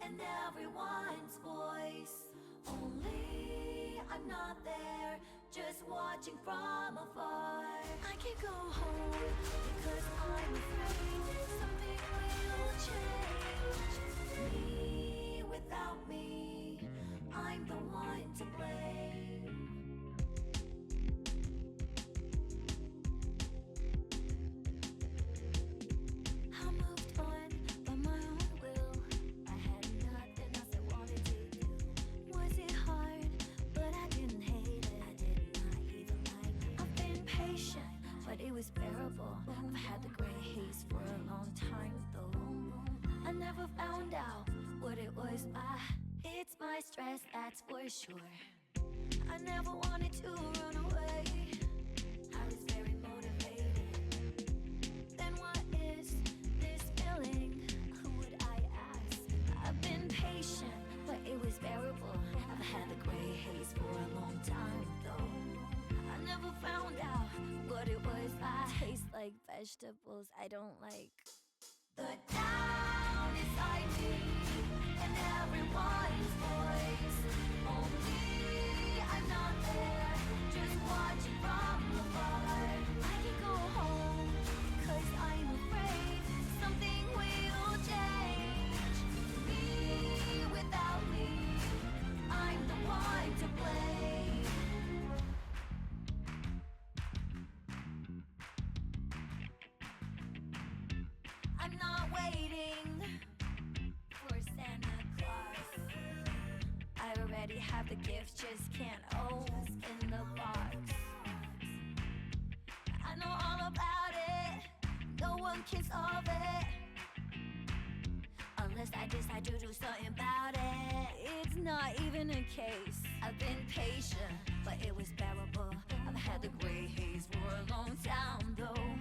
and everyone's voice. Only I'm not there, just watching from afar. I can't go home because I'm afraid something will change. Me without me, I'm the one to blame. I moved on by my own will. I had nothing else I wanted to do. Was it hard? But I didn't hate it. I did not even like it. I've been patient, but it was bearable. I've had the gray haze for a long time though. I never found out what it was. It's my stress, that's for sure. I never wanted to run away. I was very motivated. Then what is this feeling? Who would I ask? I've been patient, but it was bearable. I've had the gray haze for a long time though. I never found out what it was. I taste like vegetables I don't like. The town inside me and everyone's voice. Only I'm not there, just watching from afar. I can go home, cause I'm afraid something will change. Me without me, I'm the one to blame. I'm not waiting for Santa Claus. I already have the gift, just can't open the box. I know all about it, no one can solve it unless I decide to do something about it. It's not even a case. I've been patient, but it was bearable. I've had the gray haze for a long time though.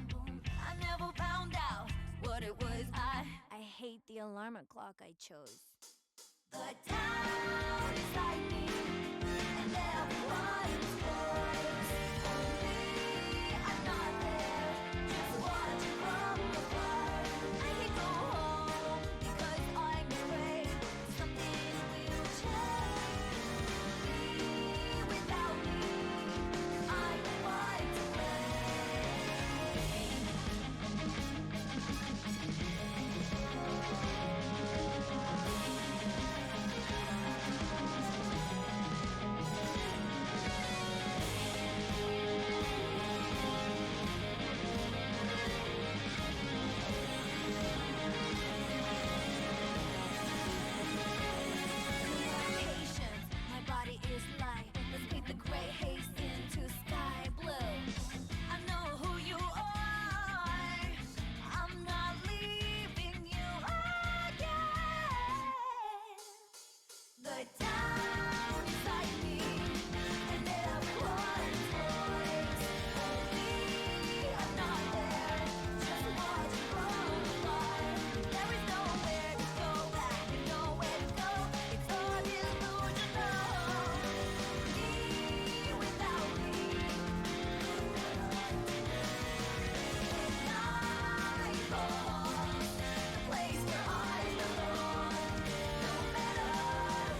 I never found out what it was. I hate the alarm clock I chose. The town is like me, and everyone's voice. Only I'm not there, just watching from afar. I can go home because I'm afraid something will change. Me without me, I'm the one to blame. Patience, my body is light. Let's paint the gray haze into sky blue. I know who you are. I'm not leaving you again. The town is like me, and everyone's voice. Only I'm not there, just watching from afar. There is nowhere to go back and nowhere to go. It's all delusional. Me without me. I belong, the place where I belong. No matter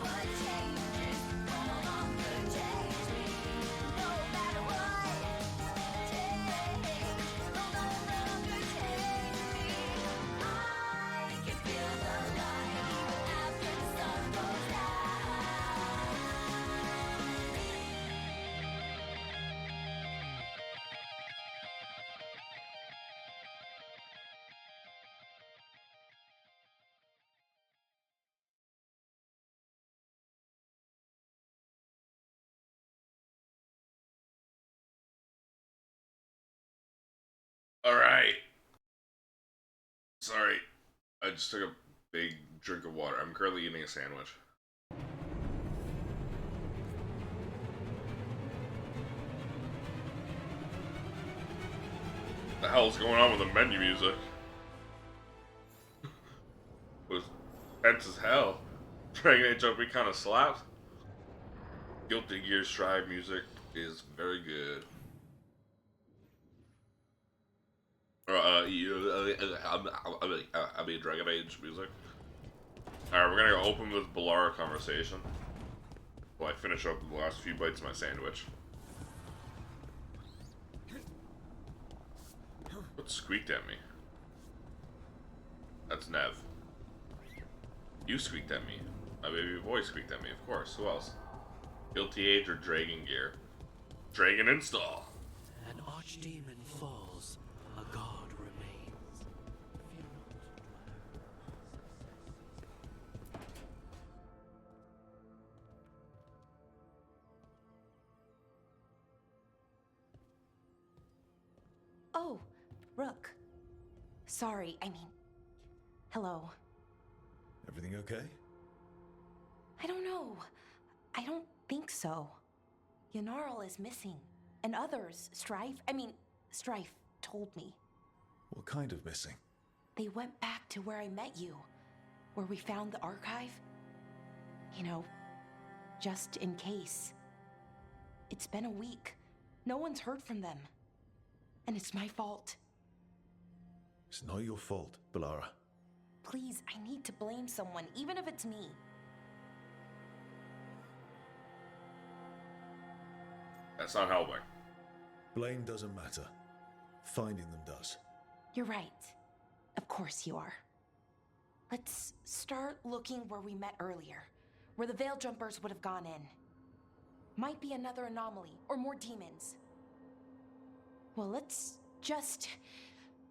what changes, no longer change me. No matter what change, no longer change me. I can feel the light after the sun goes down. All right. Sorry. I just took a big drink of water. I'm currently eating a sandwich. What the hell's going on with the menu music? It was tense as hell. Dragon Age OP kind of slaps. Guilty Gear Strive music is very good. I mean Dragon Age music. Alright, we're gonna go open with Bioware conversation while I finish up the last few bites of my sandwich. What squeaked at me? That's Nev. You squeaked at me. My baby boy squeaked at me, of course. Who else? Guilty Age or Dragon Gear? Dragon install. An archdemon falls, a god remains. Fear not. Oh, Rook. Sorry, I mean... Hello. Everything okay? I don't know. I don't think so. Yanarl is missing. And others, Strife told me. What kind of missing? They went back to where I met you. Where we found the archive. You know, just in case. It's been a week. No one's heard from them. And it's my fault. It's not your fault, Bioware. Please, I need to blame someone, even if it's me. That's not helping. Blame doesn't matter. Finding them does. You're right. Of course you are. Let's start looking where we met earlier. Where the Veil Jumpers would have gone in. Might be another anomaly, or more demons. Well, let's just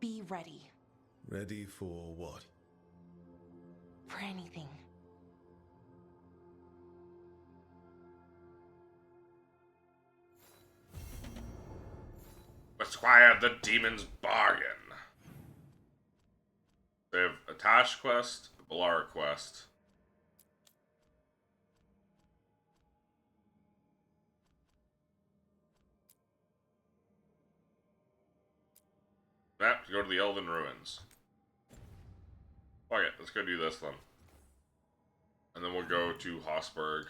be ready. Ready for what? For anything. Acquire the Demon's Bargain. They have a Tash quest, a Bioware quest. Map to go to the Elven Ruins. Fuck it, let's go do this then. And then we'll go to Hossberg.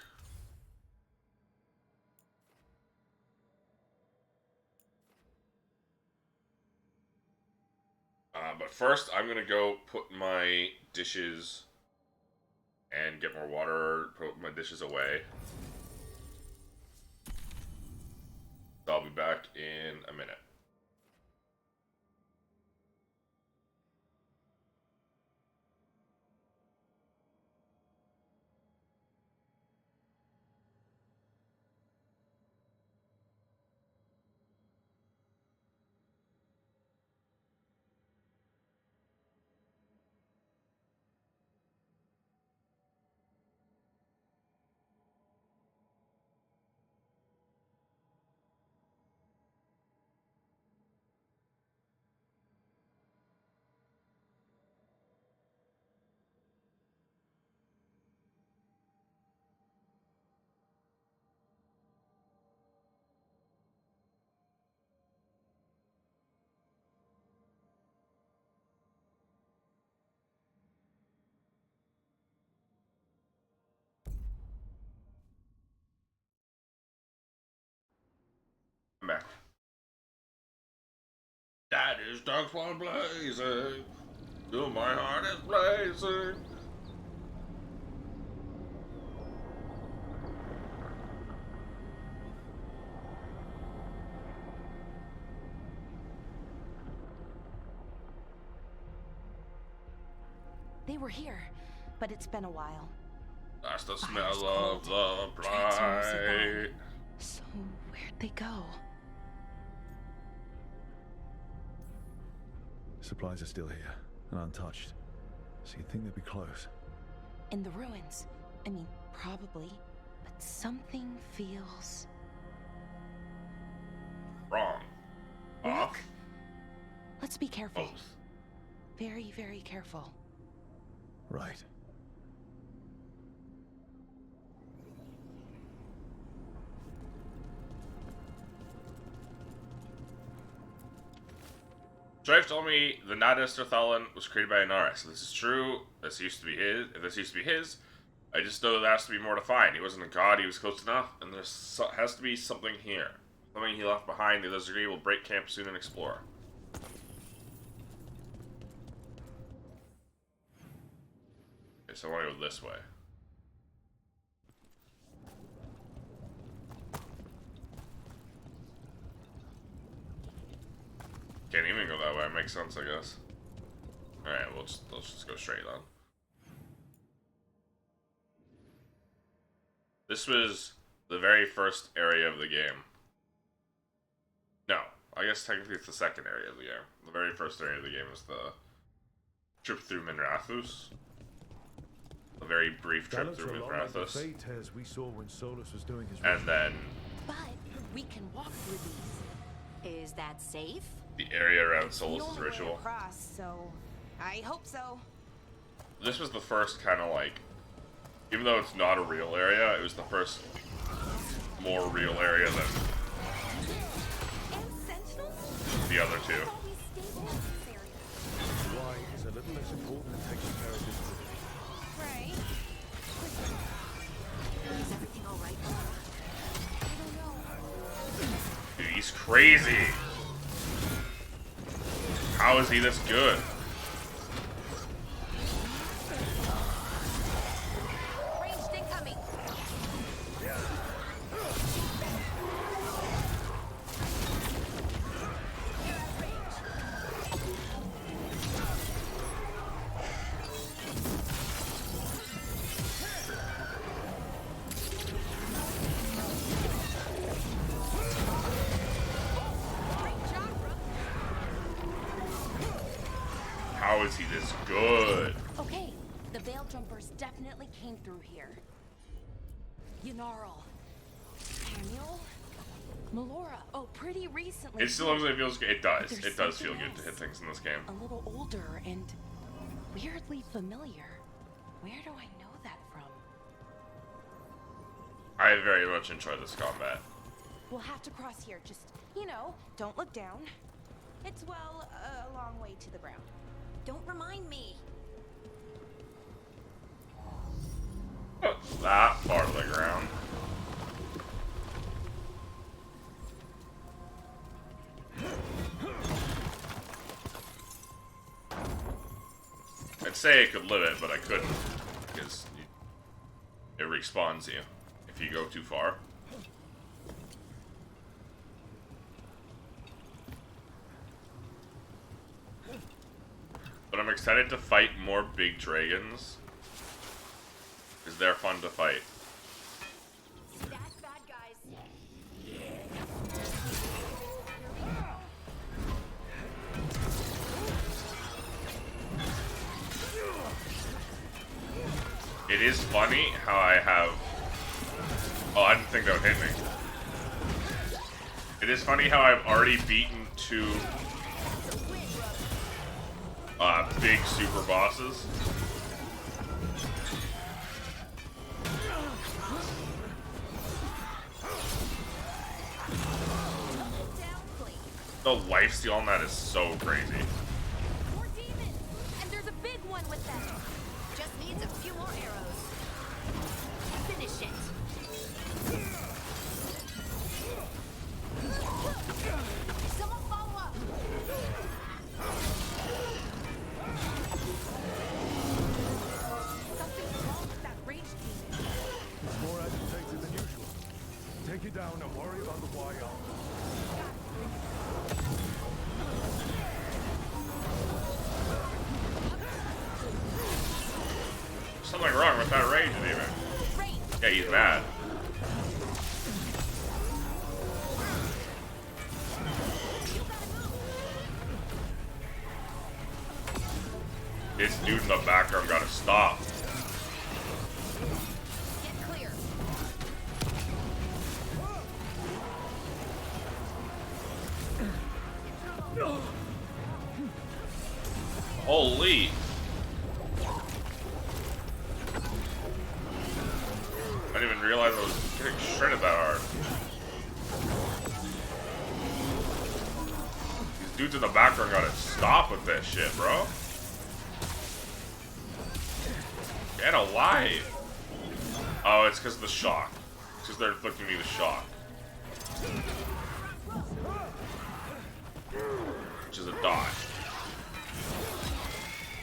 But first, I'm gonna go put my dishes and get more water, put my dishes away. So I'll be back in a minute. I'm back. That is Darkspawn blazing. Till my heart is blazing. They were here, but it's been a while. That's the Fire's smell of cold. the Transformers are blight. gone. So where'd they go? Supplies are still here, and untouched. So you'd think they'd be close. In the ruins. I mean, probably. But something feels... Wrong. Off. Rook, let's be careful. Both. Very, very careful. Right. Strife told me the Nadesterthallen was created by Inara, so this is true. This used to be his. If this used to be his, I just know there has to be more to find. He wasn't a god, he was close enough, and there has to be something here. Something he left behind. The Lizardry will break camp soon and explore. Okay, so I want to go this way. Can't even go that way. It makes sense, I guess. Alright, let's just go straight on. This was the very first area of the game. No, I guess technically it's the second area of the game. The very first area of the game is the trip through Minrathous. A very brief That trip looks through a lot like the Minrathous. fade tears we saw when Solus was doing his And then But we can walk through these. Is that safe? the area around The Solus' only way ritual. across, so I hope so. This was the first kind of like, even though it's not a real area, it was the first more real area than And sentinels? the other two. Always stable in this area. why is a little less important than taking care of this. Right. Is everything alright? I don't know. Dude, he's crazy. How is he this good? Ranged incoming. How is he this good? Okay, the Veil Jumpers definitely came through here. Yanarl, Daniel, Melora. Oh, pretty recently. It still obviously feels good. It does. There's It does feel something good to hit else. things in this game. A little older and weirdly familiar. Where do I know that from? I very much enjoy this combat. We'll have to cross here. Just, don't look down. It's, well, a long way to the ground. Don't remind me. That part of the ground. I'd say I could live it, but I couldn't. Because it respawns you if you go too far. But I'm excited to fight more big dragons. Because they're fun to fight. Stack bad guys. It is funny how I have... Oh, I didn't think that would hit me. It is funny how I've already beaten two big super bosses. Down, please. The lifesteal on that is so crazy. More demons. And there's a big one with them. Just needs a few more arrows. Finish it. Someone follow up. Something's wrong with that ranged demon. It's more agitated than usual. Take it down and worry about the wire. Something wrong with that rage demon. Range. Yeah, he's mad. You gotta move. This dude in the background gotta stop. Get clear. Holy! I didn't even realize I was getting shredded that hard. These dudes in the background gotta stop with this shit, bro. Get alive! Oh, it's because of the shock. It's because they're inflicting me with shock. Which is a dodge.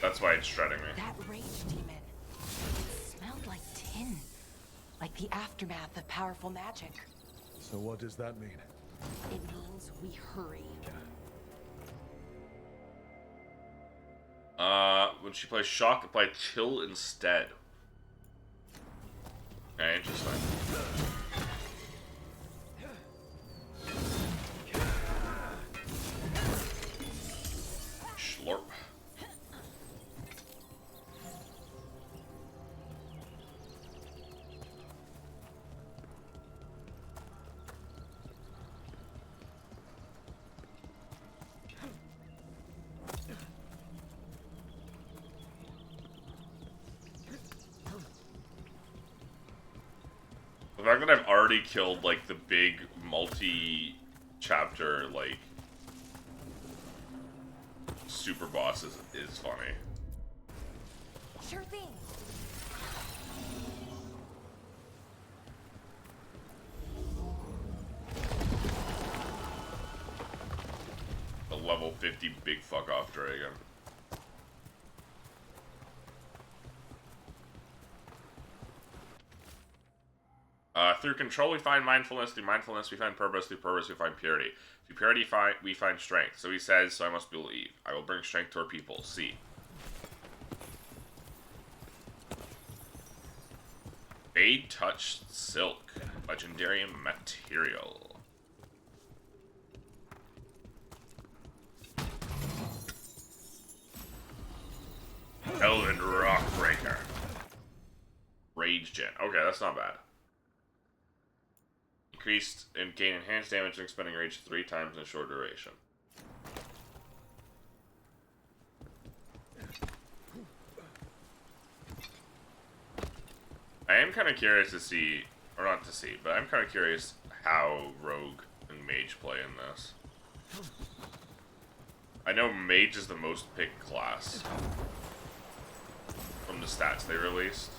That's why it's shredding me. That ranged demon. The aftermath of powerful magic. So what does that mean? It means we hurry. When she plays shock, apply chill instead. Okay, interesting. Schlorp. The fact that I've already killed, like, the big multi-chapter, like, super bosses is funny. Sure thing. The level 50 big fuck-off dragon. Through control, we find mindfulness. Through mindfulness, we find purpose. Through purpose, we find purity. Through purity, we find strength. So he says, so I must believe. I will bring strength to our people. See. Fade touched silk. Legendary material. Elven Rockbreaker. Rage Gen. Okay, that's not bad. Increased and gain enhanced damage and expending rage 3 times in a short duration. I am kind of curious to see, or not to see, but I'm kind of curious how Rogue and Mage play in this. I know Mage is the most picked class from the stats they released.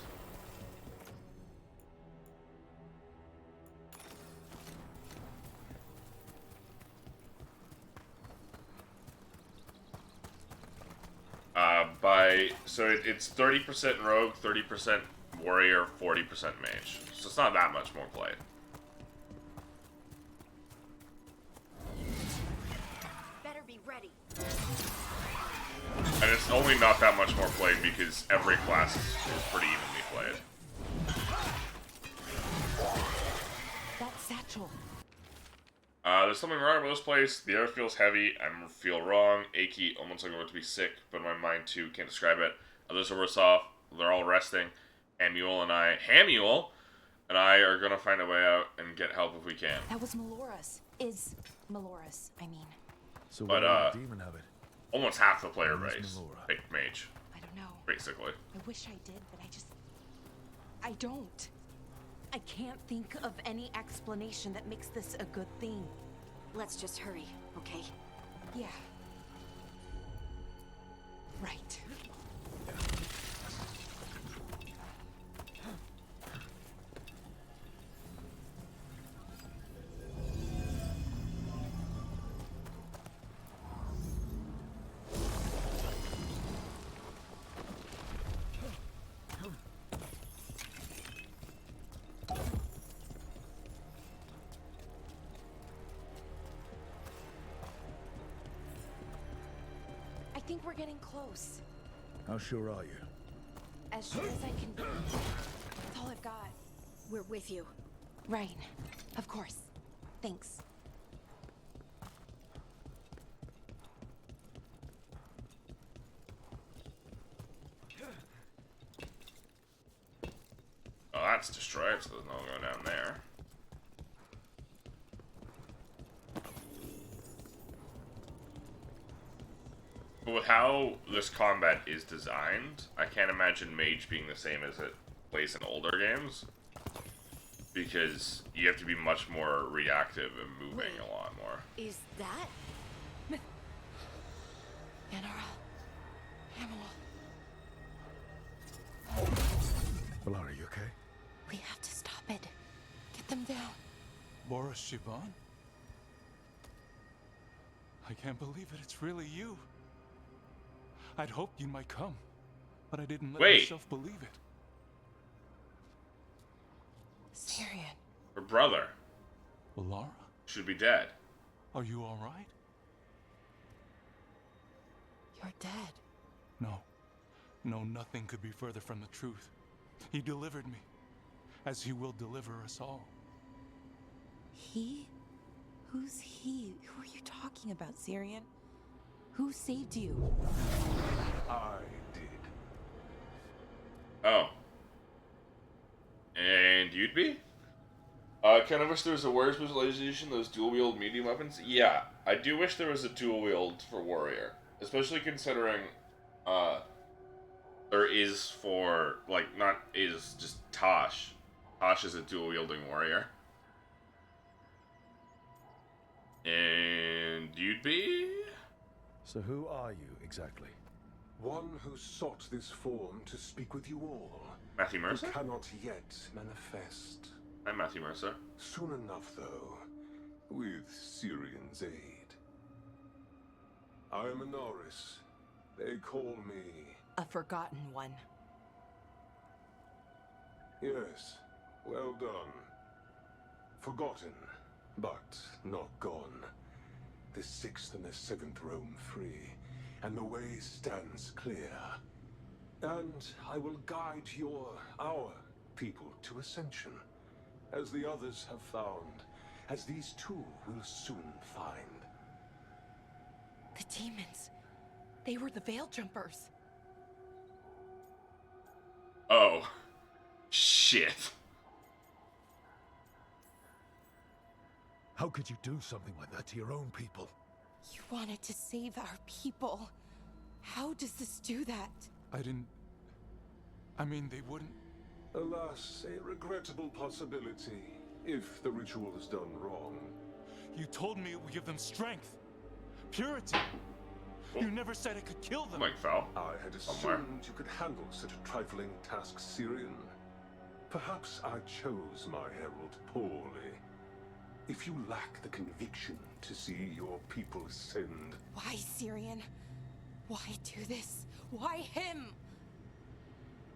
So it's 30% Rogue, 30% Warrior, 40% Mage. So it's not that much more played. Better be ready. And it's only not that much more played because every class is pretty evenly played. That satchel. There's something wrong about this place. The air feels heavy. I feel wrong, achy, almost like I'm about to be sick, but my mind too can't describe it. Others are worse off. They're all resting. Hamuel and I are gonna find a way out and get help if we can. That was Melora's. Is Melora's, I mean. So But, why did the demon have it? Almost half the player Where's base Melora? picked Mage, I don't know. basically. I wish I did, but I don't. I can't think of any explanation that makes this a good thing. Let's just hurry, okay? Yeah. Right. I think we're getting close. How sure are you? As sure as I can be. That's all I've got. We're with you. Right. Of course. Thanks. Oh, that's destroyed, so there's no going down there. But with how this combat is designed, I can't imagine Mage being the same as it plays in older games. Because you have to be much more reactive and moving a lot more. Is that? Yanara. Hamuel. Valar, are you okay? We have to stop it. Get them down. Boris Shivan? I can't believe it. It's really you. I'd hoped you might come, but I didn't let Wait. myself believe it. Syrian. Her brother Laura, should be dead. are you all right? You're dead. No. No, nothing could be further from the truth. He delivered me, as he will deliver us all. He? Who's he? Who are you talking about, Syrian? Who saved you? I did. Oh. And you'd be? Kind of wish there was a warrior specialization, those dual-wield medium weapons. Yeah, I do wish there was a dual-wield for warrior. Especially considering, there is for, like, not is, just Tosh. Tosh is a dual-wielding warrior. And you'd be? So who are you exactly? One who sought this form to speak with you all. Matthew Mercer? Who cannot yet manifest. I'm Matthew Mercer. Soon enough, though, with Syrian's aid. I am Anaris. They call me... A forgotten one. Yes, well done. Forgotten, but not gone. The 6th and the 7th roam free, and the way stands clear. And I will guide our people to ascension, as the others have found, as these two will soon find. The demons. They were the Veil Jumpers. Oh. Shit. How could you do something like that to your own people? You wanted to save our people. How does this do that? I mean, they wouldn't. Alas, a regrettable possibility, if the ritual is done wrong. You told me it would give them strength, purity. You never said it could kill them. Mike Fowl. I had Somewhere. assumed you could handle such a trifling task, Syrian. Perhaps I chose my herald poorly. If you lack the conviction to see your people ascend... Why, Syrian? Why do this? Why him?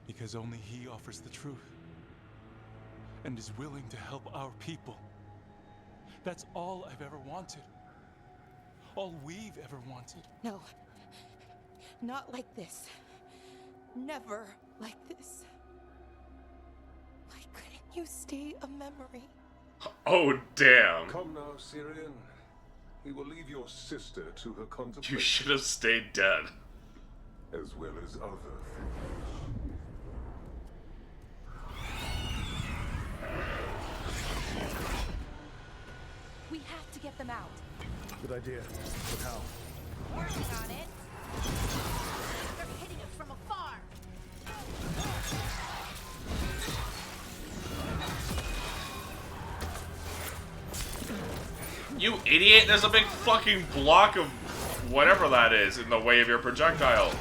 Because only he offers the truth. And is willing to help our people. That's all I've ever wanted. All we've ever wanted. No. Not like this. Never like this. Why couldn't you stay a memory? Oh, damn. Come now, Syrian. We will leave your sister to her You contemplation, should have stayed dead. as well as other things. We have to get them out. Good idea. But how? Working on it. They're hitting us from afar. You idiot! There's a big fucking block of whatever that is in the way of your projectiles.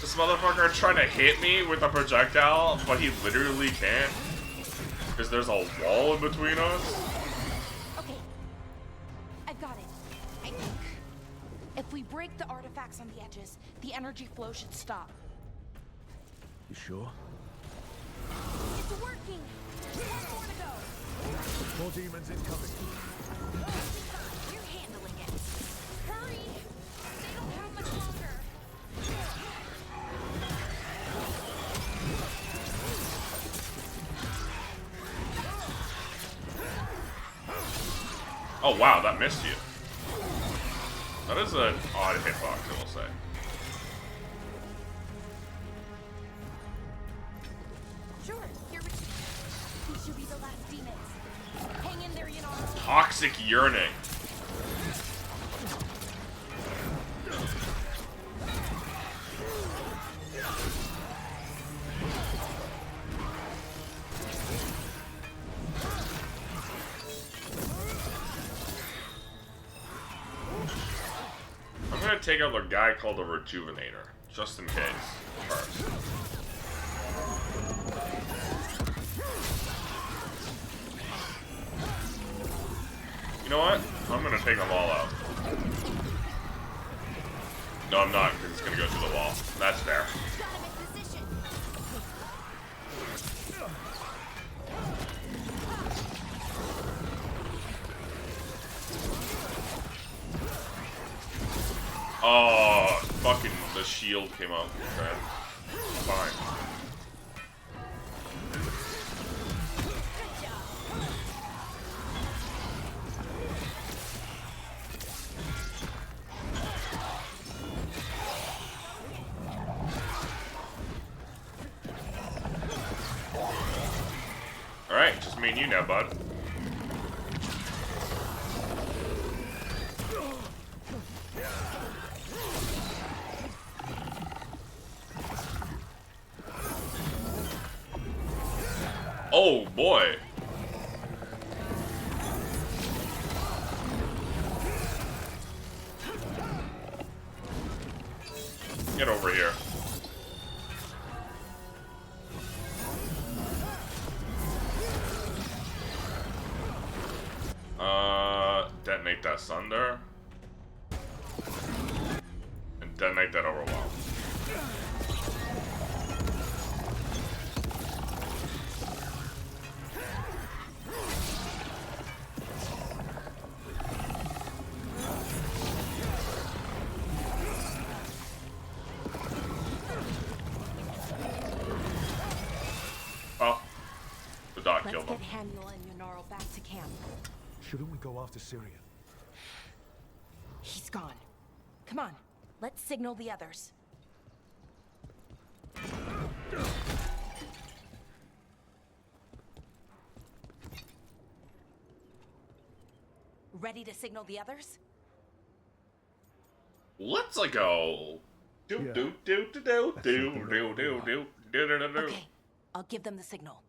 This motherfucker trying to hit me with a projectile, but he literally can't. Because there's a wall in between us. Okay. I've got it. I think. If we break the artifacts on the edges, the energy flow should stop. You sure? It's working. One more to go. More demons incoming. You're handling it. Hurry. They don't have much longer. Oh wow, that missed you. That is an odd hitbox, I will say. Sure, here we These should be the last demons. Hang in there, you know. Toxic yearning. I'm gonna take out the guy called the Rejuvenator, just in case, first. You know what? I'm gonna take them all out. No, I'm not, because it's gonna go through the wall. That's fair. Gotta make this Oh, fucking the shield came up. Okay. Fine. Alright, just me and you now, bud. Oh boy. Get over here. Detonate that Sunder. And detonate that Overwhelm. Oh, the dog Let's killed get him. Haniel and Yunaro back to camp. Shouldn't we go after Syrian? He's gone. Come on, let's signal the others. Ready to signal the others? Let's go. Do Yeah. do do do do do do do do do do. Okay, I'll give them the signal.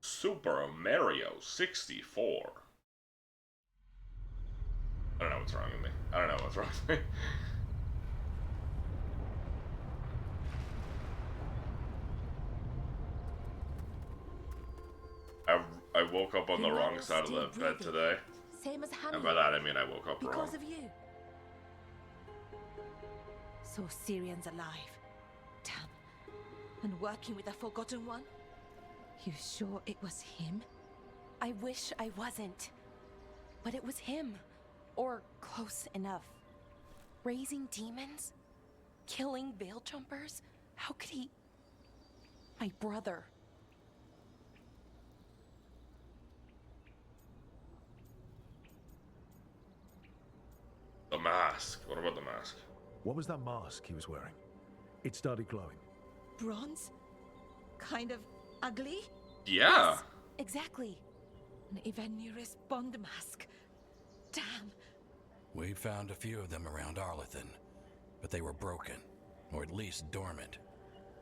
Super Mario 64. I don't know what's wrong with me. I don't know what's wrong with me. I woke up on the wrong side of the bed today. Same as Haniel. And by that I mean I woke up wrong. Because of you. So Syrian's alive. Damn. And working with the Forgotten One? You sure it was him? I wish I wasn't. But it was him. Or close enough. Raising demons? Killing veil jumpers? How could he... My brother. The mask. What about the mask? What was that mask he was wearing? It started glowing. Bronze? Kind of ugly? Yeah. Exactly. An Evenurus Bond mask. Damn. We found a few of them around Arlethan, but they were broken, or at least dormant.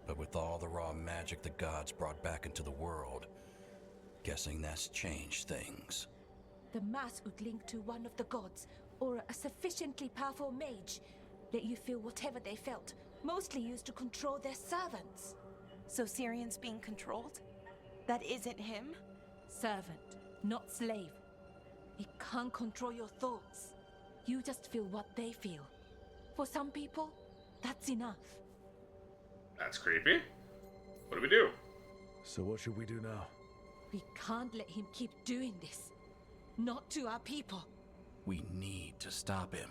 But with all the raw magic the gods brought back into the world, guessing that's changed things. The mask would link to one of the gods, or a sufficiently powerful mage. Let you feel whatever they felt, mostly used to control their servants. So Syrian's being controlled? That isn't him? Servant, not slave. It can't control your thoughts. You just feel what they feel. For some people, that's enough. That's creepy. What do we do? So what should we do now? We can't let him keep doing this. Not to our people. We need to stop him.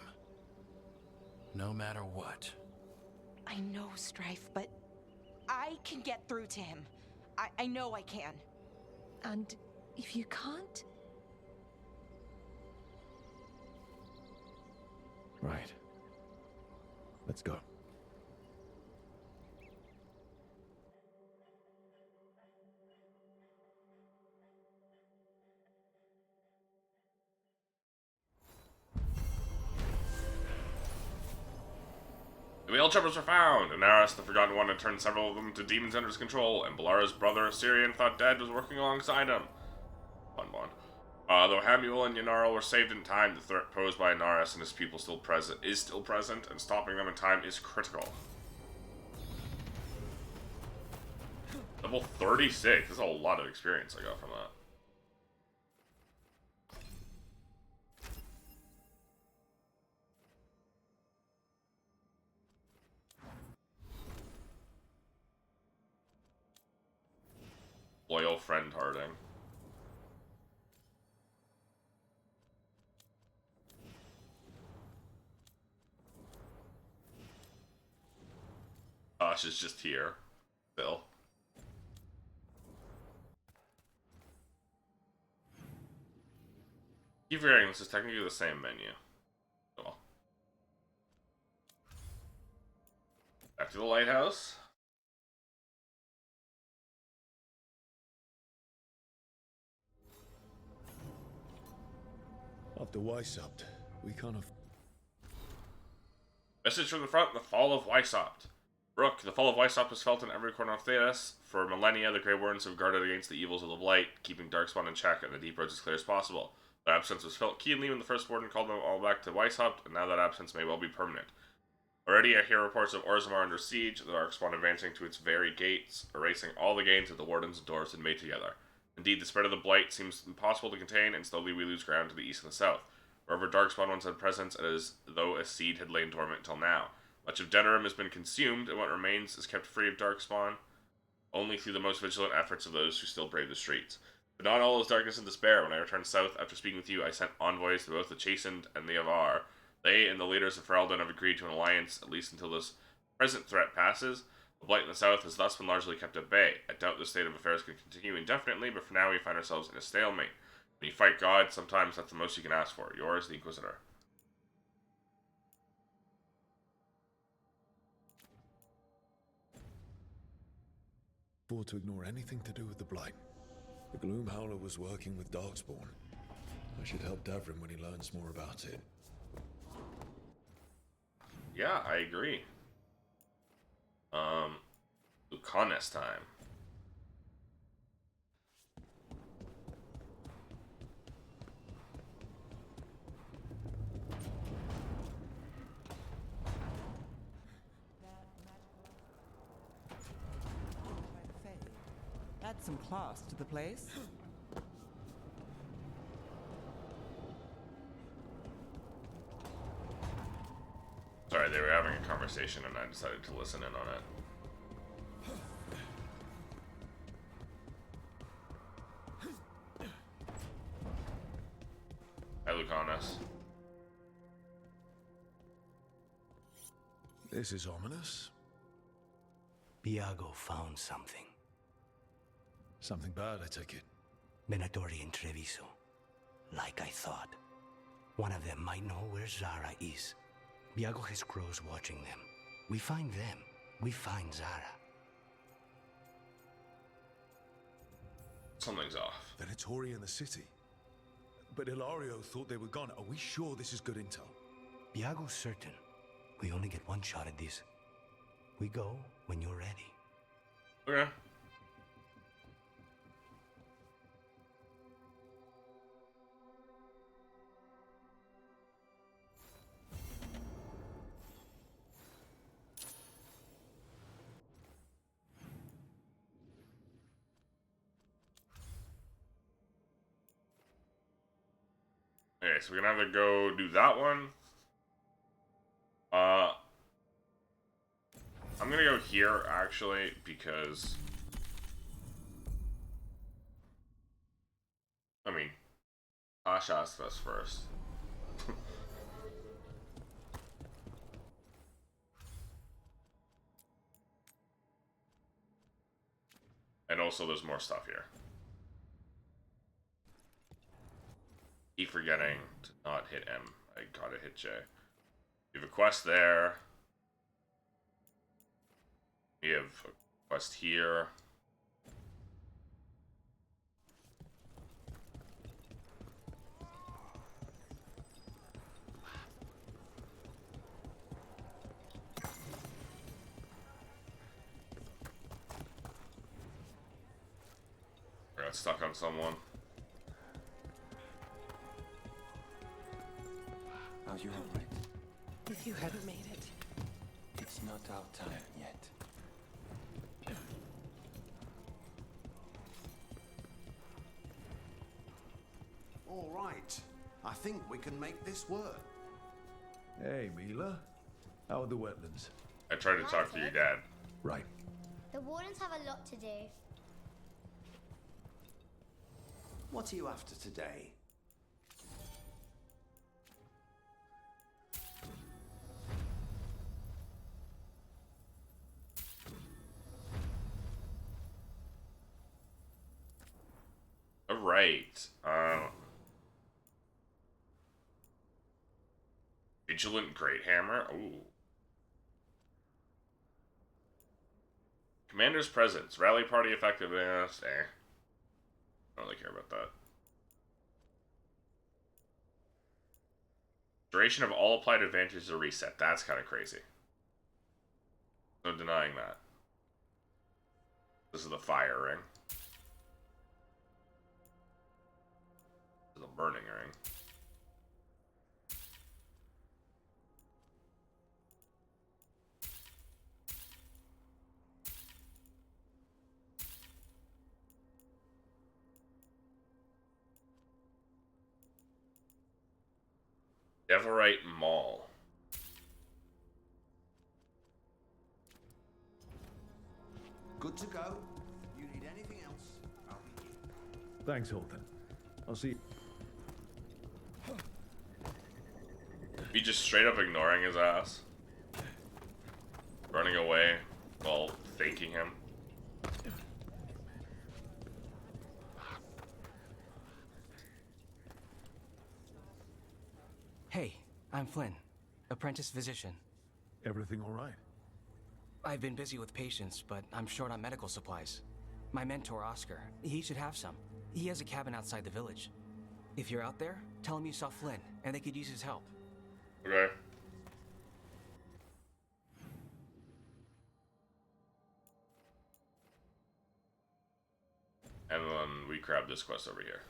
No matter what. I know, Strife, but I can get through to him. I know I can. And if you can't, Right. Let's go. The Veil Jumpers were found, and Aaaaact, the Forgotten One, had turned several of them to demons under his control, and Balara's brother, Syrian, thought dead, was working alongside him. Though Hamuel and Yunaro were saved in time, the threat posed by Aaaaact and his people is still present, and stopping them in time is critical. Level 36. That's a lot of experience I got from that. Loyal friend Harding. flesh is just here. Still. Keep forgetting this is technically the same menu. Cool. Back to the lighthouse. After Weishaupt, we kind of... Message from the front, the fall of Weishaupt. Rook, the fall of Weishaupt is felt in every corner of Thedas. For millennia, the Grey Wardens have guarded against the evils of the Blight, keeping Darkspawn in check and the Deep Roads as clear as possible. Their absence was felt keenly when the first Warden called them all back to Weishaupt, and now that absence may well be permanent. Already I hear reports of Orzammar under siege, the Darkspawn advancing to its very gates, erasing all the gains that the Wardens and Dwarves had made together. Indeed, the spread of the Blight seems impossible to contain, and slowly we lose ground to the east and the south. Wherever Darkspawn once had presence, it is as though a seed had lain dormant until now. Much of Denerim has been consumed, and what remains is kept free of Darkspawn only through the most vigilant efforts of those who still brave the streets. But not all is darkness and despair. When I returned south after speaking with you, I sent envoys to both the Chastened and the Avar. They and the leaders of Ferelden have agreed to an alliance, at least until this present threat passes. The Blight in the south has thus been largely kept at bay. I doubt this state of affairs can continue indefinitely, but for now we find ourselves in a stalemate. When you fight God, sometimes that's the most you can ask for. Yours, the Inquisitor. Afford to ignore anything to do with the Blight. The Gloom Howler was working with Darkspawn. I should help Davrin when he learns more about it. Yeah, I agree. Lucanus time. Add some class to the place. Sorry, they were having a conversation and I decided to listen in on it. Hi, Lucanus. This is ominous. Biago found something. Something bad, I take it. Venatori and Treviso. Like I thought. One of them might know where Zara is. Biago has crows watching them. We find them. We find Zara. Something's off. Venatori in the city. But Ilario thought they were gone. Are we sure this is good intel? Biago's certain. We only get one shot at this. We go when you're ready. Okay. Okay, so we're gonna have to go do that one. I'm gonna go here, actually, because... I mean, Tasha asked us first. And also, there's more stuff here. Keep forgetting to not hit M. I gotta hit J. We have a quest there. We have a quest here. I got stuck on someone. Are you alright? If you hadn't made it. It's not our time yet. All right. I think we can make this work. Hey, Mila. How are the wetlands? I tried to talk to your dad. Right. The Wardens have a lot to do. What are you after today? right. Vigilant Great Hammer. Ooh. Commander's presence. Rally party effectiveness. I don't really care about that. Duration of all applied advantages are reset. That's kind of crazy. No denying that. This is the fire ring. This is a burning ring. Devilrite Mall. Good to go. You need anything else, I'll be here. Thanks, Holden. I'll see you. He just straight up ignoring his ass. Running away while thanking him. Hey, I'm Flynn, apprentice physician. Everything all right? I've been busy with patients, but I'm short on medical supplies. My mentor, Oscar, he should have some. He has a cabin outside the village. If you're out there, tell him you saw Flynn, and they could use his help. Okay. And then we grab this quest over here.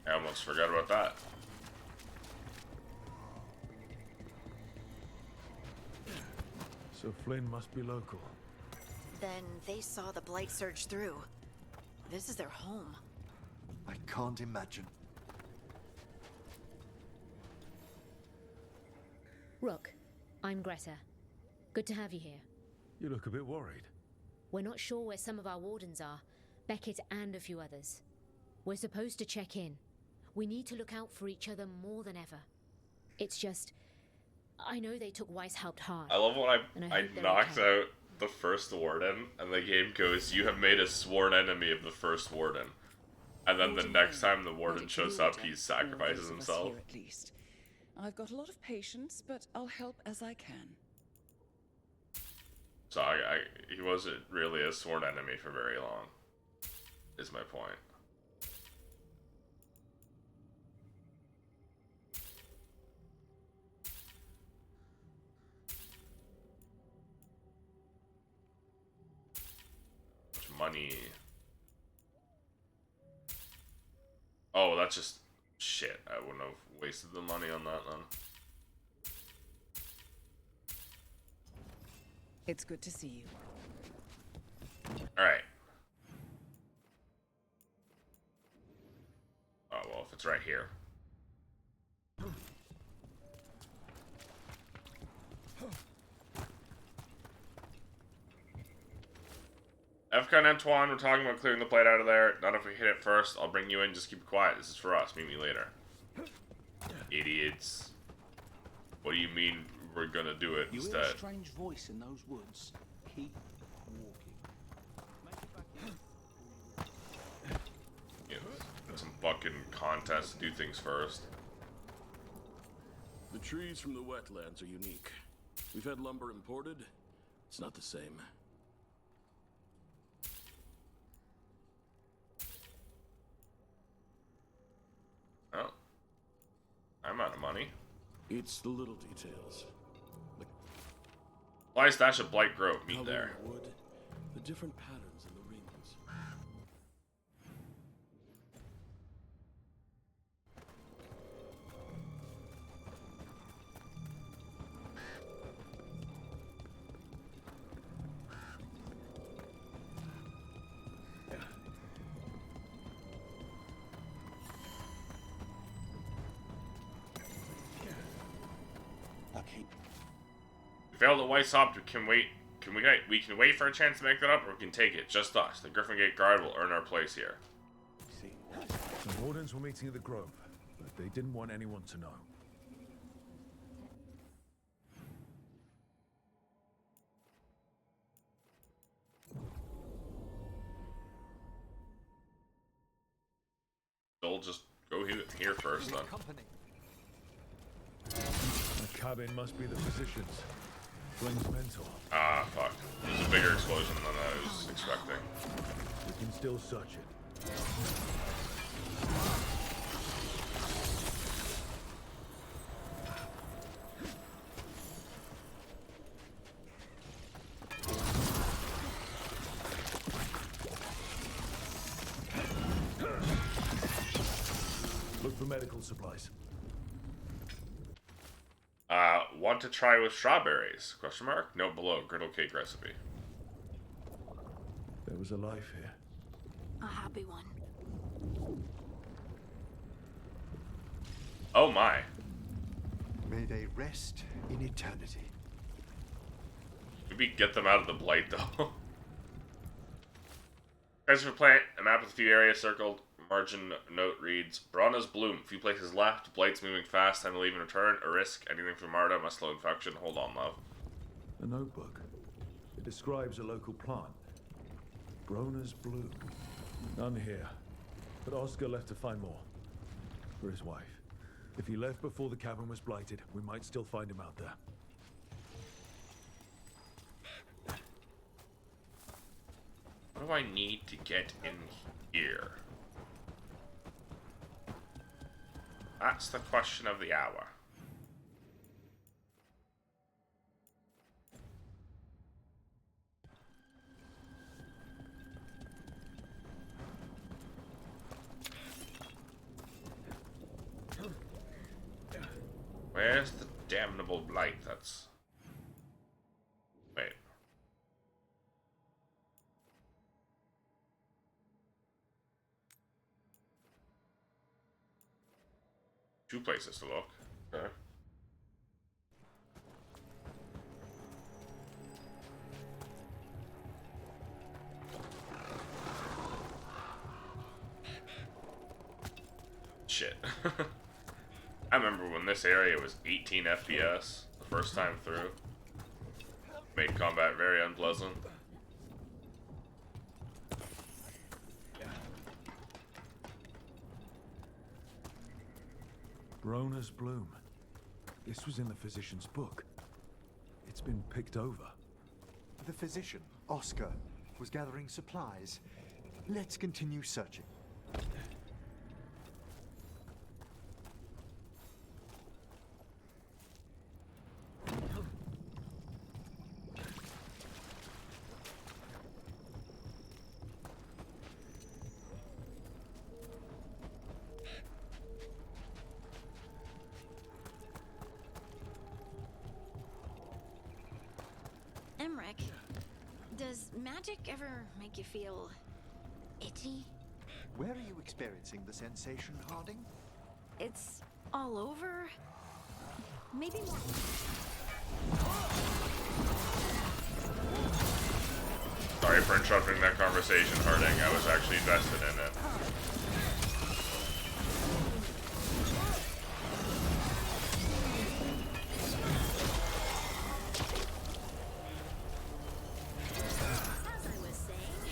I almost forgot about that. So Flynn must be local. Then they saw the blight surge through. This is their home. I can't imagine. Rook, I'm Greta. Good to have you here. You look a bit worried. We're not sure where some of our wardens are, Beckett and a few others. We're supposed to check in. We need to look out for each other more than ever. It's just, I know they took Weishaupt hard. I love when I hope they're knocked okay. out the first warden, and the game goes, you have made a sworn enemy of the first warden. And then the next time the warden shows up, he sacrifices himself. Here at least. I've got a lot of patience, but I'll help as I can. So he wasn't really a sworn enemy for very long, is my point. Money. Oh, that's just shit. I wouldn't have wasted the money on that then. It's good to see you. Alright. Oh, well, if it's right here. Efcon Antoine, we're talking about clearing the plate out of there. Not if we hit it first. I'll bring you in. Just keep it quiet. This is for us. Meet me later. Idiots. What do you mean we're gonna do it You instead? hear a strange voice in those woods. Keep walking. Yeah, some fucking contest to do things first. The trees from the wetlands are unique. We've had lumber imported. It's not the same. Oh. I'm out of money. It's the little details. Fly stash of Blight Grove. Meet Color there. in the wood, the different patterns in the rings. We failed at Weishaupt. We can wait. We can wait for a chance to make that up, or we can take it. Just us. The Griffin Gate Guard will earn our place here. The wardens were meeting at the Grove, but they didn't want anyone to know. just go here first then. The cabin must be the physician's. Fling's mentor. Ah, fuck. There's a bigger explosion than I was expecting. We can still search it. Look for medical supplies. Want to try with strawberries? Question mark? Note below. Griddle cake recipe. There was a life here. A happy one. Oh my. May they rest in eternity. Maybe get them out of the blight though. Thanks for playing. A map with a few areas circled. Margin note reads, Brana's bloom. Few places left. Blight's moving fast. Time to leave and return. A risk. Anything from Marta must slow infection. Hold on, love. A notebook. It describes a local plant. Brona's bloom. None here. But Oscar left to find more. For his wife. If he left before the cavern was blighted, we might still find him out there. What do I need to get in here? That's the question of the hour. Where's the damnable blight that's... Wait. Two places to look. Okay. Shit. I remember when this area was 18 FPS the first time through. Made combat very unpleasant. Brona's bloom. This was in the physician's book. It's been picked over. The physician, Oscar, was gathering supplies. Let's continue searching. Emmerich, does magic ever make you feel itchy? Where are you experiencing the sensation, Harding? It's all over. Maybe more. Sorry for interrupting that conversation, Harding. I was actually invested in it. As I was saying,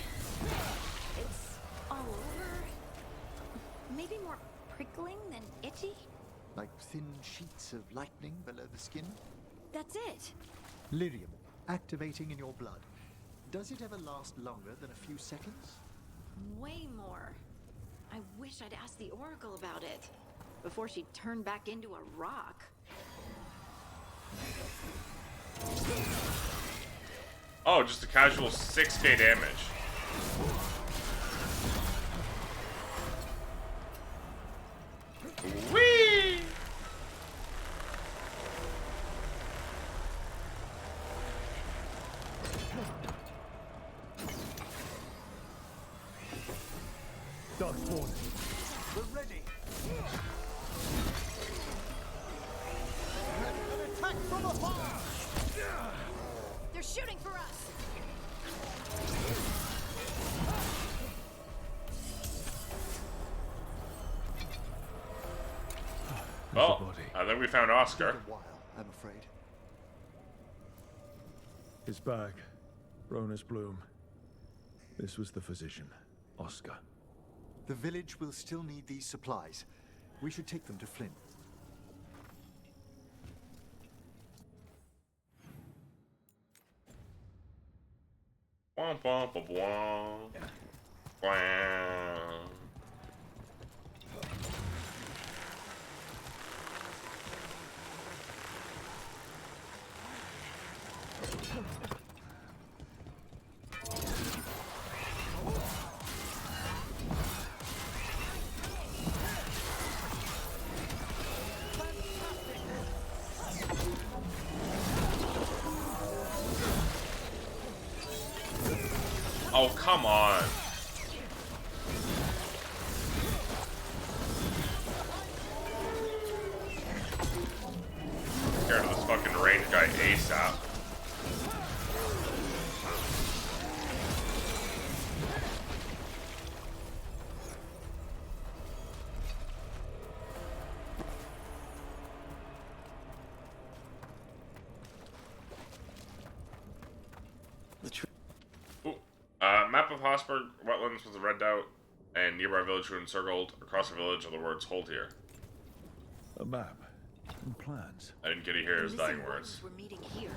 it's all over. Maybe more prickling than itchy? Like thin sheets of lightning below the skin? That's it. Lyrium, activating in your blood. Does it ever last longer than a few seconds? Way more. I wish I'd asked the Oracle about it before she turned back into a rock. Oh, just a casual 6k damage. Whee! Darkspawn. We're ready. An attack from afar! They're shooting for us. Well, I think we found Oscar. A while, I'm afraid. His bag. Brona's bloom. This was the physician, Oscar. The village will still need these supplies. We should take them to Flynn. Womp womp womp womp. Wow. Oh, come on. Scared of this fucking range guy ASAP. Map of Hossberg wetlands with a red out and nearby village ruin circled. Across the village are the words "hold here." A map and plans. I didn't get to hear his dying words. We're meeting here.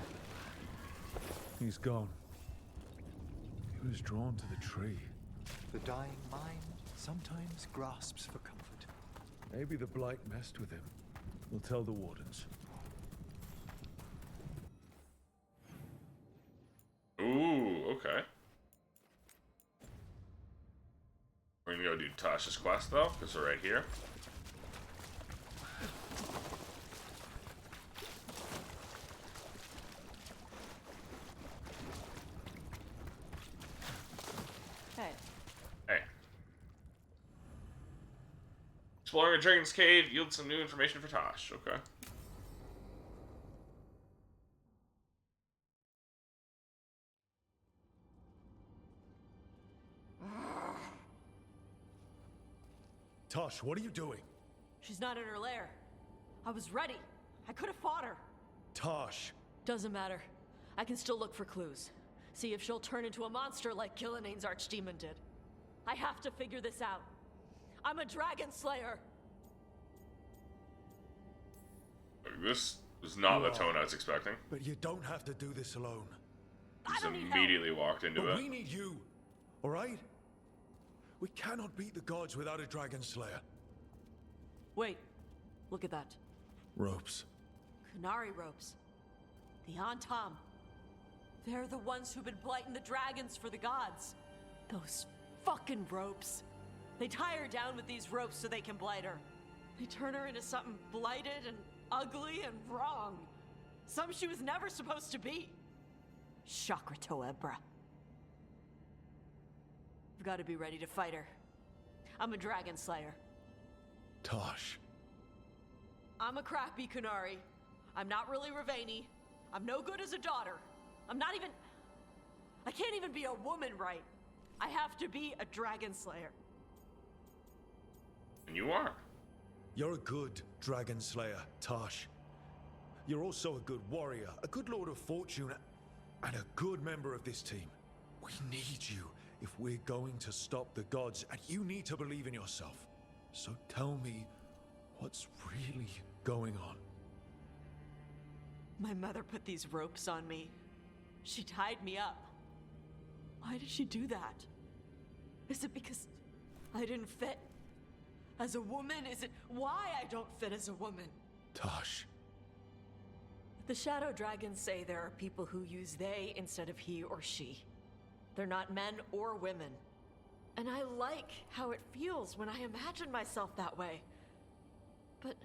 He's gone. He was drawn to the tree. The dying mind sometimes grasps for comfort. Maybe the blight messed with him. We'll tell the wardens. Ooh, okay. We're gonna go do Tasha's quest though, because we're right here. Hey. Hey. Exploring a dragon's cave yields some new information for Tosh. Okay. Tosh, what are you doing? She's not in her lair. I was ready. I could have fought her. Tosh! Doesn't matter. I can still look for clues. See if she'll turn into a monster like Killianane's archdemon did. I have to figure this out. I'm a dragon slayer. This is not the tone I was expecting. But you don't have to do this alone. Just immediately walked into But it. we need you, all right? We cannot beat the gods without a dragon slayer. Wait. Look at that. Ropes. Canary ropes. The Antam. They're the ones who've been blighting the dragons for the gods. Those fucking ropes. They tie her down with these ropes so they can blight her. They turn her into something blighted and ugly and wrong. Some she was never supposed to be. Chakra Toebra. I've got to be ready to fight her. I'm a dragon slayer. Tosh. I'm a crappy Kunari. I'm not really Ravani. I'm no good as a daughter. I'm not even... I can't even be a woman right. I have to be a dragon slayer. And you are. You're a good dragon slayer, Tosh. You're also a good warrior, a good lord of fortune, and a good member of this team. We need you if we're going to stop the gods, and you need to believe in yourself. So tell me, what's really going on? My mother put these ropes on me. She tied me up. Why did she do that? Is it because I didn't fit as a woman? Is it why I don't fit as a woman? Tosh. The Shadow Dragons say there are people who use they instead of he or she. They're not men or women. And I like how it feels when I imagine myself that way. But...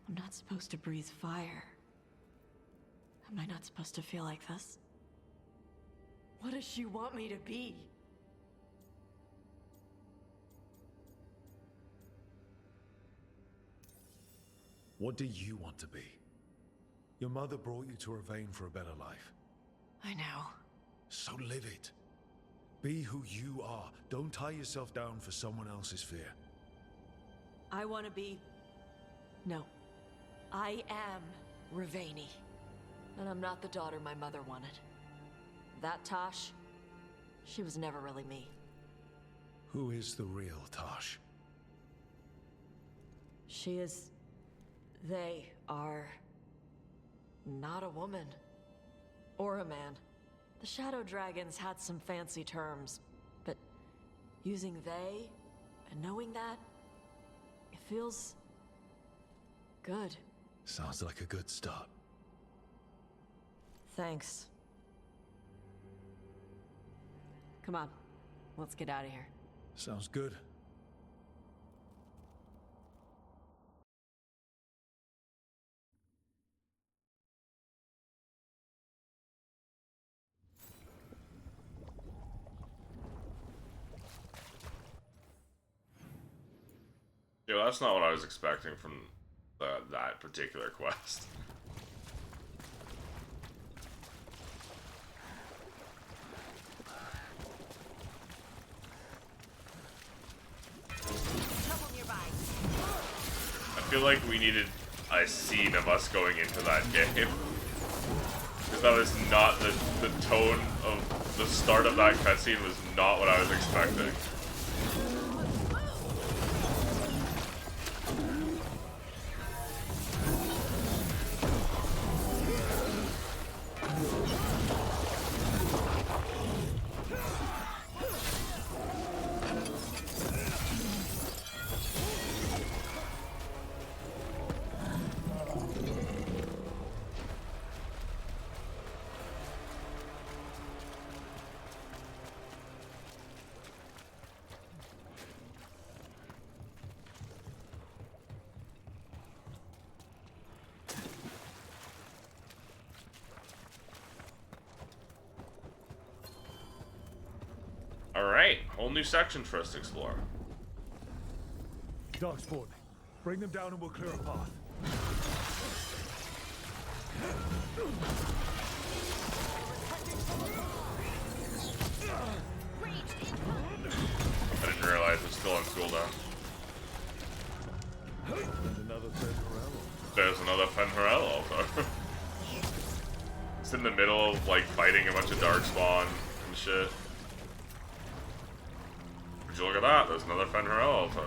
I'm not supposed to breathe fire. Am I not supposed to feel like this? What does she want me to be? What do you want to be? Your mother brought you to Ravane for a better life. I know. So live it. Be who you are. Don't tie yourself down for someone else's fear. I want to be... No. I am Ravani. And I'm not the daughter my mother wanted. That Tosh, she was never really me. Who is the real Tosh? She is... They are... not a woman. Or a man. The Shadow Dragons had some fancy terms, but using they and knowing that, it feels... good. Sounds like a good start. Thanks. Come on, let's get out of here. Sounds good. Yeah, that's not what I was expecting from that particular quest. I feel like we needed a scene of us going into that game. Because that was not the tone of the start of that cutscene was not what I was expecting. Alright, whole new section for us to explore. Darkspawn, bring them down and we'll clear a path. I didn't realize it was still on cooldown. And another Fenrirello. There's another Fenrirello also. It's in the middle of like fighting a bunch of Darkspawn and shit. Would you look at that? There's another Fenrirello also.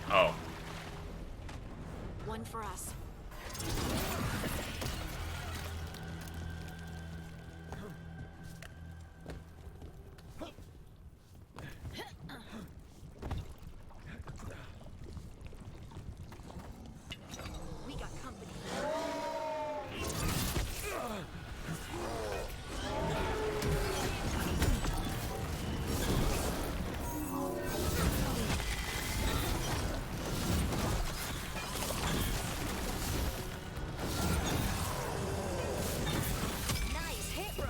Oh. One for us. We got company. Nice hit, Rook.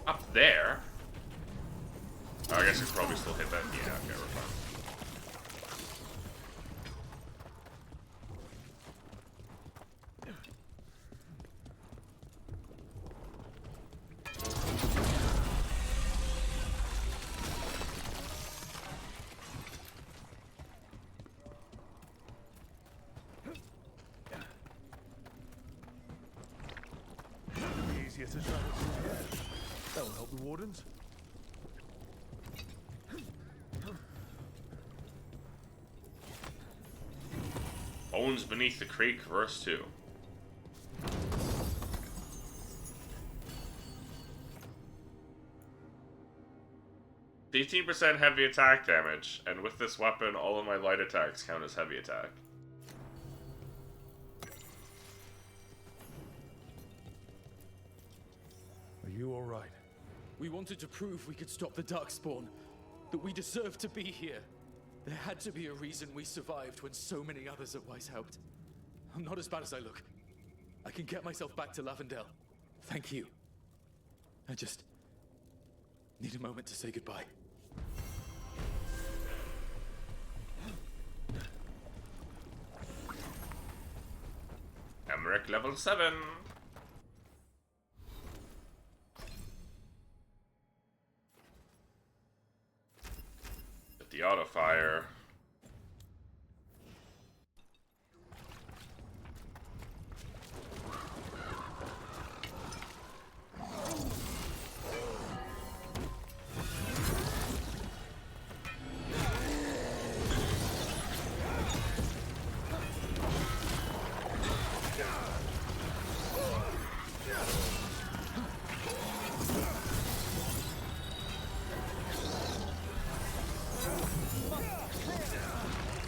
Up there? Oh, I guess you probably still hit that. Yeah, okay, we're fine. Easier to travel through here. That will help the wardens. Bones Beneath the Creek, verse 2. %18 heavy attack damage, and with this weapon, all of my light attacks count as heavy attack. Are you alright? We wanted to prove we could stop the Darkspawn, that we deserve to be here. There had to be a reason we survived when so many others at Weishaupt. I'm not as bad as I look. I can get myself back to Lavendel. Thank you. Need a moment to say goodbye. Emmerich level 7. Get the auto fire.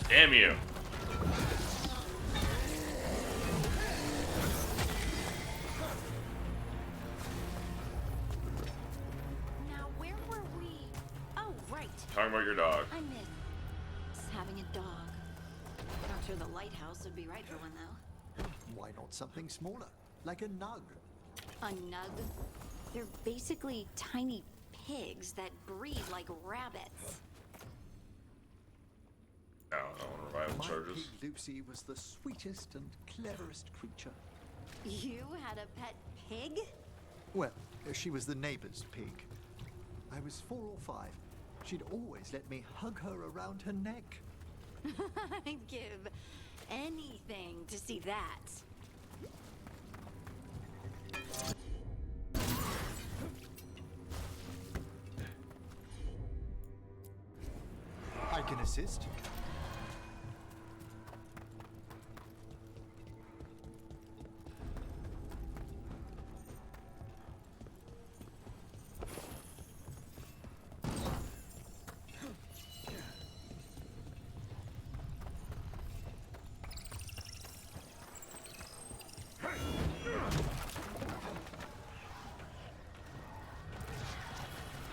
Damn you. Now, where were we? Oh, right. Talking about your dog. I miss having a dog. Not sure the lighthouse would be right for one, though. Why not something smaller, like a nug? A nug? They're basically tiny pigs that breed like rabbits. I don't know, revival My charges. pig Lucy was the sweetest and cleverest creature. You had a pet pig? Well, she was the neighbor's pig. I was 4 or 5. She'd always let me hug her around her neck. I'd give anything to see that. I can assist.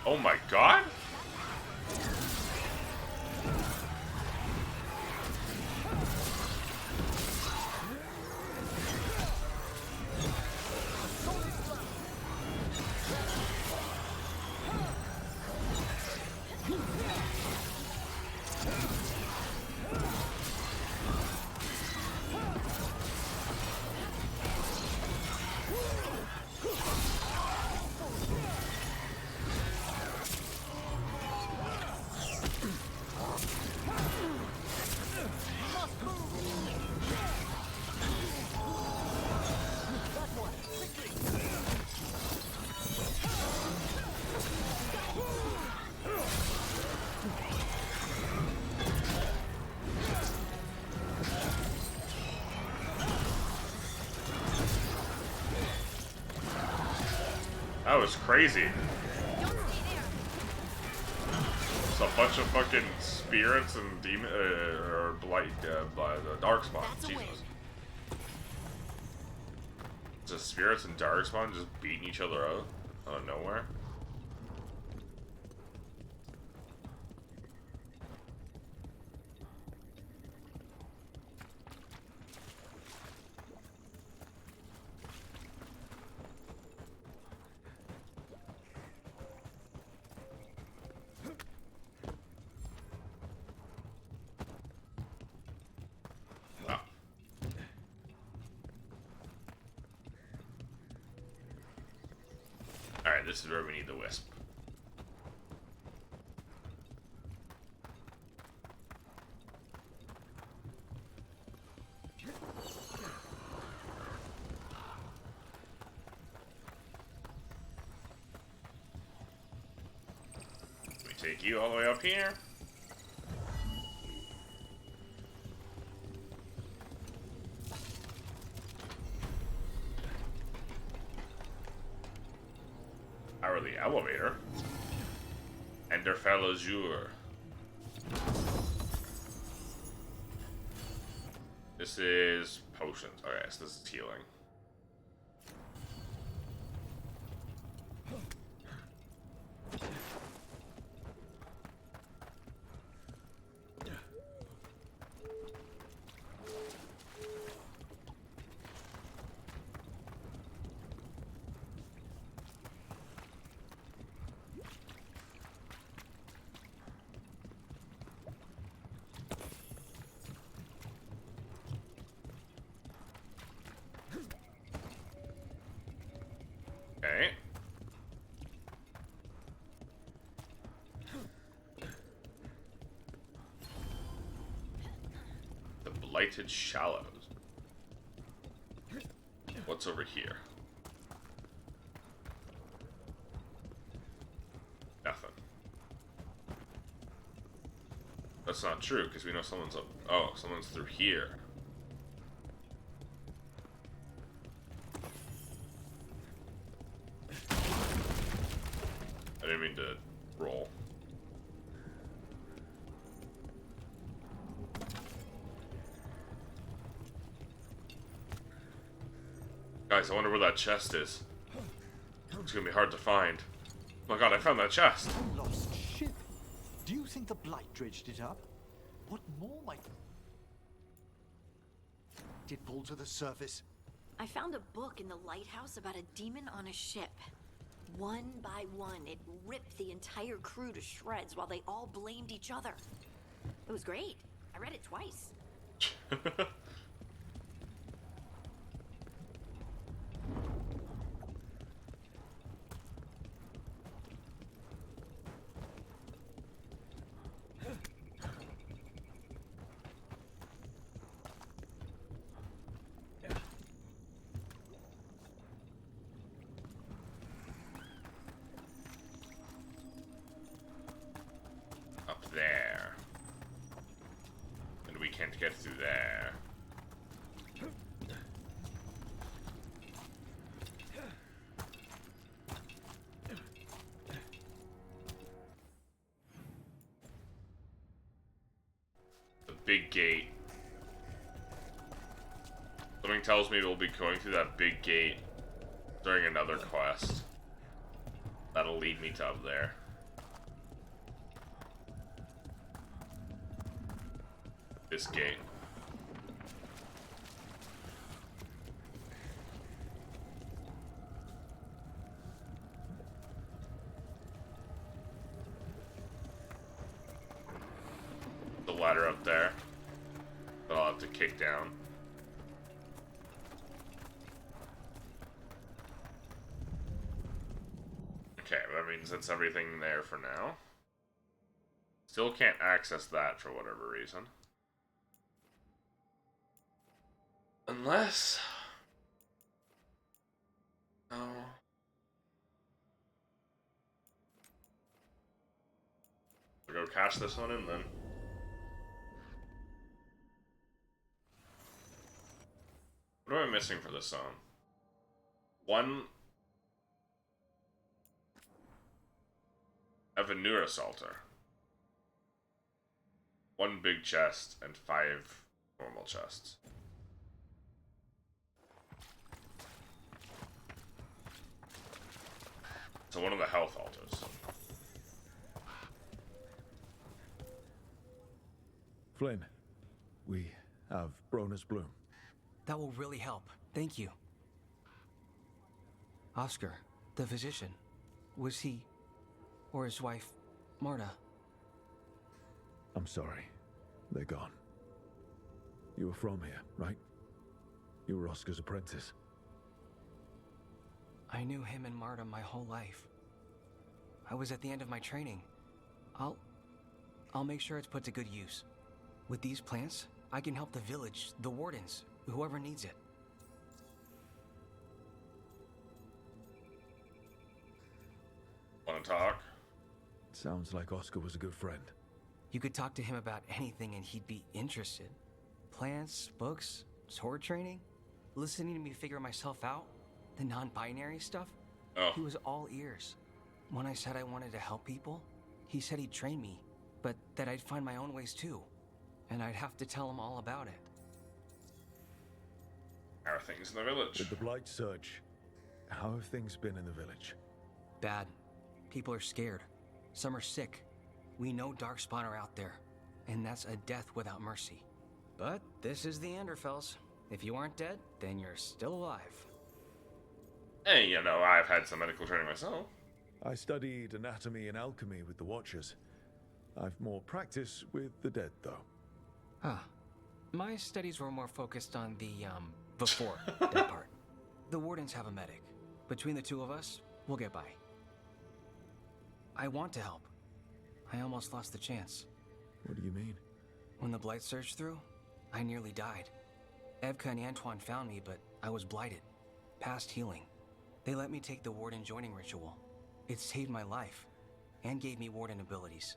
Oh my god? That was crazy. It's a bunch of fucking spirits and demon or blight, by the darkspawn. Jesus. Just spirits and darkspawn just beating each other out out of nowhere. Alright, this is where we need the wisp. We take you all the way up here. The elevator. And der fellow jour. This is potions. Okay, so this is healing. Blighted Shallows. What's over here? Nothing. That's not true, because we know someone's up. Oh, someone's through here. I didn't mean to roll. Guys, I wonder where that chest is. It's gonna be hard to find. Oh my god, I found that chest! Lost ship? Do you think the Blight dredged it up? What more might... Did pull to the surface? I found a book in the lighthouse about a demon on a ship. One by one, it ripped the entire crew to shreds while they all blamed each other. It was great. I read it twice. Up there. And we can't get through there. The big gate. Something tells me we'll be going through that big gate during another quest. That'll lead me to up there. This gate. The ladder up there that I'll have to kick down. Okay, that means that's everything there for now. Still can't access that for whatever reason. Unless... No. I'll go cash this one in then. What am I missing for this song? One... Avenura Salter. One big chest and 5 normal chests. So one of the health altars. Flynn, we have Broner's Bloom. That will really help. Thank you. Oscar, the physician, was he, or his wife, Marta? I'm sorry. They're gone. You were from here, right? You were Oscar's apprentice. I knew him and Marta my whole life. I was at the end of my training. I'll make sure it's put to good use. With these plants, I can help the village, the wardens, whoever needs it. Wanna talk? Sounds like Oscar was a good friend. You could talk to him about anything and he'd be interested. Plants, books, sword training, listening to me figure myself out, the non-binary stuff. Oh. He was all ears. When I said I wanted to help people, he said he'd train me, but that I'd find my own ways too. And I'd have to tell him all about it. How are things in the village? With the Blight surge, how have things been in the village? Bad. People are scared. Some are sick. We know Darkspawn are out there, and that's a death without mercy. But this is the Anderfells. If you aren't dead, then you're still alive. Hey, you know, I've had some medical training myself. I studied anatomy and alchemy with the Watchers. I've more practice with the dead, though. Ah. My studies were more focused on the, before dead part. The wardens have a medic. Between the two of us, we'll get by. I want to help. I almost lost the chance. What do you mean? When the Blight surged through, I nearly died. Evka and Antoine found me, but I was blighted, past healing. They let me take the Warden joining ritual. It saved my life, and gave me Warden abilities.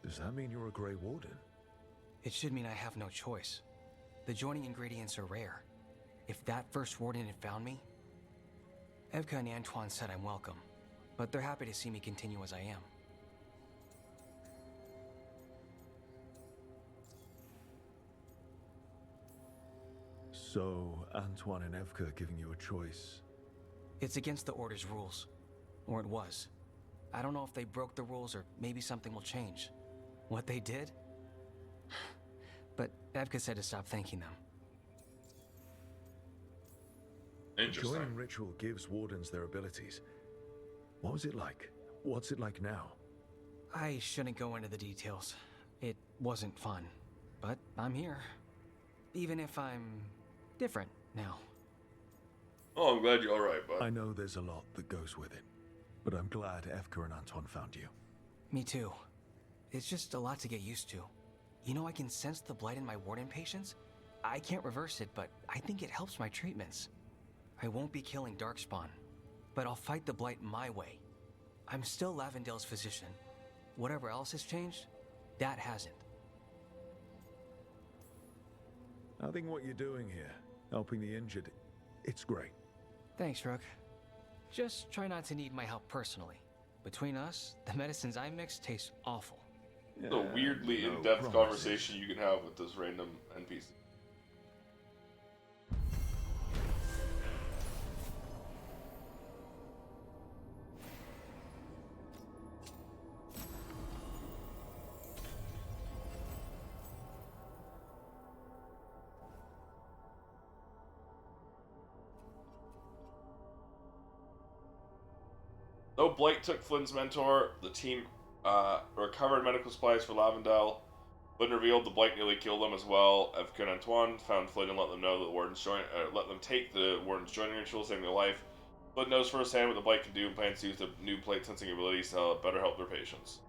Does that mean you're a Grey Warden? It should mean I have no choice. The joining ingredients are rare. If that first Warden had found me... Evka and Antoine said I'm welcome, but they're happy to see me continue as I am. So, Antoine and Evka are giving you a choice. It's against the Order's rules. Or it was. I don't know if they broke the rules or maybe something will change. What they did? But Evka said to stop thanking them. Interesting. Joining ritual gives Wardens their abilities. What was it like? What's it like now? I shouldn't go into the details. It wasn't fun. But I'm here. Even if I'm different now. Oh, I'm glad you're alright, bud. I know there's a lot that goes with it, but I'm glad Evka and Antoine found you. Me too. It's just a lot to get used to. You know, I can sense the blight in my Warden patients. I can't reverse it, but I think it helps my treatments. I won't be killing Darkspawn, but I'll fight the blight my way. I'm still Lavendale's physician. Whatever else has changed, that hasn't. I think what you're doing here, helping the injured, it's great. Thanks, Rook. Just try not to need my help personally. Between us, the medicines I mix taste awful. It's a weirdly in-depth conversation you can have with this random NPC. Though Blake took Flynn's mentor, the team recovered medical supplies for Lavendale. Flynn revealed the Blake nearly killed them as well. Evka and Antoine found Flynn and let them know that the Warden's let them take the Warden's joining ritual, saving their life. Flynn knows firsthand what the Blake can do and plans to use the new plate sensing abilities to better help their patients.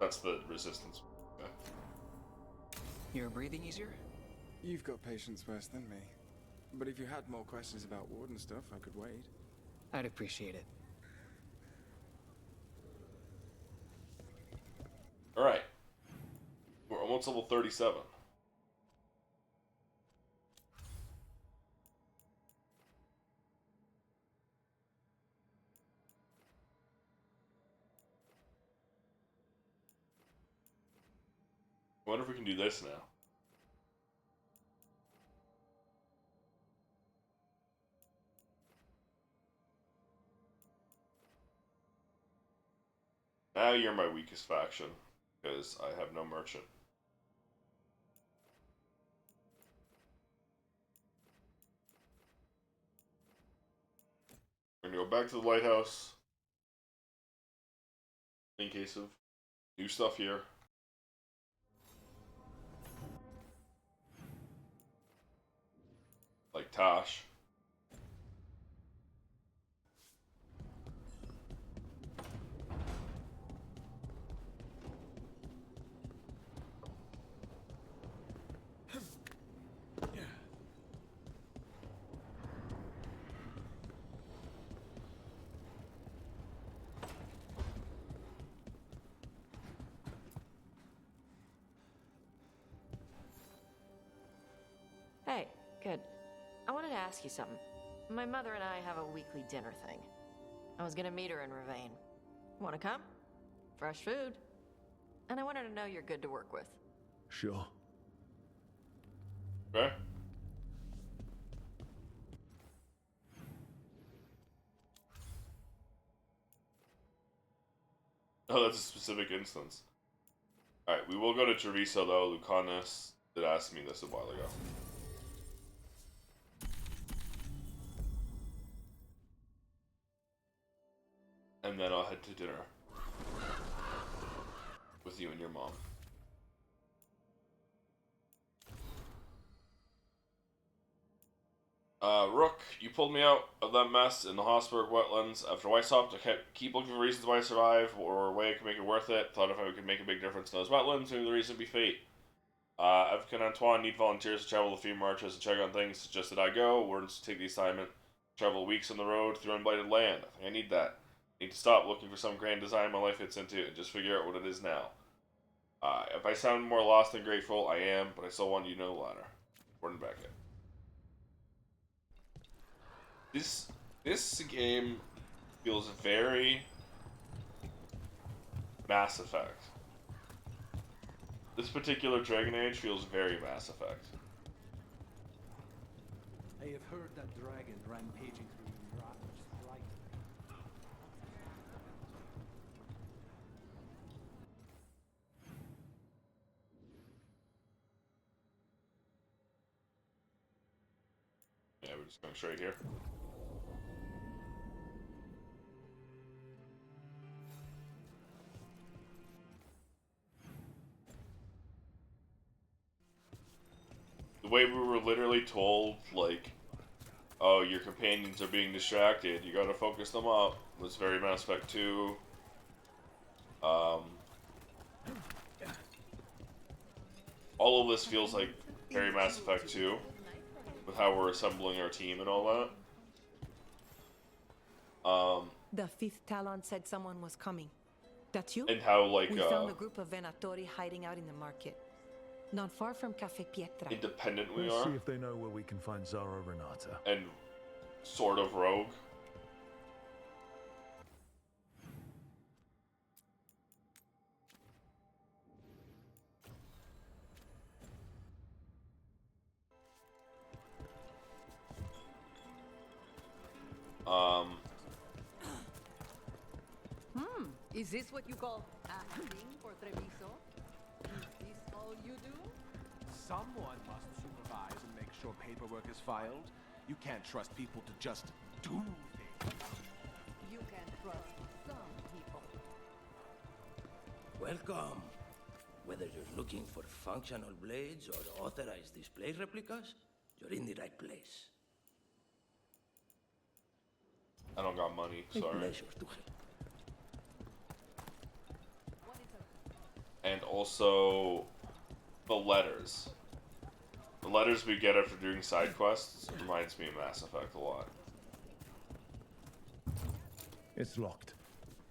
That's the resistance. Okay. You're breathing easier? You've got patience worse than me. But if you had more questions about Warden stuff, I could wait. I'd appreciate it. Alright. We're almost level 37. I wonder if we can do this now. Now you're my weakest faction, because I have no merchant. We're gonna go back to the lighthouse. In case of new stuff here. Like Tosh. Hey, good. I wanted to ask you something. My mother and I have a weekly dinner thing. I was gonna meet her in Ravane. Wanna come? Fresh food. And I wanted to know you're good to work with. Sure. Okay. Oh, that's a specific instance. Alright, we will go to Treviso though. Lucanus did ask me this a while ago. And then I'll head to dinner with you and your mom. Rook, you pulled me out of that mess in the Hossberg wetlands. After Weishaupt, I keep looking for reasons why I survived, or a way I could make it worth it. Thought if I could make a big difference in those wetlands, maybe the reason would be fate. Evka and Antoine need volunteers to travel a few marches and check on things. Suggested I go. Wardens to take the assignment. Travel weeks on the road through unblighted land. I think I need that. Need to stop looking for some grand design my life fits into and just figure out what it is now. If I sound more lost than grateful, I am, but I still want you to know the latter. Warden Beckett. This game feels very Mass Effect. This particular Dragon Age feels very Mass Effect. I have heard that dragon rampaging through Ratner's right. Yeah, we're just going straight here. The way we were literally told, like, oh, your companions are being distracted, you gotta focus them up, was very Mass Effect 2. All of this feels like very Mass Effect 2, with how we're assembling our team and all that. The fifth Talon said someone was coming. That's you? And how, like, we found a group of Venatori hiding out in the market. Not far from Cafe Pietra. Independent we Let's are. see if they know where we can find Zara Renata. And sort of rogue. Is this what you call acting for Treviso? Is this all you do? Someone must supervise and make sure paperwork is filed. You can't trust people to just do things. You can trust some people. Welcome. Whether you're looking for functional blades or authorized display replicas, you're in the right place. I don't got money, A sorry. pleasure to help. And also the letters. The letters we get after doing side quests reminds me of Mass Effect a lot. It's locked.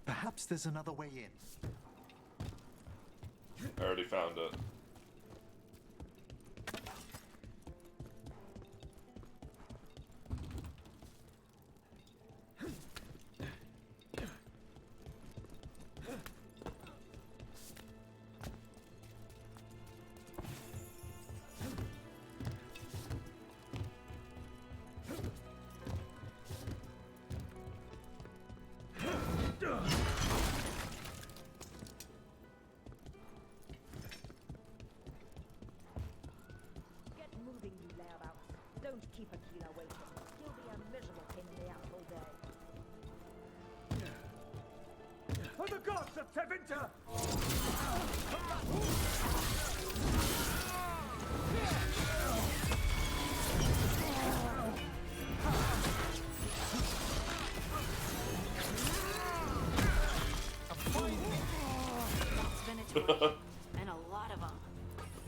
Perhaps there's another way in. I already found it. Get moving, you layabouts. Don't keep Aquila waiting. He'll be a miserable pain in the ass all day. For the gods of Tevinter! And a lot of them.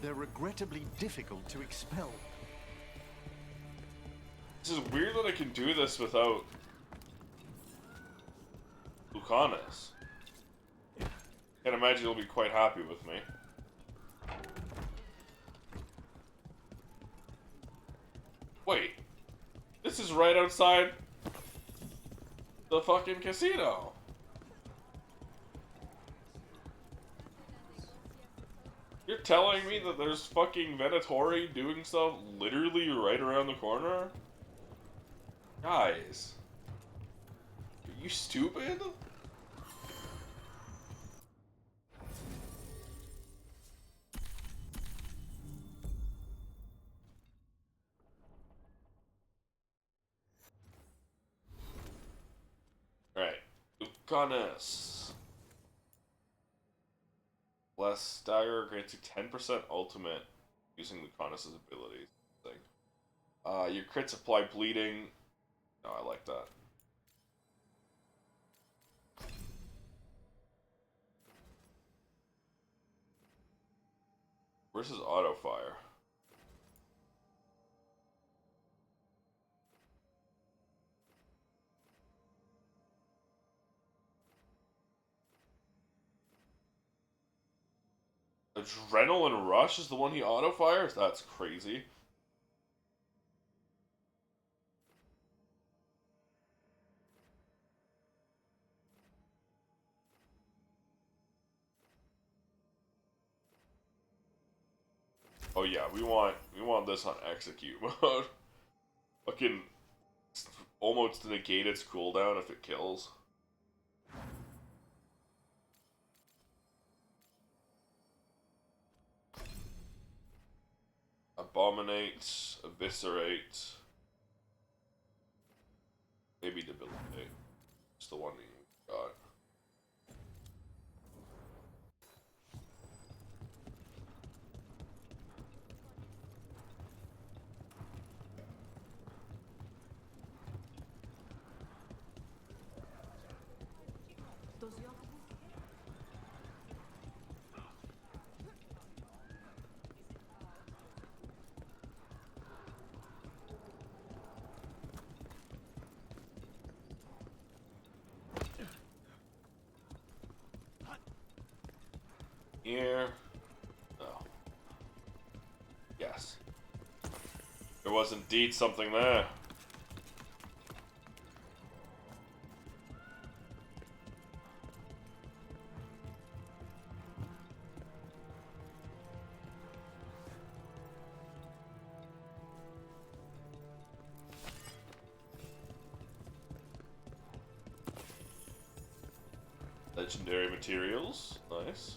They're regrettably difficult to expel. This is weird that I can do this without Lucanus. Can't imagine he'll be quite happy with me. Wait, this is right outside the fucking casino. You're telling me that there's fucking Venatori doing stuff literally right around the corner? Guys. Are you stupid? Alright. Lucanus. Less stagger grants you 10% ultimate using Lucanus' abilities. Thing. Your crits apply bleeding. No, I like that. Where's his auto fire? Adrenaline Rush is the one he auto fires? That's crazy. Oh yeah, we want this on execute mode. Fucking almost negate its cooldown if it kills. Abominate, eviscerate, maybe debilitate. It's the one we got. Here. No. Yes. There was indeed something there. Legendary materials. Nice.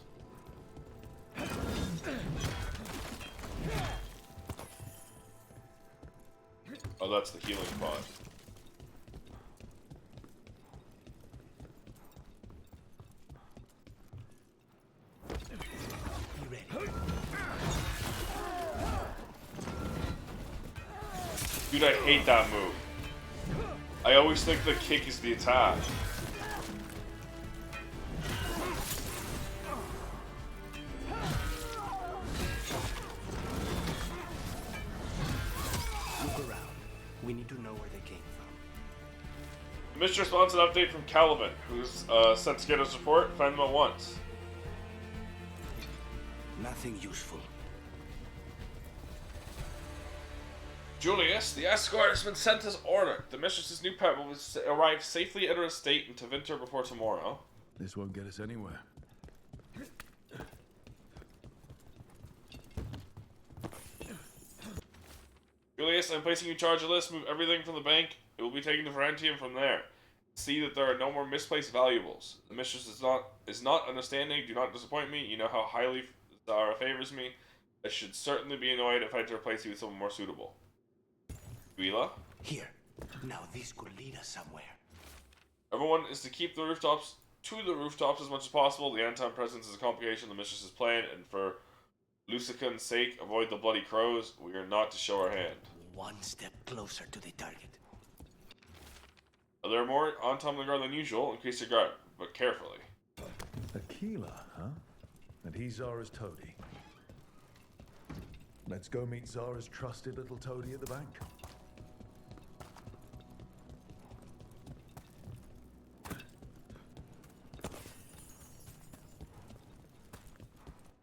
Oh, that's the healing pod. Dude, I hate that move. I always think the kick is the attack. Mistress wants an update from Caliban, who's sent to get us support. Find them at once. Nothing useful. Julius, the escort has been sent as ordered. The mistress's new pet will arrive safely at her estate in Tevinter before tomorrow. This won't get us anywhere. Julius, I'm placing you in charge of this. Move everything from the bank. It will be taken to Ferentium from there. See that there are no more misplaced valuables. The mistress is not understanding. Do not disappoint me. You know how highly Zara favors me. I should certainly be annoyed if I had to replace you with someone more suitable. Guila? Here. Now this could lead us somewhere. Everyone is to keep the rooftops as much as possible. The Anton presence is a complication of the mistress's plan, and for Lucican's sake, avoid the bloody crows. We are not to show our hand. One step closer to the target. There are more Anton the guard than usual. Increase your guard, but carefully. Aquila, huh? And he's Zara's toady. Let's go meet Zara's trusted little toady at the bank.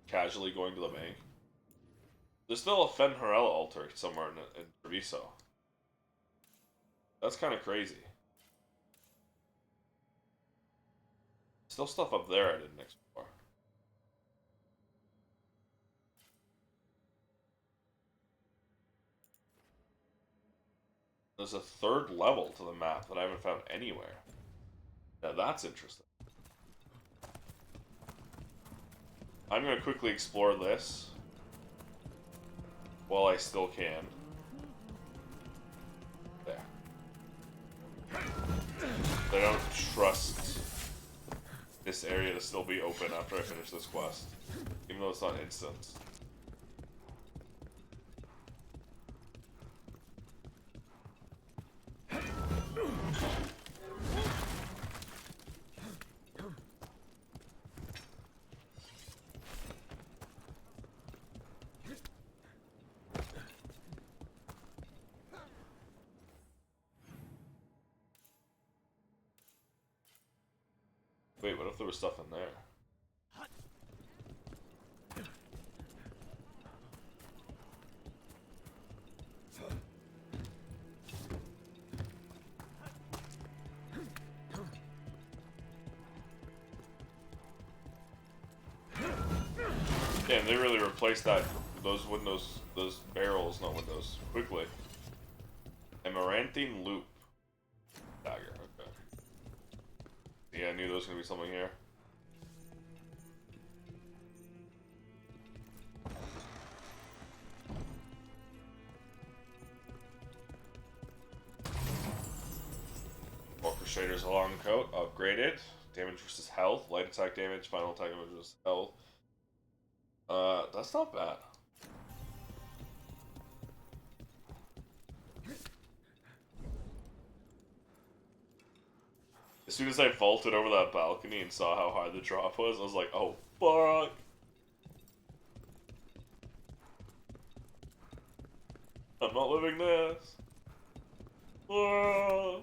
Casually going to the bank. There's still a Fenharella altar somewhere in Treviso. That's kind of crazy. Still stuff up there I didn't explore. There's a third level to the map that I haven't found anywhere. Now that's interesting. I'm going to quickly explore this while I still can. There. I don't trust this area to still be open after I finish this quest, even though it's not instant. Wait, what if there was stuff in there? Damn, they really replaced those windows, those barrels, not windows, quickly. Amaranthine loop. Dagger, okay. Yeah, I knew there was gonna be something here. More Crusaders long coat, upgraded. Damage versus health, light attack damage, final attack damage versus health. That's not bad. As soon as I vaulted over that balcony and saw how high the drop was, I was like, oh fuck. I'm not living this. Whoa.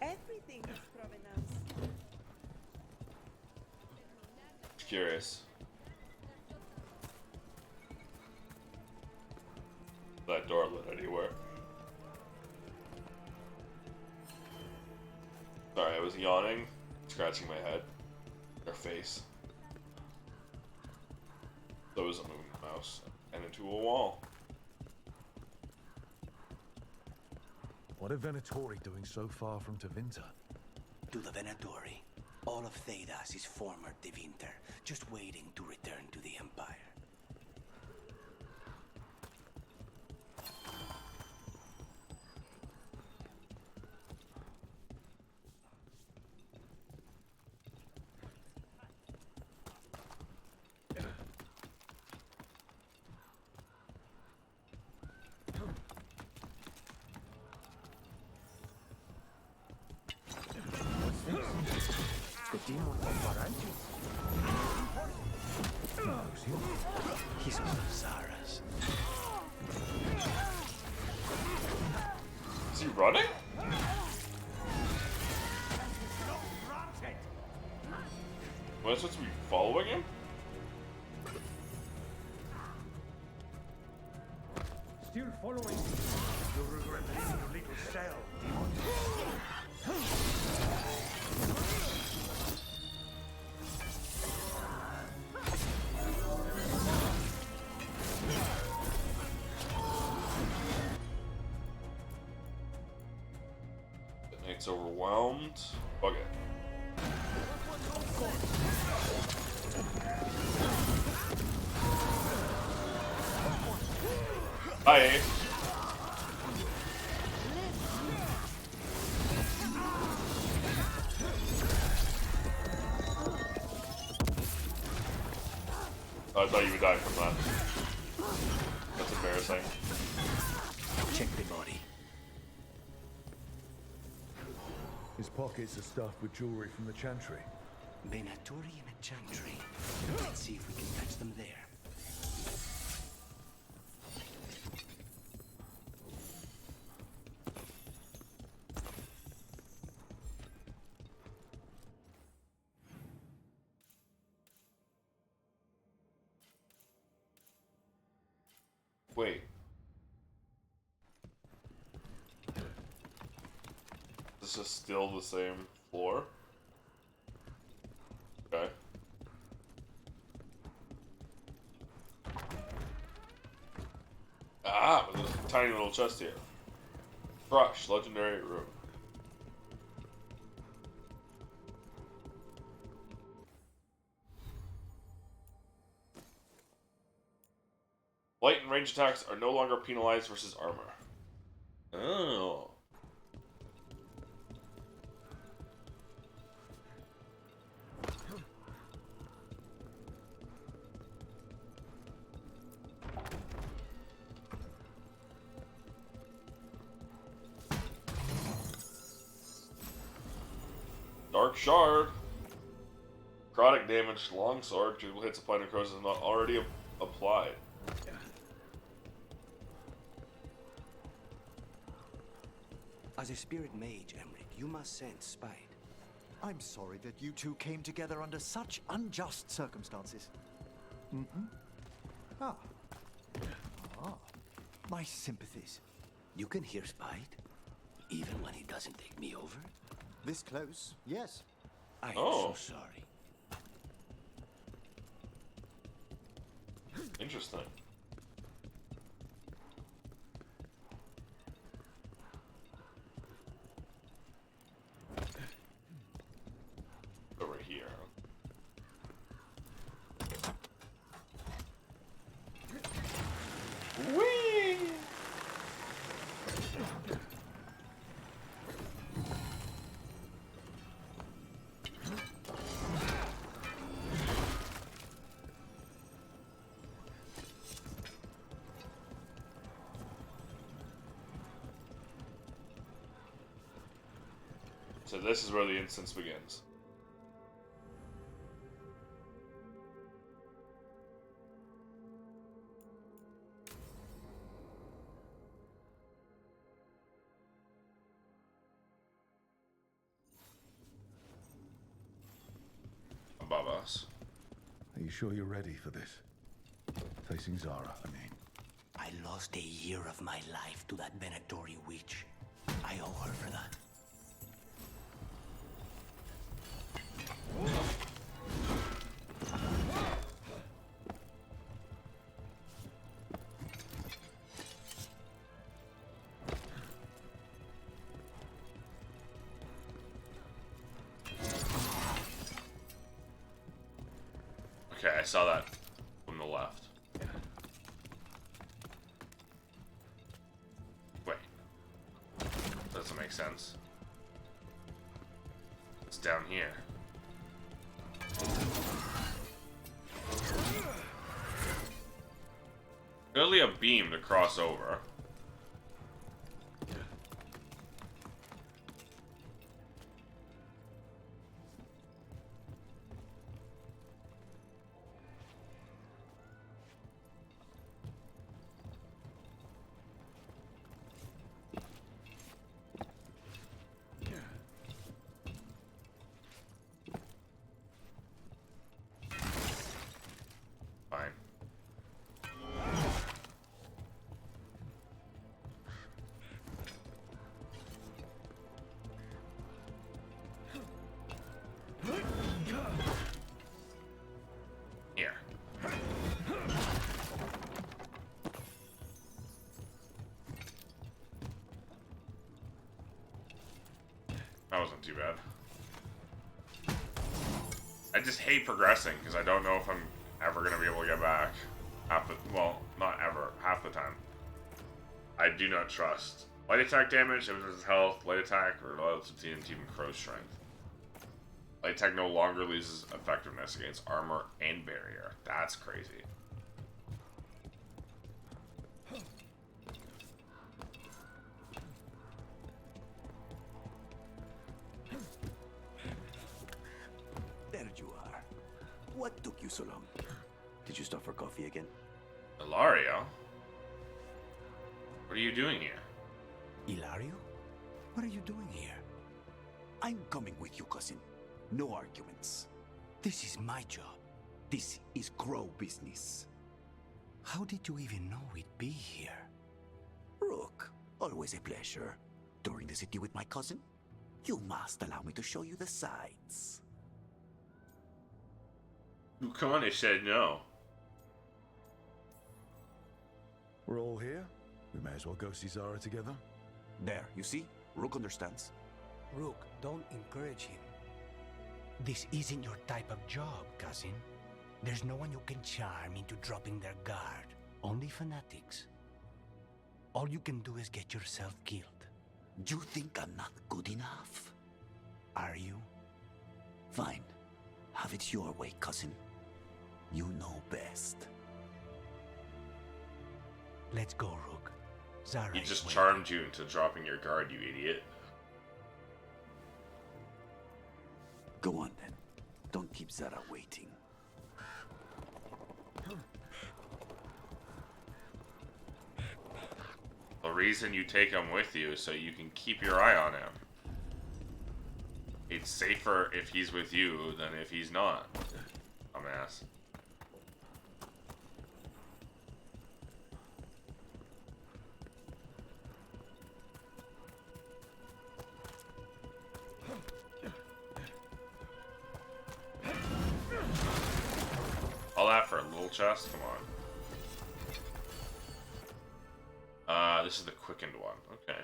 Everything is provenance. Curious. That door lit anywhere. Sorry, I was yawning, scratching my head. Or face. So was a moving mouse. And into a wall. What are Venatori doing so far from Tevinter? To the Venatori, all of Thedas is former Tevinter, just waiting to return to the Empire. The demon of Varanti. He's one of Zara's. Is he running? Am I supposed to be following him? Still following. You'll regret leaving your little cell, demon. It's overwhelmed. Fuck it. Hi. I thought you would die from that. That's embarrassing. Check the body. His pockets are stuffed with jewelry from the Chantry. Venatori in a Chantry. Let's see if we can catch them there. Wait. This is still the same floor? Okay. Ah, but there's a tiny little chest here. Crush, legendary room. Light and range attacks are no longer penalized versus armor. Oh. Dark Shard. Product damage, longsword. Critical hits applied to crows is not already applied. As a spirit mage, Emmerich, you must sense spite. I'm sorry that you two came together under such unjust circumstances. Mm-hmm. Ah. Ah. My sympathies. You can hear spite, even when he doesn't take me over? This close, yes. I am so sorry. Interesting. Over here. Whee! So this is where the instance begins. Above us. Are you sure you're ready for this? Facing Zara, I mean. I lost a year of my life to that Venatori witch. I owe her for that. Okay, I saw that from the left. Wait. Doesn't make sense. It's down here. Clearly a beam to cross over. Fine. Here. That wasn't too bad. I just hate progressing because I don't know if I'm ever going to be able to get back. Well, not ever. Half the time. I do not trust. Light attack damage, versus health, light attack, or loyalty to TNT and Crow's strength. Light attack no longer loses effectiveness against armor and barrier. That's crazy. There you are. What took you so long? Did you stop for coffee again? Ilario? What are you doing here? Ilario? What are you doing here? I'm coming with you, cousin. No arguments. This is my job. This is Crow business. How did you even know we'd be here? Rook, always a pleasure. Touring the city with my cousin? You must allow me to show you the sights. Come on, they said no. We're all here. We may as well go see Zara together. There, you see? Rook understands. Rook, don't encourage him. This isn't your type of job, cousin. There's no one you can charm into dropping their guard. Only fanatics. All you can do is get yourself killed. You think I'm not good enough? Are you? Fine. Have it your way, cousin. You know best. Let's go, Rook. Zara He just charmed you into dropping your guard, you idiot. Go on then. Don't keep Zara waiting. The reason you take him with you is so you can keep your eye on him. It's safer if he's with you than if he's not. Dumbass. All that for a little chest? Come on. This is the quickened one. Okay.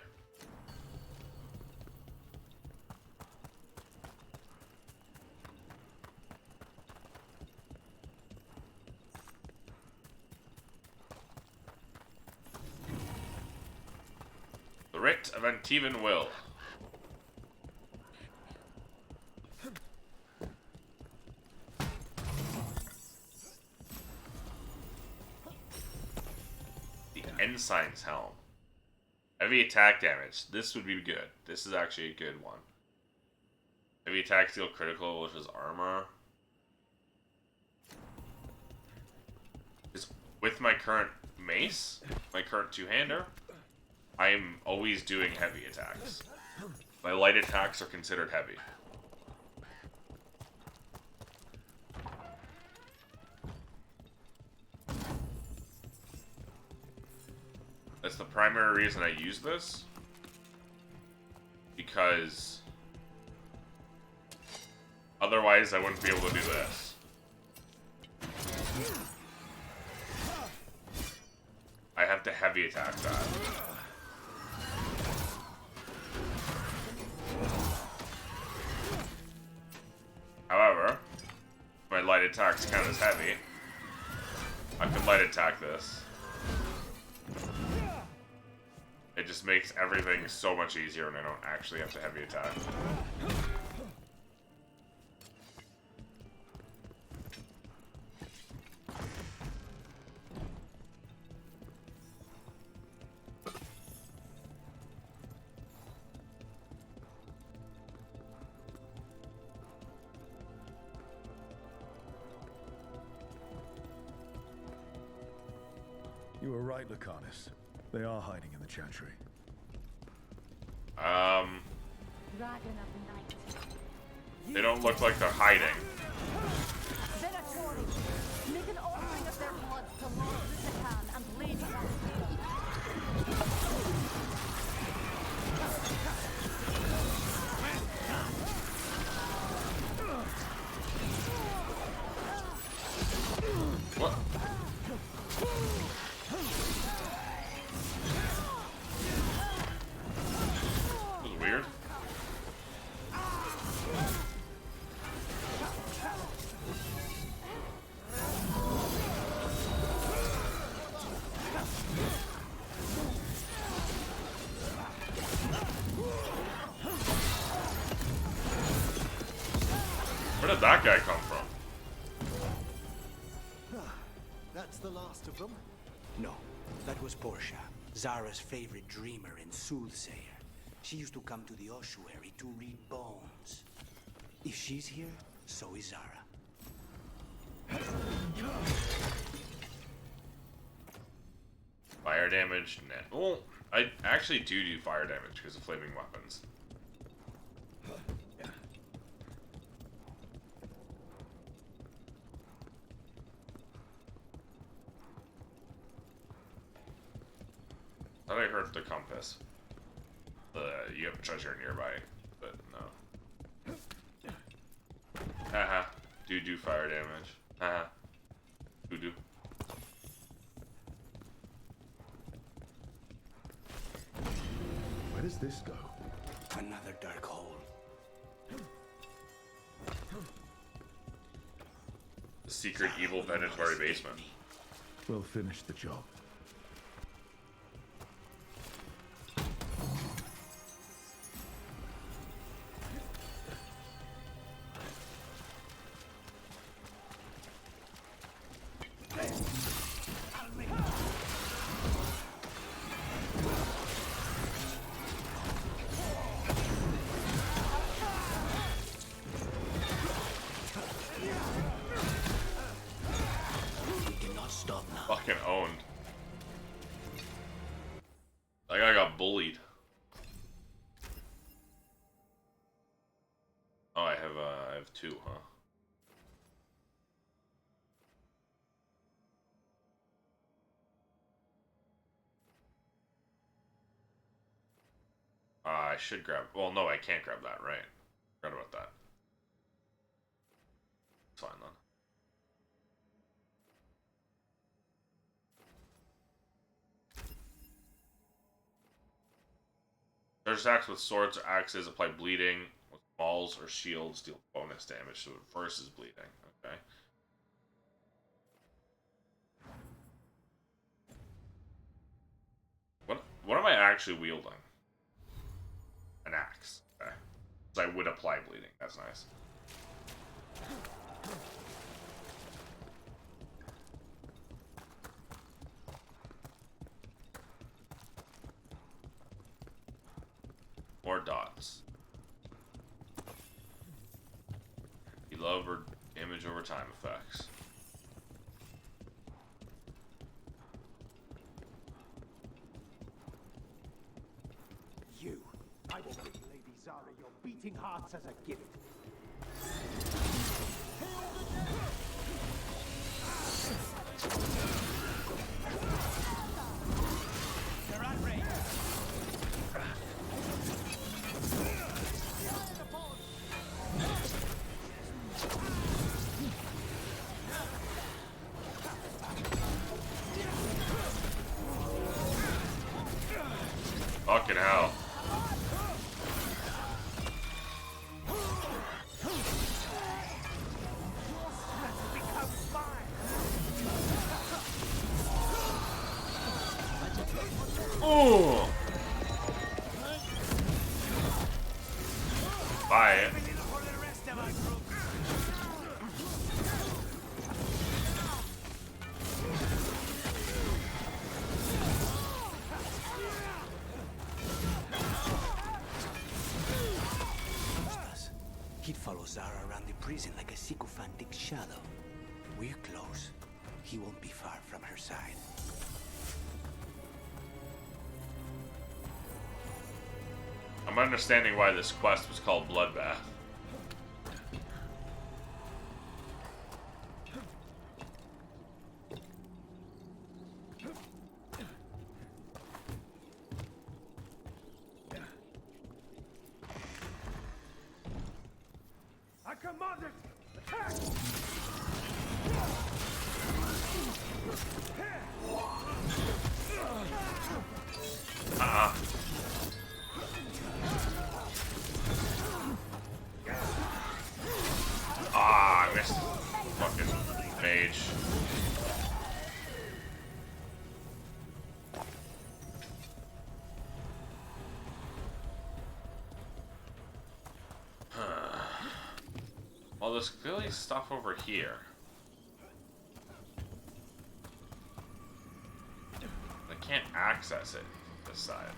The Writ of Antivan Will. The Ensign's Helm. Heavy attack damage. This would be good. This is actually a good one. Heavy attack deal critical, which is armor. Is with my current mace, my current two-hander, I'm always doing heavy attacks. My light attacks are considered heavy. That's the primary reason I use this. Because otherwise I wouldn't be able to do this. I have to heavy attack that. However, my light attacks count as heavy. I can light attack this. It just makes everything so much easier when I don't actually have to heavy attack. You were right, Lucanus. They are hiding in the chantry. They don't look like they're hiding. Make an offering of their blood to Lord Lucitan and Lady What? This is weird. Where did that guy come from? That's the last of them? No, that was Portia, Zara's favorite dreamer and soothsayer. She used to come to the ossuary to read bones. If she's here, so is Zara. Fire damage? Nah. Well, I actually do fire damage because of flaming weapons. Thought I heard the compass. You have treasure nearby, but no. Haha. Do fire damage. Haha. Do. Where does this go? Another dark hole. The secret evil mandatory basement. We'll finish the job. bullied. Oh, I have 2, huh? I should grab. Well, no, I can't grab that. Right? Forgot about that. It's fine then. There's attacks with swords or axes apply bleeding. With mauls or shields deal bonus damage. So versus bleeding. Okay. What am I actually wielding? An axe. Okay. So I would apply bleeding. That's nice. More dots. You love or damage over time effects. You. I will give Lady Zara your beating hearts as a gift. They're outraged. Fucking hell. Ooh. Bye. He'd follow Zara around the prison like a sycophantic shadow. We're close. He won't be far from her side. I'm understanding why this quest was called Bloodbath. I command it! Attack! Ah, I missed. Fucking mage. Well, there's clearly stuff over here. I can't access it this side.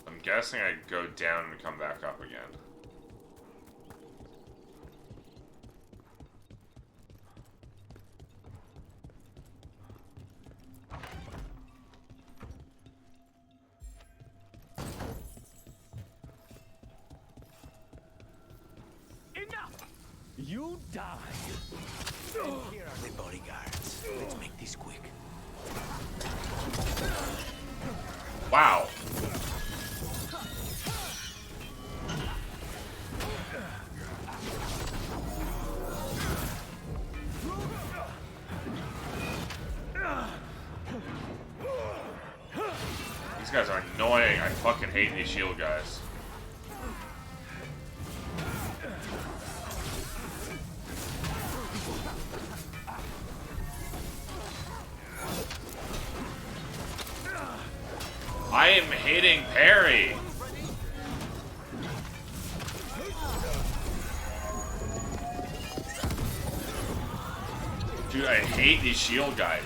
I'm guessing I go down and come back up again. You die! And here are the bodyguards. Let's make this quick. Wow. These guys are annoying. I fucking hate these shield guys. I am hitting parry. Dude, I hate these shield guys.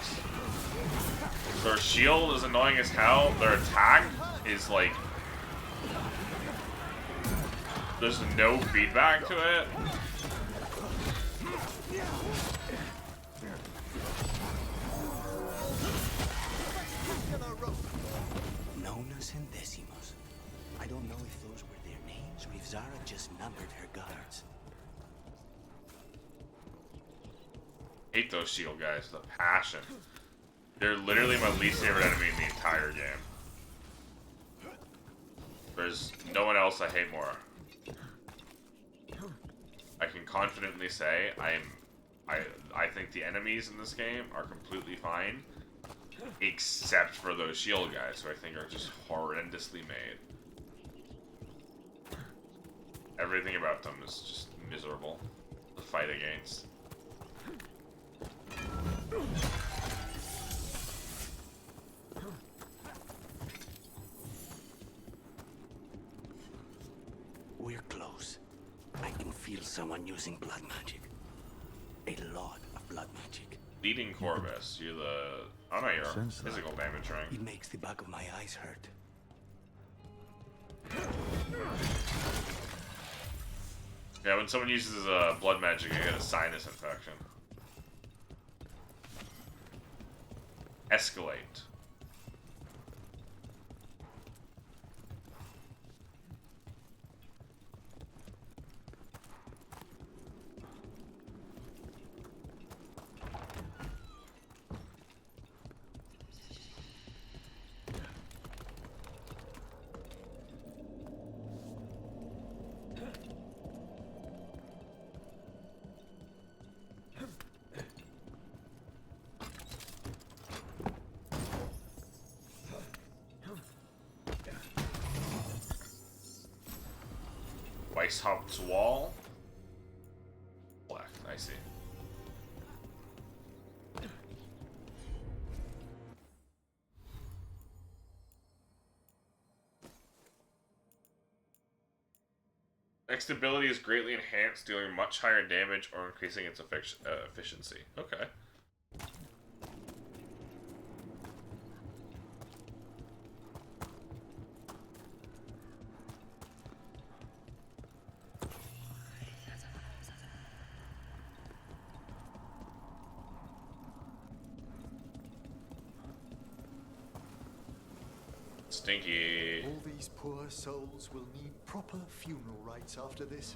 Their shield is annoying as hell. Their attack is like... there's no feedback to it. just numbered her guards. Hate those shield guys with a passion. They're literally my least favorite enemy in the entire game. There's no one else I hate more. I can confidently say I think the enemies in this game are completely fine, except for those shield guys, who I think are just horrendously made. Everything about them is just miserable to fight against. We're close. I can feel someone using blood magic. A lot of blood magic. Leading Corvus, you're the... Oh no, you're physical damage rank. It makes the back of my eyes hurt. Yeah, when someone uses blood magic, you get a sinus infection. Escalate. Weishaupt's wall. Black, I see. Next ability is greatly enhanced, dealing much higher damage or increasing its efficiency. Okay. Stinky. All these poor souls will need proper funeral rites after this.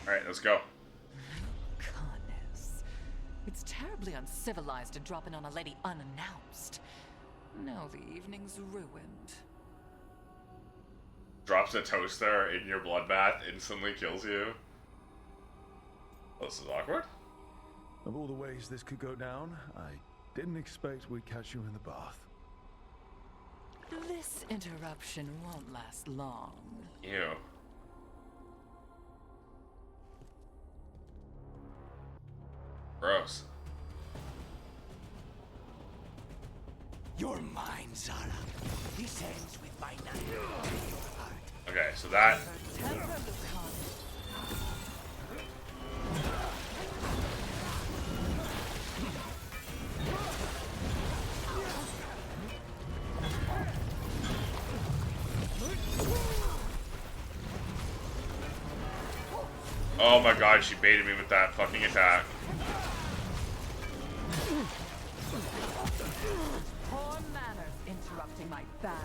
Alright, let's go. Goodness. It's terribly uncivilized to drop in on a lady unannounced. Now the evening's ruined. Drops a toaster in your bloodbath, instantly kills you. Oh, this is awkward. Of all the ways this could go down, I didn't expect we'd catch you in the bath. This interruption won't last long. Ew. Gross. You're mine, Zara. This ends with my knife. Okay, so that... Oh my god, she baited me with that fucking attack. Poor manners interrupting my bath.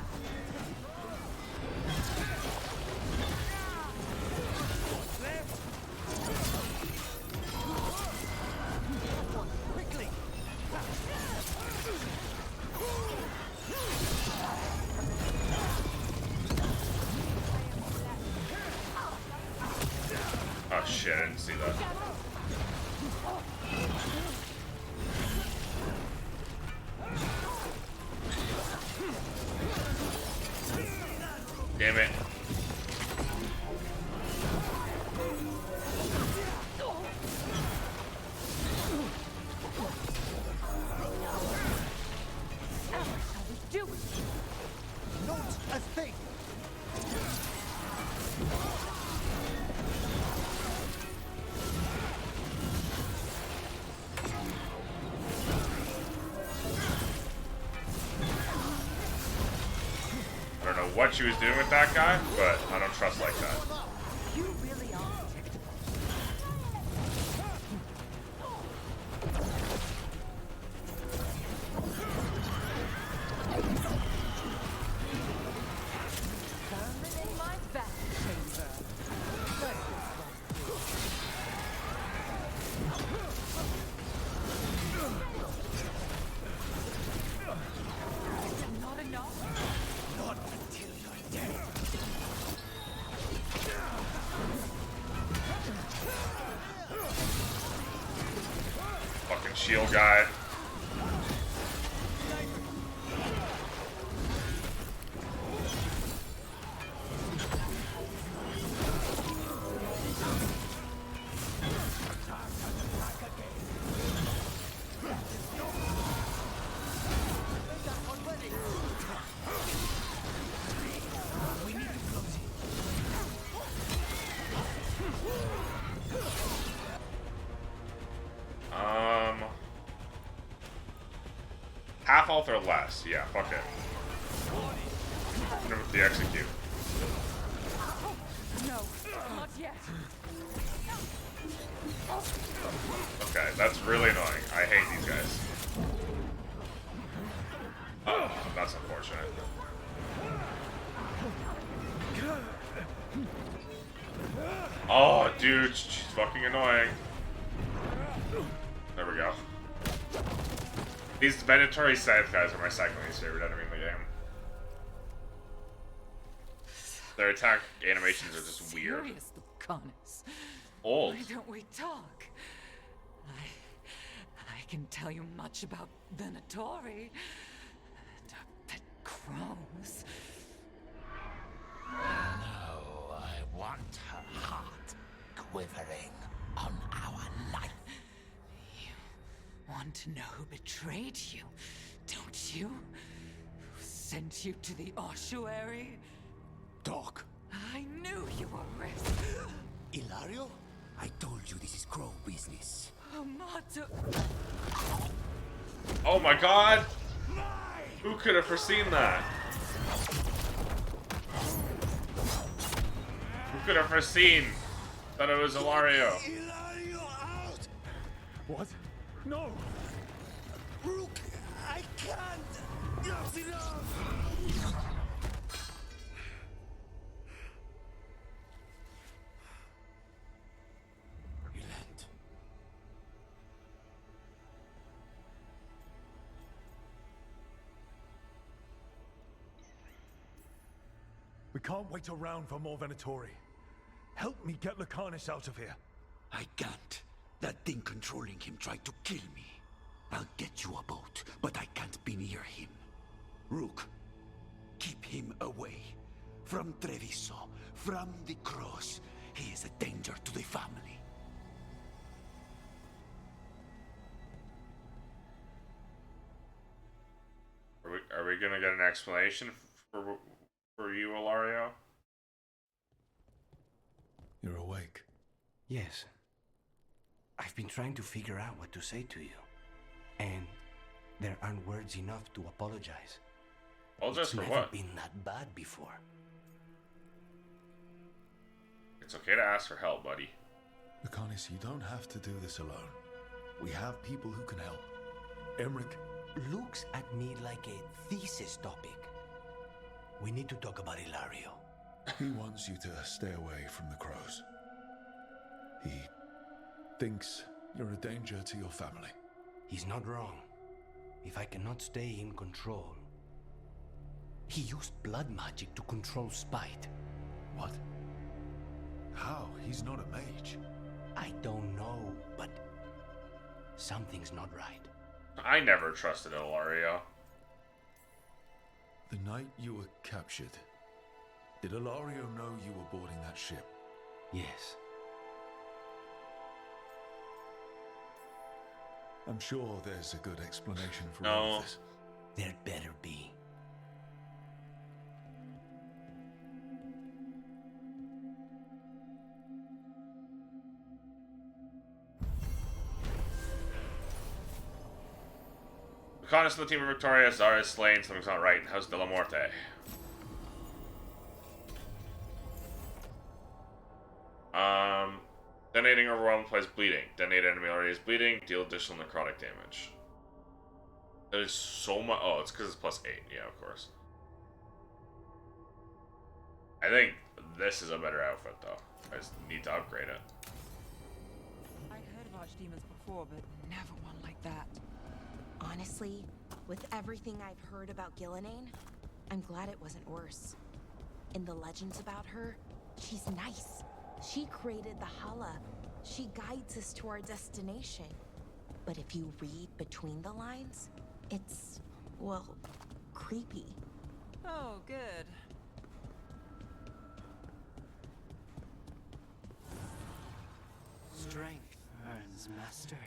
Quickly! Oh shit, I didn't see that. Damn it. Do it. Not a thing. I don't know what she was doing with that guy, but I don't trust like that. You really are predictable. shield guy. Half health or less. Yeah, fuck it. With the execute. No, not yet. Okay, that's really annoying. I hate these guys. Oh, that's unfortunate. Oh, dude, she's fucking annoying. There we go. These mandatory scythe guys are my second least favorite enemy in the game. Their attack animations are just weird. Serious, Lucanus. Old. Why don't we talk? I can tell you much about Venatori and our pet crows. No, I want her heart quivering on our life. You want to know who betrayed you, don't you? Who sent you to the ossuary? Talk. I knew you were risk. Ilario? I told you this is crow business. Amato. Oh my god! Who could have foreseen that? Who could have foreseen that it was Ilario? Ilario out! What? No! Rook, I can't! That's enough! We can't wait around for more Venatori. Help me get Lucanus out of here. I can't. That thing controlling him tried to kill me. I'll get you a boat, but I can't be near him. Rook, keep him away. From Treviso, from the cross. He is a danger to the family. Are we gonna get an explanation for you, Ilario? You're awake. Yes. I've been trying to figure out what to say to you. And there aren't words enough to apologize. Apologize for It's what? never been that bad before. It's okay to ask for help, buddy. Lucanus, you don't have to do this alone. We have people who can help. Emmerich looks at me like a thesis topic. We need to talk about Ilario. He wants you to stay away from the crows. He thinks you're a danger to your family. He's not wrong. If I cannot stay in control... He used blood magic to control spite. What? How? He's not a mage. I don't know, but something's not right. I never trusted Ilario. The night you were captured, did Ilario know you were boarding that ship? Yes. I'm sure there's a good explanation for all of this. There better be. Lucanus and the team are victorious. Zara is slain. Something's not right. How's De La Morte? Detonating overwhelmed implies bleeding. Detonate enemy already is bleeding. Deal additional necrotic damage. That is so much. Oh, it's because it's +8. Yeah, of course. I think this is a better outfit, though. I just need to upgrade it. I'd heard of archdemons before, but never one like that. Honestly, with everything I've heard about Gillenane, I'm glad it wasn't worse. In the legends about her, she's nice. She created the Hala. She guides us to our destination. But if you read between the lines, it's, well, creepy. Oh, good. Strength earns mastery.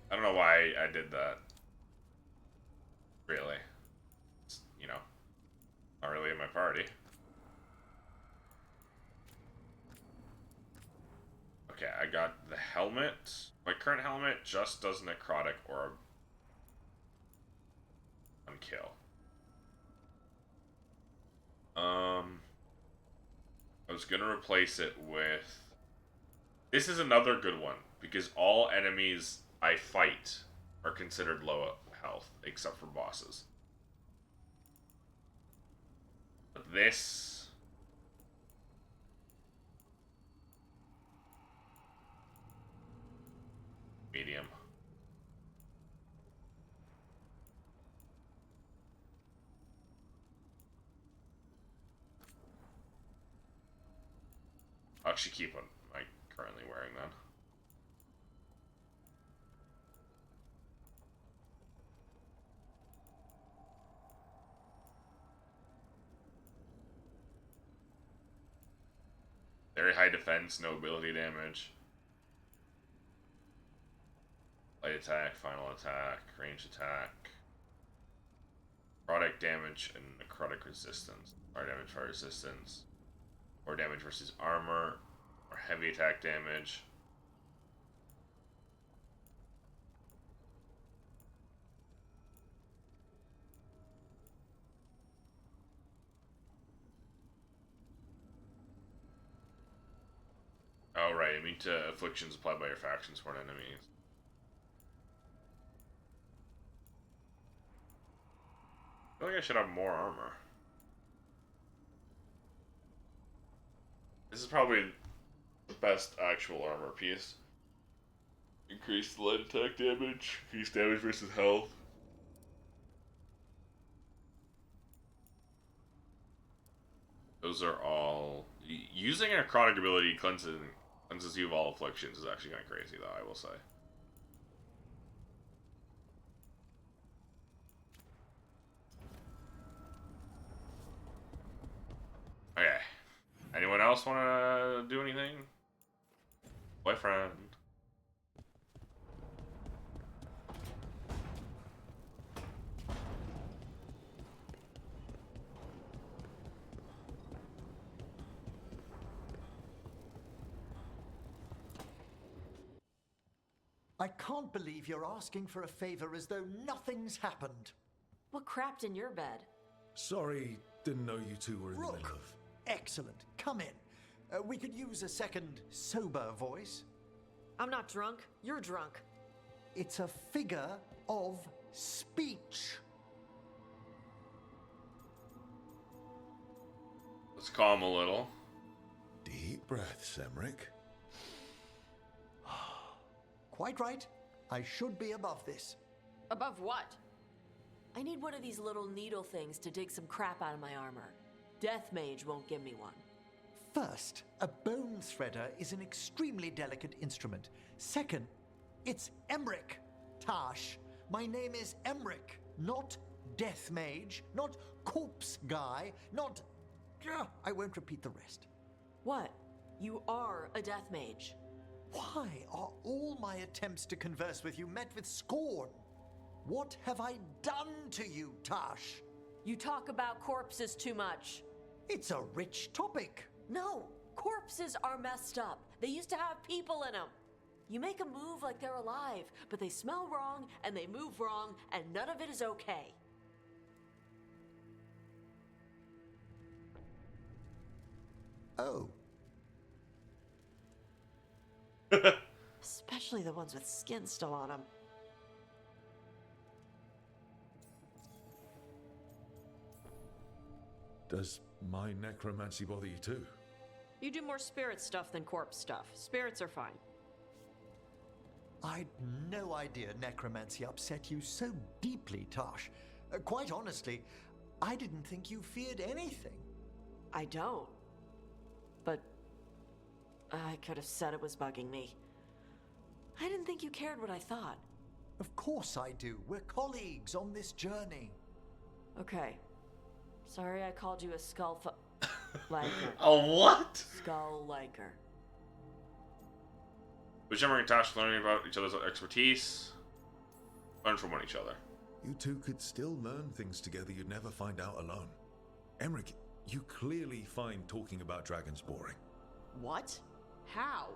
I don't know why I did that. Really. It's, you know, not really in my party. Okay, I got the helmet. My current helmet just does necrotic orb on kill. I was gonna replace it with... This is another good one, because all enemies I fight are considered low health, except for bosses. But this... medium. I'll actually keep what I'm currently wearing then. Very high defense, no ability damage. Light attack, final attack, range attack. Necrotic damage and necrotic resistance. Fire damage, fire resistance. Or damage versus armor. Or heavy attack damage. Oh right, I mean to afflictions applied by your factions for enemies. I feel like I should have more armor. This is probably the best actual armor piece. Increased light attack damage, increased damage versus health. Those are all... Using a necrotic ability cleanses you of all afflictions is actually kind of crazy, though, I will say. Okay. Anyone else want to do anything? Boyfriend. I can't believe you're asking for a favor as though nothing's happened. What crapped in your bed? Sorry, didn't know you two were in the middle of... Excellent. Come in. We could use a second sober voice. I'm not drunk. You're drunk. It's a figure of speech. Let's calm a little. Deep breaths, Emmerich. Quite right. I should be above this. Above what? I need one of these little needle things to dig some crap out of my armor. Death Mage won't give me one. First, a bone threader is an extremely delicate instrument. Second, it's Emmerich, Tash. My name is Emmerich, not Death Mage, not Corpse Guy, not... I won't repeat the rest. What? You are a Death Mage. Why are all my attempts to converse with you met with scorn? What have I done to you, Tash? You talk about corpses too much. It's a rich topic. No, corpses are messed up. They used to have people in them. You make a move like they're alive, but they smell wrong and they move wrong, and none of it is okay. Oh. Especially the ones with skin still on them. Does my necromancy bother you too? You do more spirit stuff than corpse stuff. Spirits are fine. I'd no idea necromancy upset you so deeply, Tosh. Quite honestly, I didn't think you feared anything. I don't. But I could have said it was bugging me. I didn't think you cared what I thought. Of course I do. We're colleagues on this journey. Okay. Sorry I called you a skull liker. A what? Skull liker. Was Emmerich and Tosh learning about each other's expertise? Learn from one each other. You two could still learn things together you'd never find out alone. Emmerich, you clearly find talking about dragons boring. What? How?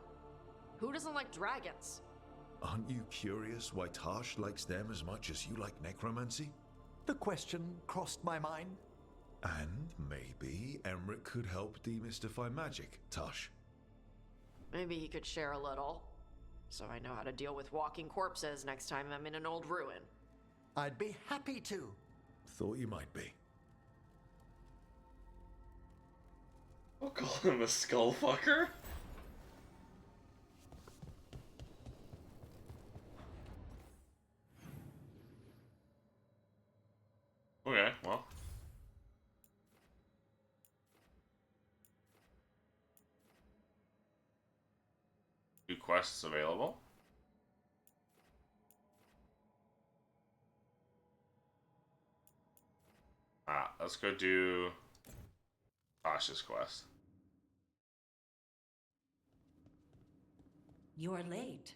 Who doesn't like dragons? Aren't you curious why Tosh likes them as much as you like necromancy? The question crossed my mind. And maybe Emmerich could help demystify magic, Tosh. Maybe he could share a little. So I know how to deal with walking corpses next time I'm in an old ruin. I'd be happy to. Thought you might be. I'll call him a skull fucker? Okay, well. New quests available. Let's go do Tosh's quest. You're late.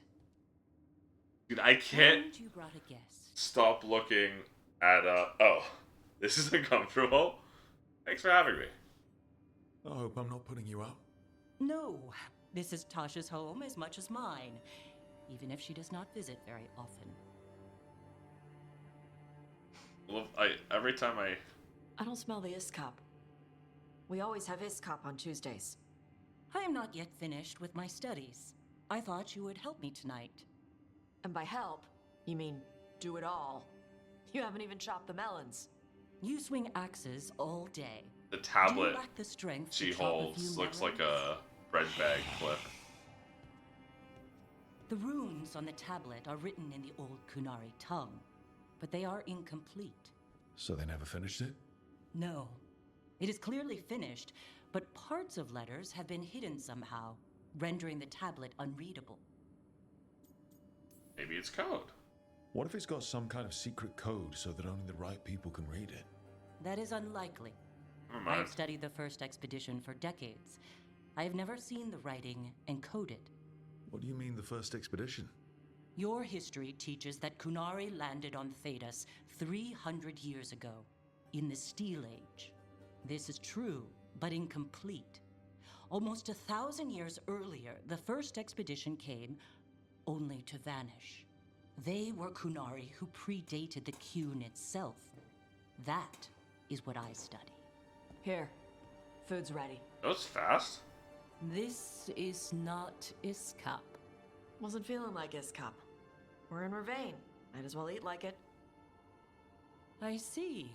Dude, I can't And you brought a guest. stop looking at, oh, this is uncomfortable. Thanks for having me. I hope I'm not putting you out. No, this is Tasha's home as much as mine, even if she does not visit very often. Well, every time I don't smell the Iskop. We always have Iskop on Tuesdays. I am not yet finished with my studies. I thought you would help me tonight. And by help, you mean do it all. You haven't even chopped the melons. You swing axes all day. the Do tablet you lack the strength she to chop a holds few looks like a bread bag clip. The runes on the tablet are written in the old Kunari tongue, but they are incomplete. So they never finished it? No. It is clearly finished, but parts of letters have been hidden somehow, rendering the tablet unreadable. Maybe it's code. What if it's got some kind of secret code so that only the right people can read it? That is unlikely. Never I mind. have studied the first expedition for decades. I have never seen the writing encoded. What do you mean the first expedition? Your history teaches that Kunari landed on Thedas 300 years ago, in the Steel Age. This is true, but incomplete. Almost 1,000 years earlier, the first expedition came, only to vanish. They were Kunari who predated the Qun itself. That is what I study. Here, food's ready. That was fast. This is not Iskap. Wasn't feeling like Iskop. We're in Ravane. Might as well eat like it. I see.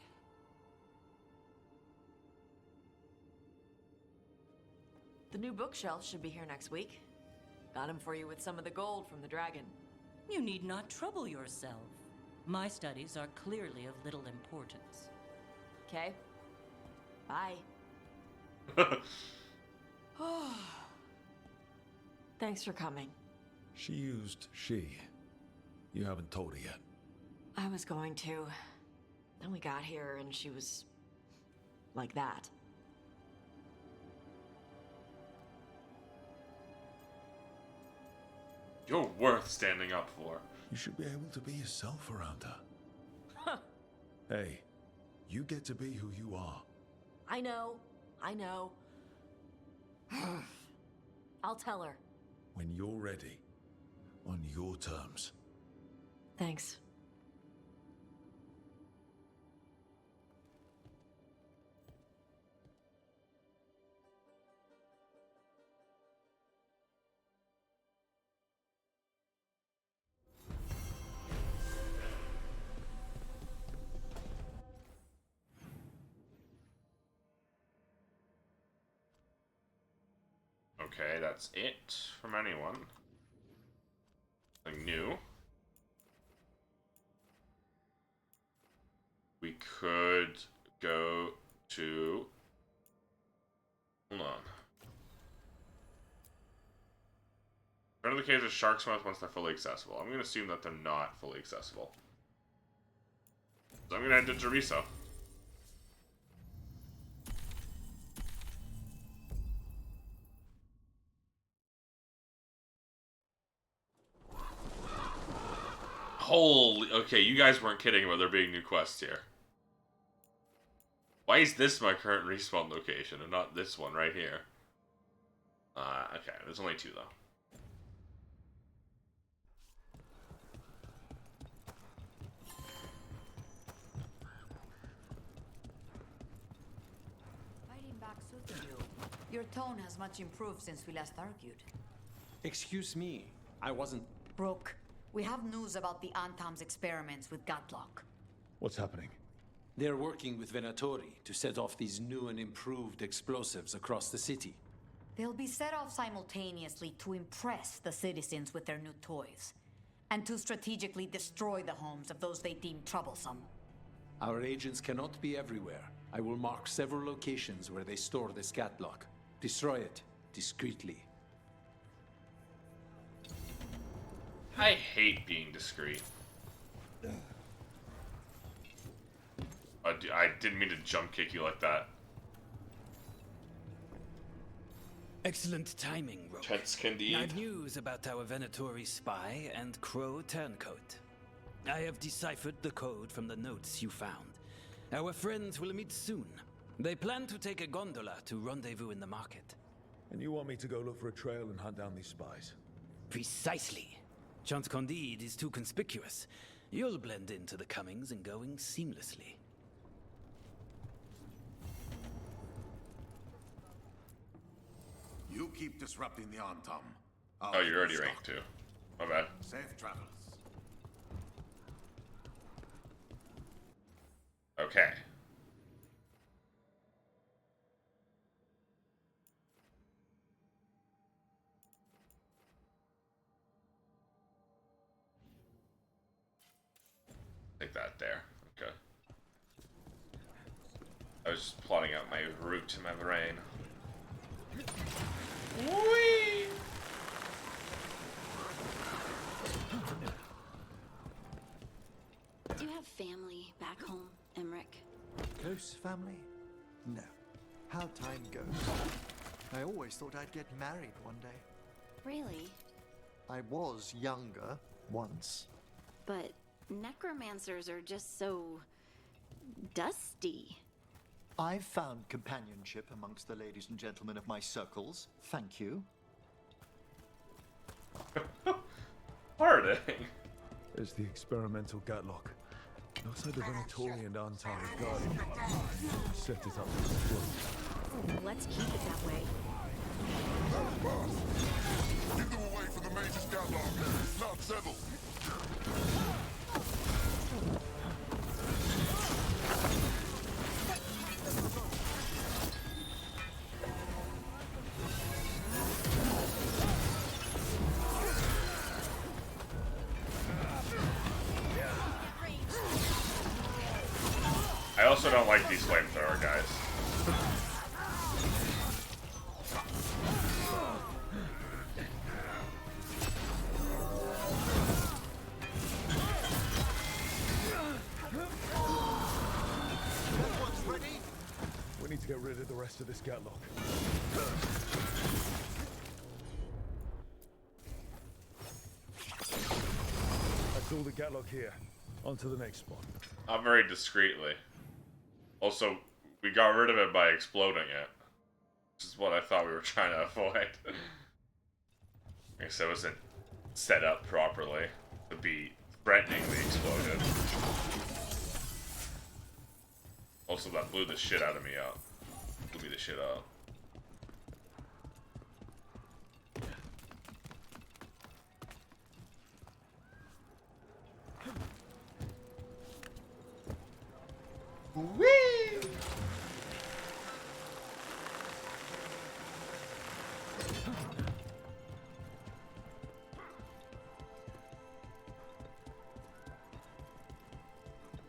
The new bookshelf should be here next week. Got him for you with some of the gold from the dragon. You need not trouble yourself. My studies are clearly of little importance. Okay. Bye. Thanks for coming. She used she. You haven't told her yet. I was going to. Then we got here and she was like that. You're worth standing up for. You should be able to be yourself around her. Huh. Hey, you get to be who you are. I know. I know. I'll tell her. When you're ready. On your terms. Thanks. Okay, that's it from anyone. Something new. could go to... Hold on. Return to the caves of Shark's Mouth once they're fully accessible. I'm going to assume that they're not fully accessible. So I'm going to head to Jeriso. Holy... Okay, you guys weren't kidding about there being new quests here. Why is this my current respawn location and not this one right here? Okay, there's only 2 though. Fighting back suited you. Your tone has much improved since we last argued. Excuse me, I wasn't... Rook, we have news about the Antam's experiments with Gatlock. What's happening? They're working with Venatori to set off these new and improved explosives across the city. They'll be set off simultaneously to impress the citizens with their new toys, and to strategically destroy the homes of those they deem troublesome. Our agents cannot be everywhere. I will mark several locations where they store this Gatlock. Destroy it discreetly. I hate being discreet. I didn't mean to jump kick you like that. Excellent timing, Rook. Tense indeed. I've news about our Venatori spy and Crow turncoat. I have deciphered the code from the notes you found. Our friends will meet soon. They plan to take a gondola to rendezvous in the market. And you want me to go look for a trail and hunt down these spies? Precisely. Chance Candide is too conspicuous. You'll blend into the comings and goings seamlessly. You keep disrupting the Antam. Oh, you're already ranked 2. My bad. Safe travels. Okay. Like that there. Okay. I was just plotting out my route in my brain. Whee! Do you have family back home, Emmerich? Close family? No. How time goes. I always thought I'd get married one day. Really? I was younger once. But necromancers are just so... dusty. I've found companionship amongst the ladies and gentlemen of my circles. Thank you. Harding. There's the experimental Gatlock. Looks like the Venatori and Antam are guarding. Set it up to explode. Let's keep it that way. Give them away for the Major's Gatlock. It's not settled. I also don't like these flamethrower guys. We need to get rid of the rest of this Gatlock. That's all the Gatlock here. On to the next spot. Not very discreetly. Also, we got rid of it by exploding it. Which is what I thought we were trying to avoid. I guess it wasn't set up properly to be threateningly exploded. Also, that blew the shit out of me up. Blew me the shit up. Whee!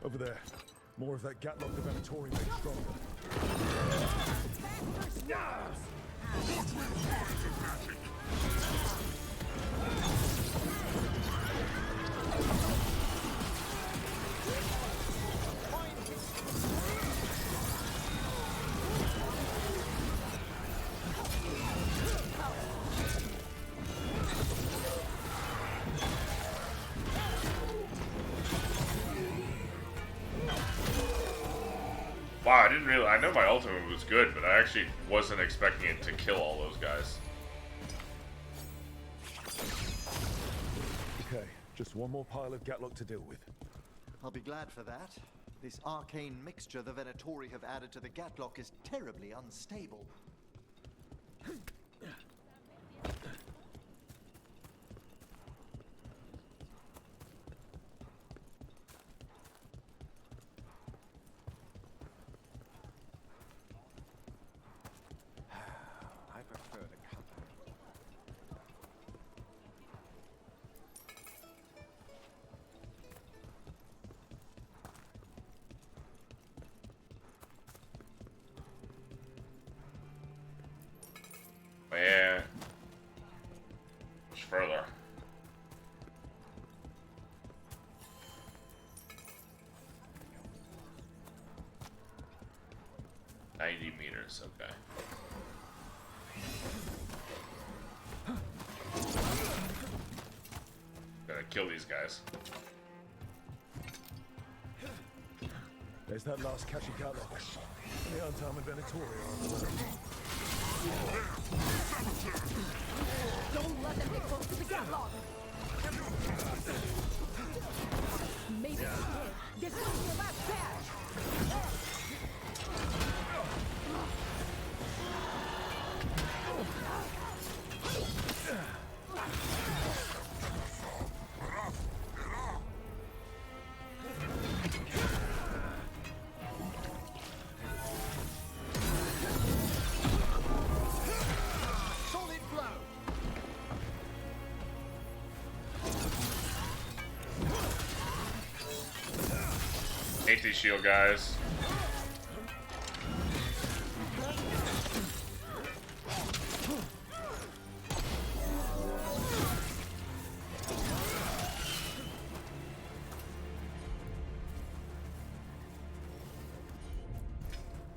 Over there. More of that Gatlock Venatori made stronger. Wow, I didn't really. I know my ultimate was good, but I actually wasn't expecting it to kill all those guys. Okay, just one more pile of Gatlock to deal with. I'll be glad for that. This arcane mixture the Venatori have added to the Gatlock is terribly unstable. I prefer the company. Yeah. Much further. $90 meters, okay. Gotta kill these guys. There's that last catchy Gatlock. The untimely Venatori. Don't let them get close to the Gatlock! Maybe this could be your last batch! Solid blow! Hate these shield guys.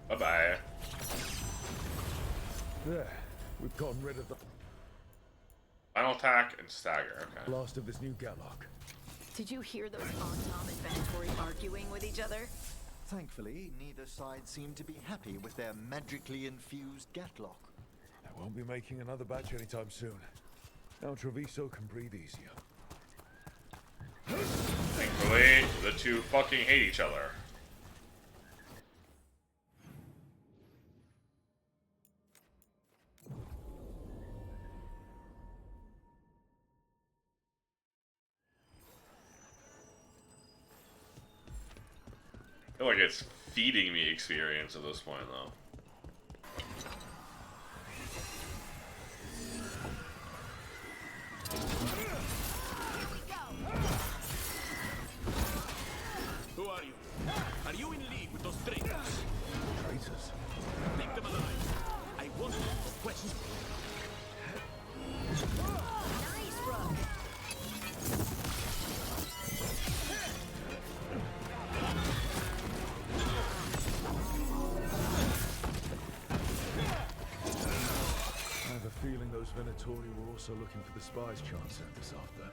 Bye-bye. There, we've gotten rid of the Final attack and stagger, okay. last of this new Gatlock. Did you hear those Tom and Venatori arguing with each other? Thankfully, neither side seemed to be happy with their magically infused Gatlock. I won't be making another batch anytime soon. Now Treviso can breathe easier. Thankfully, the two fucking hate each other. I feel like it's feeding me experience at this point, though. Who are you? Are you in league with those traitors? Traitors? Take them alive. I want no questions. Nice, Rook. I have a feeling those Venatori were also looking for the spies Chance sent us after.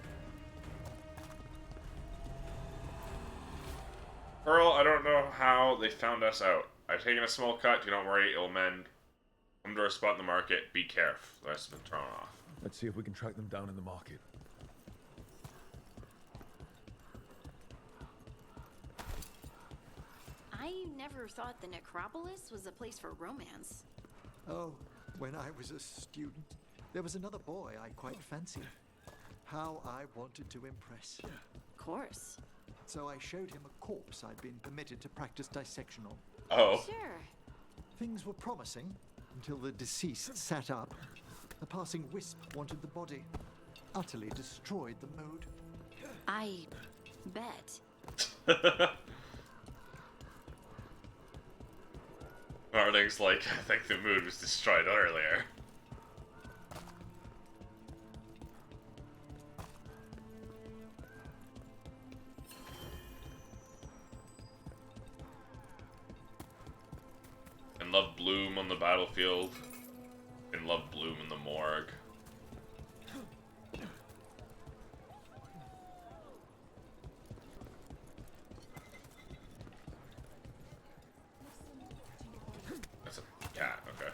Pearl, I don't know how they found us out. I've taken a small cut, do not worry, it'll mend. Come to our spot in the market, be careful. The rest has been thrown off. Let's see if we can track them down in the market. I never thought the Necropolis was a place for romance. Oh, when I was a student, there was another boy I quite fancied. How I wanted to impress. Of course. So I showed him a corpse I'd been permitted to practice dissection on. Oh. Sure. Things were promising until the deceased sat up. A passing wisp wanted the body. Utterly destroyed the mood. I bet. Arling's like, I think the mood was destroyed earlier. And love Bloom on the battlefield. And love Bloom in the morgue. That's a, yeah, okay.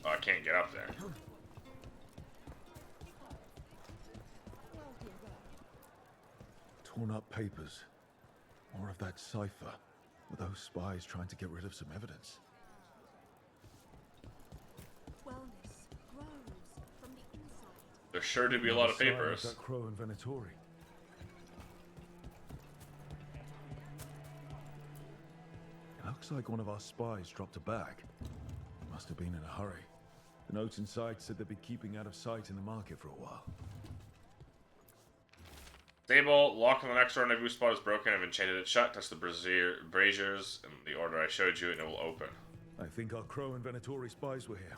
Oh, I can't get up there. Torn up papers. More of that cipher. Were those spies trying to get rid of some evidence? Wellness grows from the inside. There's sure to be a lot of papers. That Crow and Venatori. It looks like one of our spies dropped a bag. Must have been in a hurry. The notes inside said they'd be keeping out of sight in the market for a while. Stable, lock on the next rendezvous spot is broken. I've enchanted it shut. Test the braziers in the order I showed you and it will open. I think our Crow and Venatori spies were here.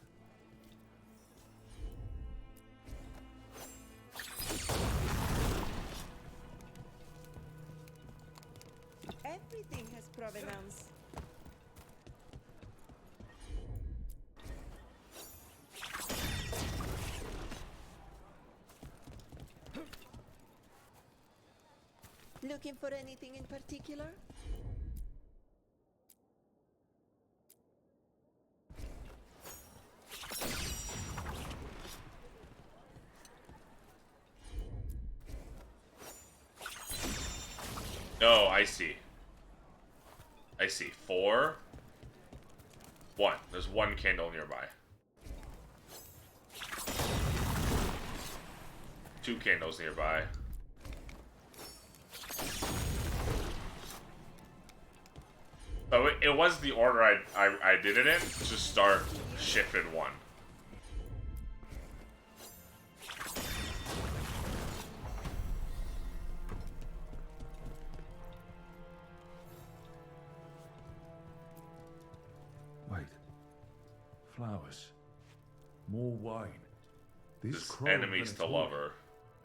Everything has provenance. Looking for anything in particular? No, I see. I see. 4. 1. There's one candle nearby. 2 candles nearby. So it was the order I did it in to start shifted 1. Wait. Flowers. More wine. These This Crow and enemies to Venatori. lover.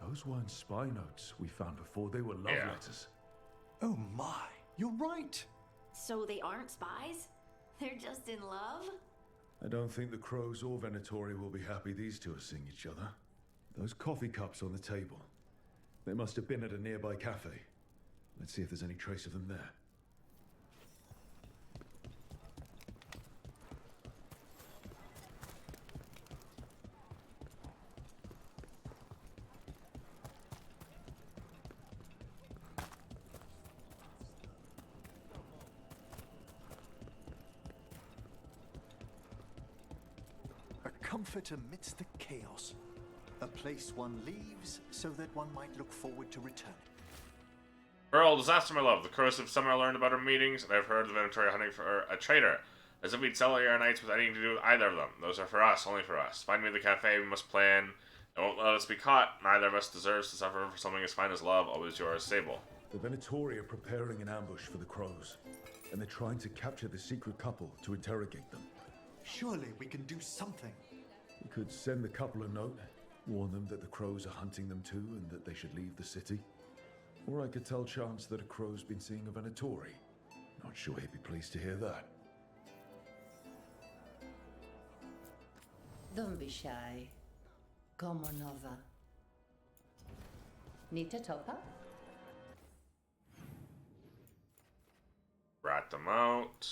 Those weren't spy notes we found before. They were love letters. Oh my, you're right. So they aren't spies? They're just in love? I don't think the Crows or Venatori will be happy these two are seeing each other. Those coffee cups on the table. They must have been at a nearby cafe. Let's see if there's any trace of them there. Comfort amidst the chaos. A place one leaves so that one might look forward to return. Earl, disaster, my love. The Crows have somehow learned about our meetings, and I've heard the Venatori hunting for a traitor. As if we'd sell our nights with anything to do with either of them. Those are for us, only for us. Find me the cafe, we must plan. It won't let us be caught. Neither of us deserves to suffer for something as fine as love. Always yours, Sable. The Venatori are preparing an ambush for the Crows, and they're trying to capture the secret couple to interrogate them. Surely we can do something. We could send the couple a note, warn them that the Crows are hunting them too and that they should leave the city. Or I could tell Chance that a Crow's been seeing a Venatori. Not sure he'd be pleased to hear that. Don't be shy. Come on over. Need to top up? Rat them out.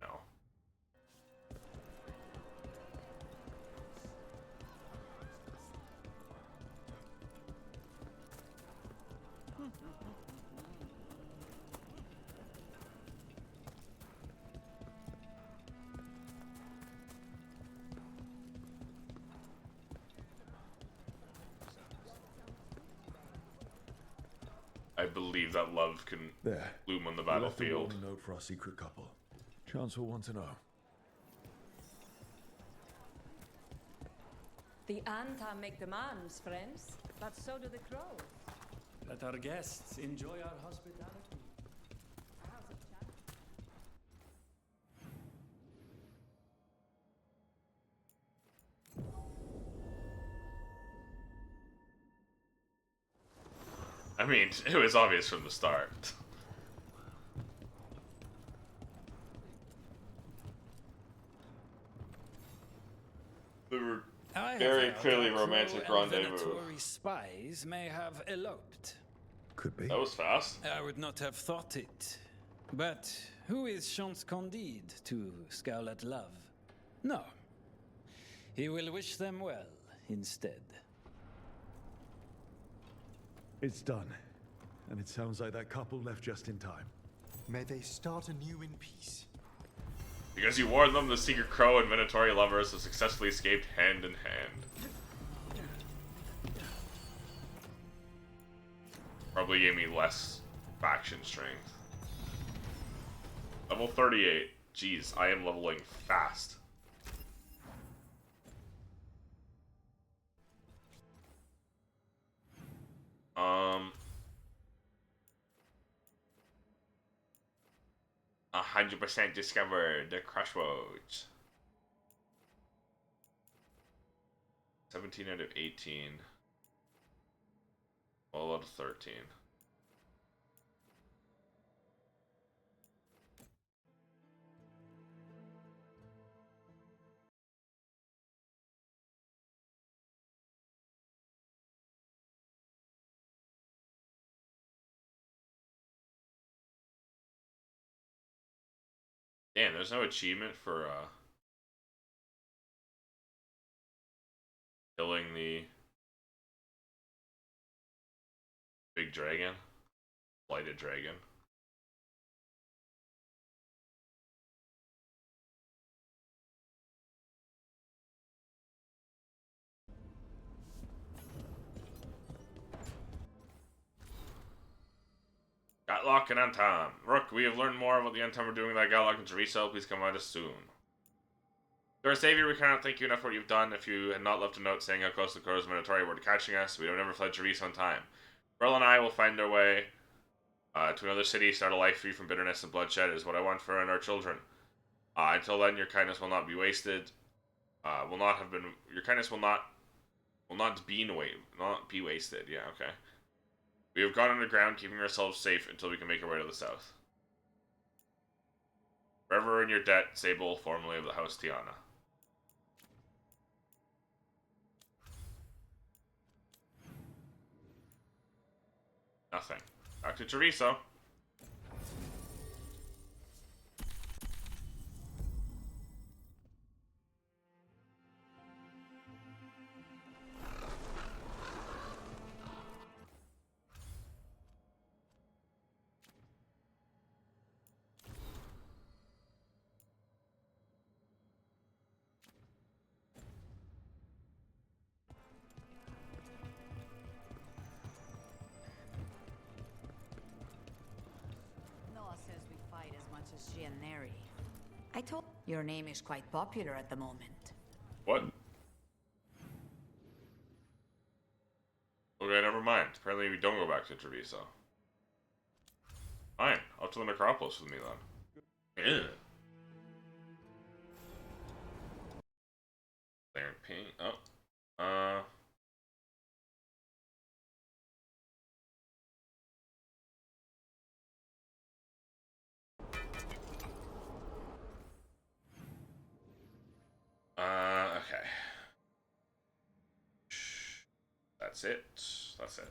No. I believe that love can There. bloom on the We left a battlefield. warning note for our secret couple. Chance will want to know. The Anta make demands, friends. But so do the crows. Let our guests enjoy our hospitality. How's it, chap? I mean, it was obvious from the start. They were very clearly romantic rendezvous. Spies may have eloped. Could be. That was fast. I would not have thought it. But who is Chance Candide to scowl at love? No. He will wish them well instead. It's done. And it sounds like that couple left just in time. May they start anew in peace. Because you warned them, the secret crow and Minotauri lovers have successfully escaped hand in hand. Probably gave me less faction strength. Level 38. Jeez, I am leveling fast. Um... 100% discovered the crossroads. 17 out of 18. 12 out of 13. Damn, there's no achievement for killing the big dragon, blighted dragon. Gatlock and Antam. Rook, we have learned more about the Antam we're doing with that Gatlock and Teresa. Please come at us soon. To our savior, we cannot thank you enough for what you've done. If you had not left a note saying how close the crows of Minotauri were to catching us, we would have never fled Teresa on time. Pearl and I will find our way to another city, start a life free from bitterness and bloodshed is what I want for her and our children. Until then, your kindness will not be wasted. Your kindness will not be wasted. Yeah, okay. We have gone underground, keeping ourselves safe until we can make our way to the south. Forever in your debt, Sable, formerly of the House Tiana. Nothing. Back to Teresa. I told your name is quite popular at the moment. What? Okay, never mind. Apparently we don't go back to Treviso. Fine. Up to the necropolis with me then. Ew. There, ping. Oh. Okay. That's it. That's it.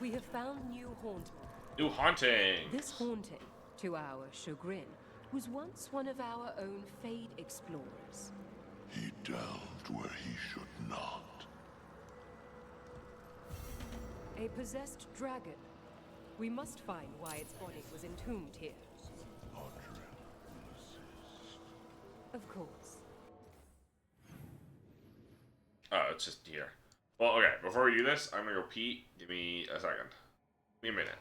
We have found new haunt. New haunting. This haunting, to our chagrin, was once one of our own Fade explorers. He delved where he should not. A possessed dragon. We must find why its body was entombed here. Of course. Oh, it's just here. Well, okay, before we do this, I'm gonna go pee. Give me a second. Give me a minute.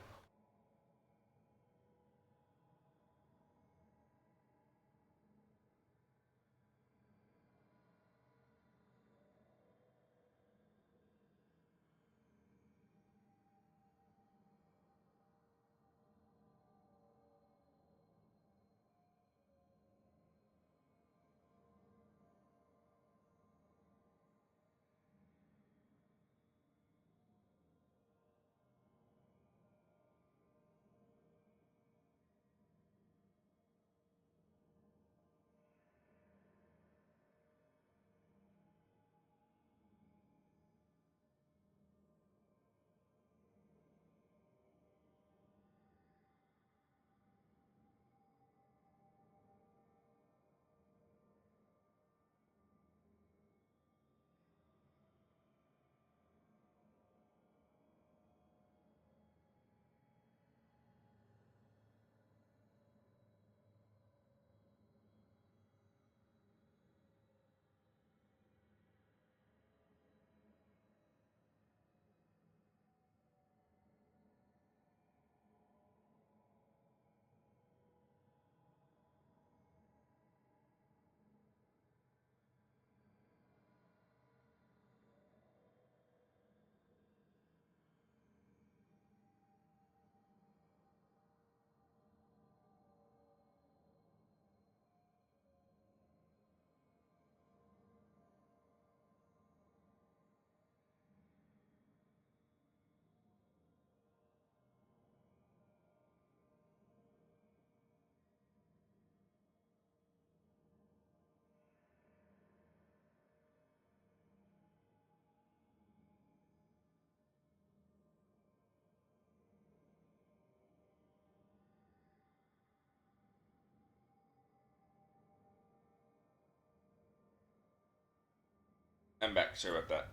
I'm back. Sorry about that.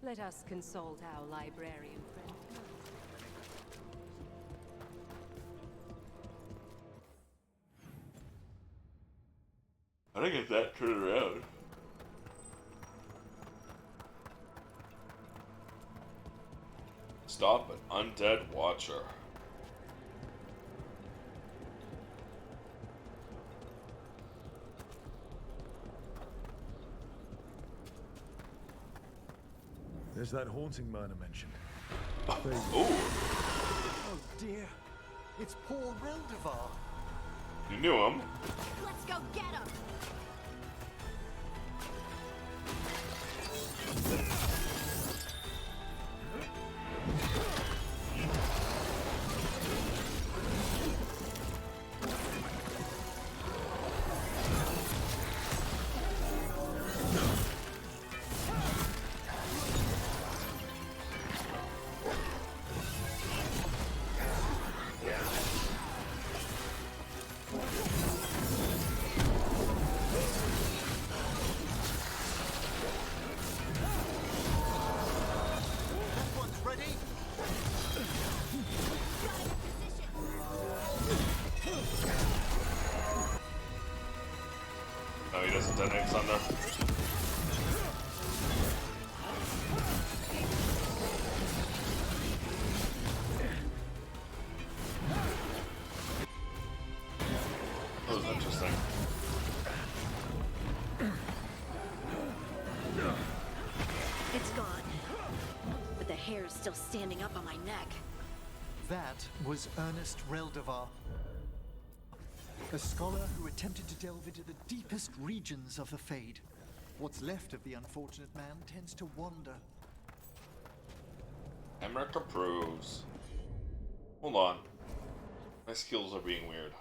Let us consult our librarian friend. I think it's that turned around. Stop an undead watcher. There's that haunting murder mentioned. Oh dear. It's poor Reldevar. You knew him. Let's go get him! No, he doesn't detonate thunder. That was interesting. It's gone. But the hair is still standing up on my neck. That was Ernest Reldevar, a scholar who attempted to delve into the deepest regions of the Fade. What's left of the unfortunate man tends to wander. Emmerich approves. Hold on. My skills are being weird.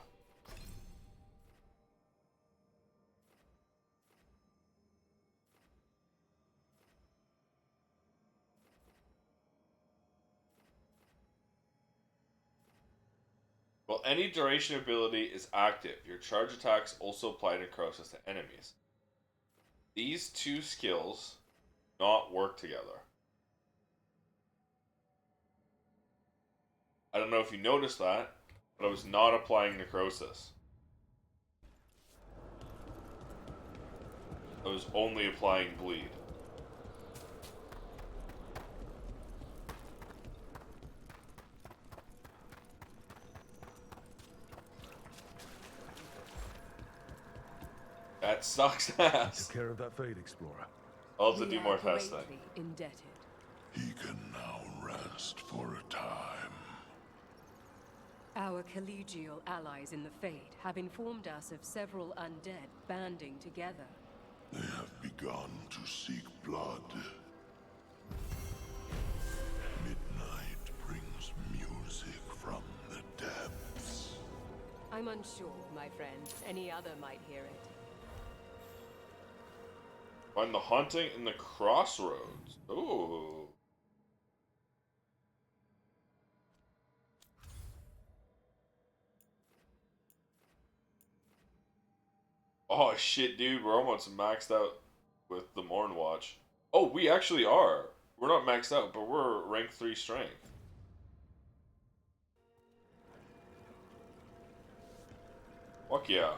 While any duration ability is active, your charge attacks also apply necrosis to enemies. These two skills do not work together. I don't know if you noticed that, but I was not applying necrosis. I I was only applying bleed. That sucks ass. Took care of that fate, Explorer. I'll have to do more testing. Indebted. He can now rest for a time. Our collegial allies in the Fate have informed us of several undead banding together. They have begun to seek blood. Midnight brings music from the depths. I'm unsure, my friend. Any other might hear it. Find the haunting in the crossroads. Ooh. Oh shit, dude, we're almost maxed out with the Morn Watch. Oh, we actually are. We're not maxed out, but we're rank 3 strength. Fuck yeah.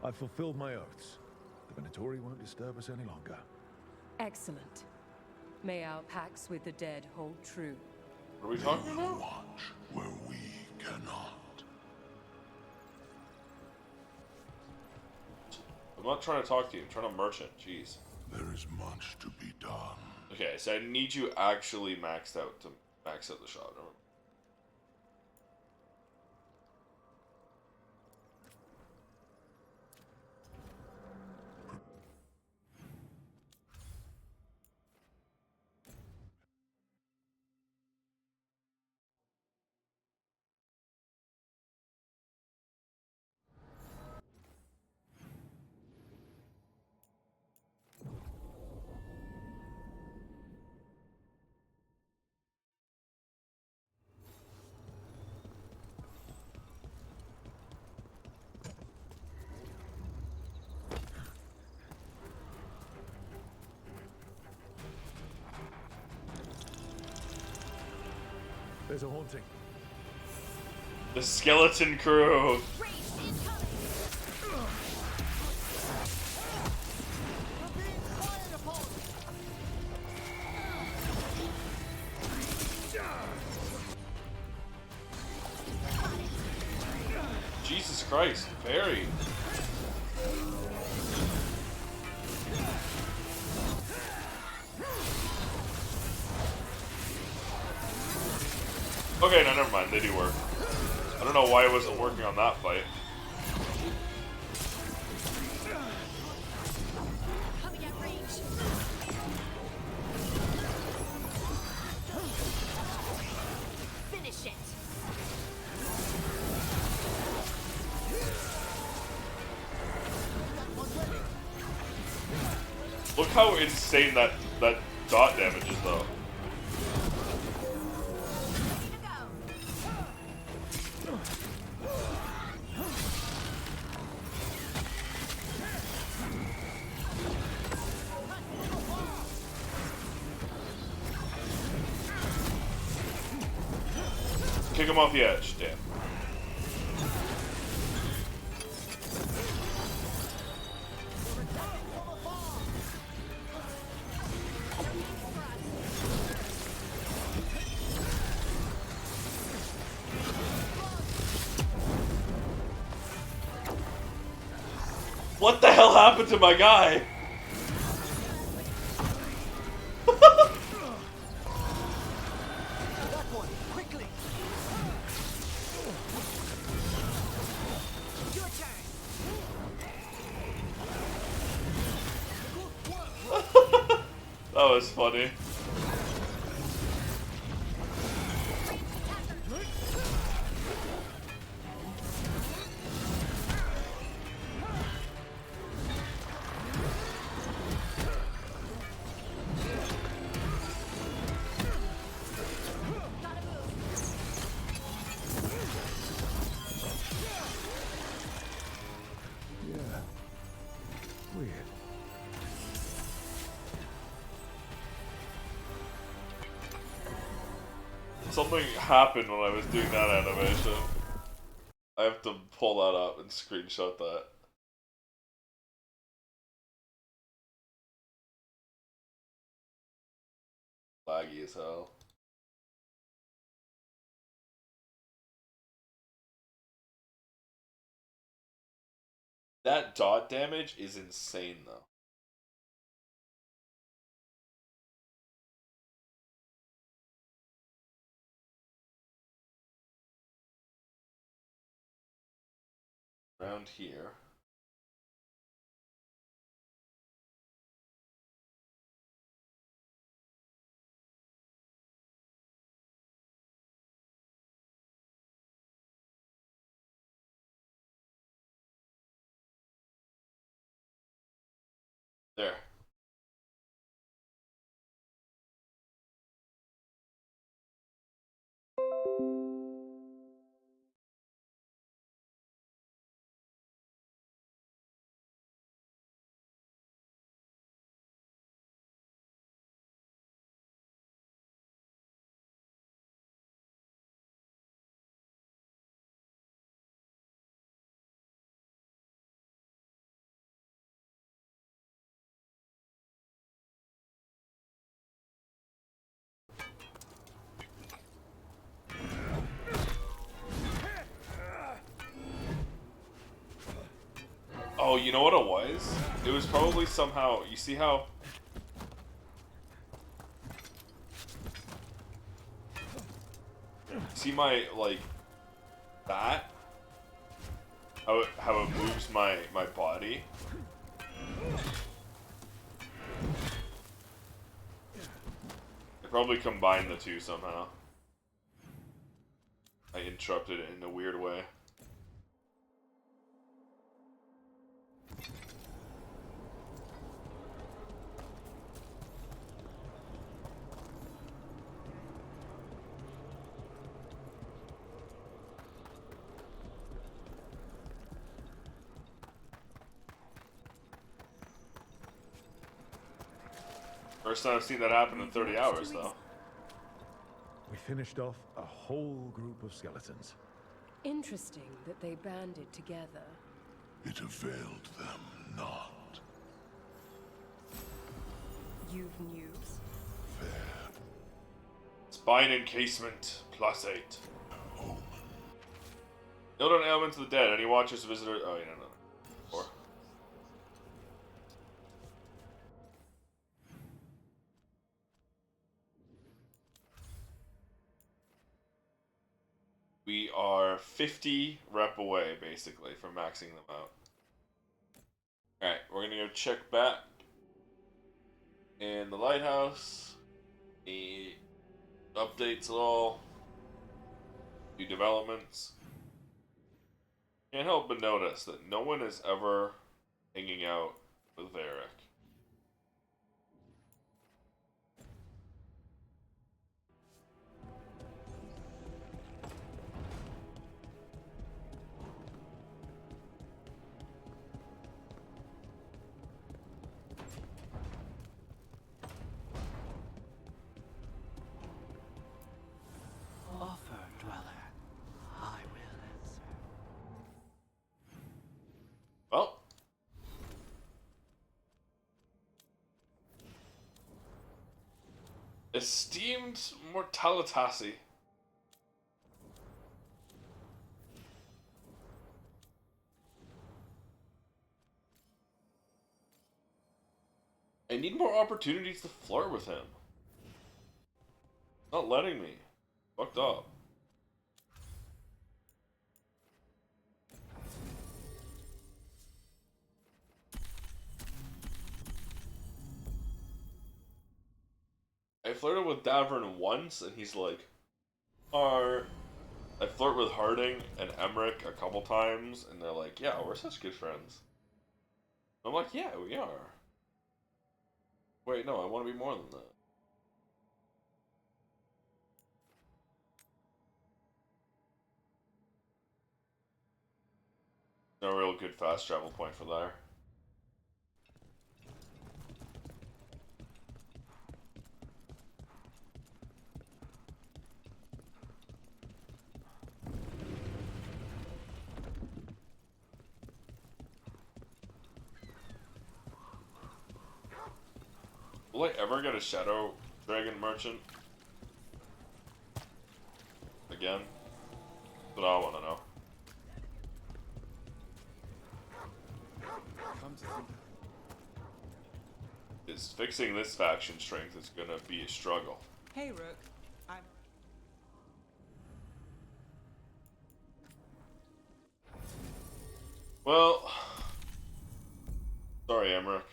I've fulfilled my oaths. The Venatori won't disturb us any longer. Excellent. May our pacts with the dead hold true. What are we talking about? Watch where we cannot. I'm not trying to talk to you, I'm trying to merchant, jeez. There is much to be done. Okay, so I need you actually maxed out to max out the shot. There's a haunting. The skeleton crew. Jesus Christ, very. Okay, no, never mind. They do work. I don't know why it wasn't working on that fight. Finish it. Look how insane that dot damage is, though. Kick him off the edge, damn. What the hell happened to my guy? That was funny. Yeah. Weird. Something happened when I was doing that animation. I have to pull that up and screenshot that. Laggy as hell. That dot damage is insane though. Around here. There. Oh, you know what it was? It was probably somehow, you see how... See my, like, that? How it moves my body? I probably combined the two somehow. I interrupted it in a weird way. First time I've seen that happen in 30 hours, though. We finished off a whole group of skeletons. Interesting that they banded together. It availed them not. You've news? Spine encasement, +8. Note on ailments of the dead. Any watchers, visitors... Oh, yeah, no. 4. We are 50 rep away, basically, from maxing them out. Alright, we're gonna go check back in the lighthouse. The updates at all. New developments. Can't help but notice that no one is ever hanging out with Varric. Offer, dweller. I will answer. Well. Esteemed Mortalitasi. I need more opportunities to flirt with him. Not letting me. Fucked up. I flirted with Davern once, and he's like, I flirt with Harding and Emmerich a couple times, and they're like, yeah, we're such good friends. I'm like, yeah, we are. Wait, no, I want to be more than that. No real good fast travel point for there. Will I ever get a shadow Dragon Merchant. Again. That's what I want to know. Is fixing this faction strength is gonna be a struggle. Hey, Rook. I'm... Well... Sorry, Emmerich.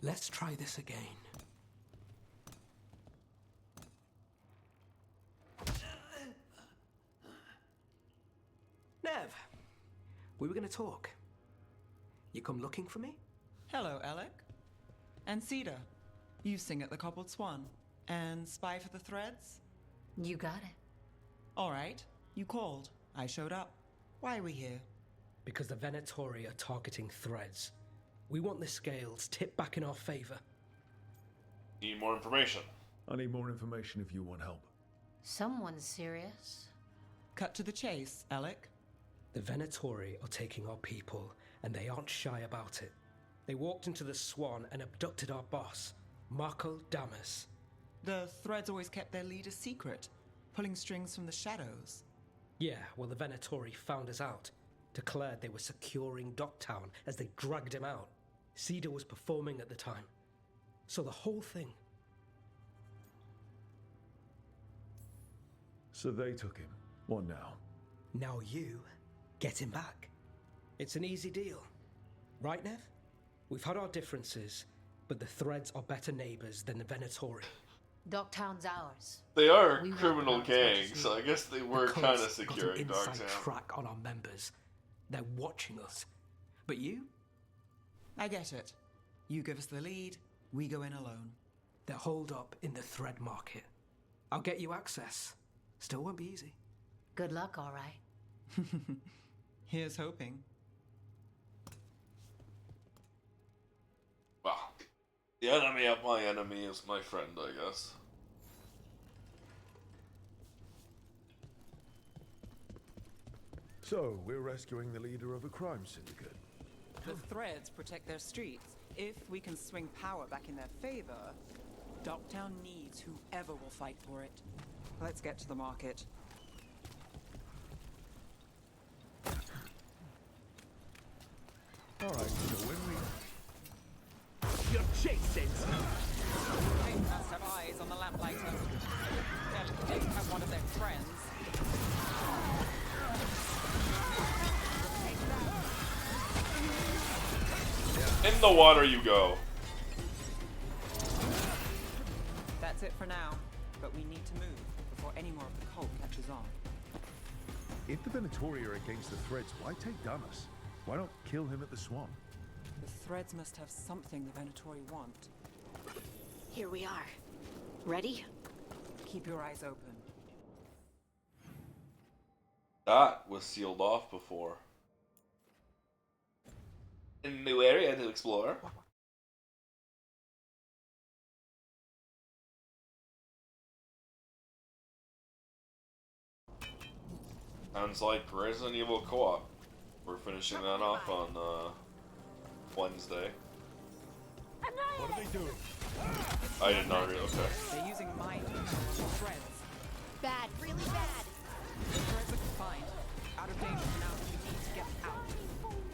Let's try this again. Nev, we were gonna talk. You come looking for me? Hello, Alec. And Cedar. You sing at the Cobbled Swan. And spy for the Threads? You got it. All right. You called. I showed up. Why are we here? Because the Venatori are targeting Threads. We want the scales tipped back in our favor. Need more information. I need more information if you want help. Someone's serious. Cut to the chase, Alec. The Venatori are taking our people, and they aren't shy about it. They walked into the Swan and abducted our boss, Marco Damas. The Threads always kept their leader secret, pulling strings from the shadows. Yeah, well, the Venatori found us out, declared they were securing Docktown as they dragged him out. Cedar was performing at the time. So the whole thing. So they took him. What now? Now you get him back. It's an easy deal. Right, Nev? We've had our differences, but the Threads are better neighbors than the Venatori. Docktown's ours. They are a We criminal recognize what gang, you so I guess they were The kind of cults got securing an inside Dogtown. track on our members. They're watching us. But you? I get it. You give us the lead, we go in alone. They're holed up in the Thread market. I'll get you access. Still won't be easy. Good luck, all right. Here's hoping. Well, the enemy of my enemy is my friend, I guess. So, we're rescuing the leader of a crime syndicate. The Threads protect their streets. If we can swing power back in their favor, Docktown needs whoever will fight for it. Let's get to the market. Alright, so when we... You're chasing! They must have eyes on the lamplighter. They'll have one of their friends. In the water you go. That's it for now, but we need to move before any more of the cult catches on. If the Venatori are against the Threads, why take Damas? Why not kill him at the Swan? The Threads must have something the Venatori want. Here we are. Ready? Keep your eyes open. That was sealed off before. A new area to explore. Sounds like Resident Evil Co-op. We're finishing that off on Wednesday. What are they doing? I did not read. Okay. They're using mind control on Threads. Bad, really bad. The Threads are confined. Out of danger for now, we need to get out.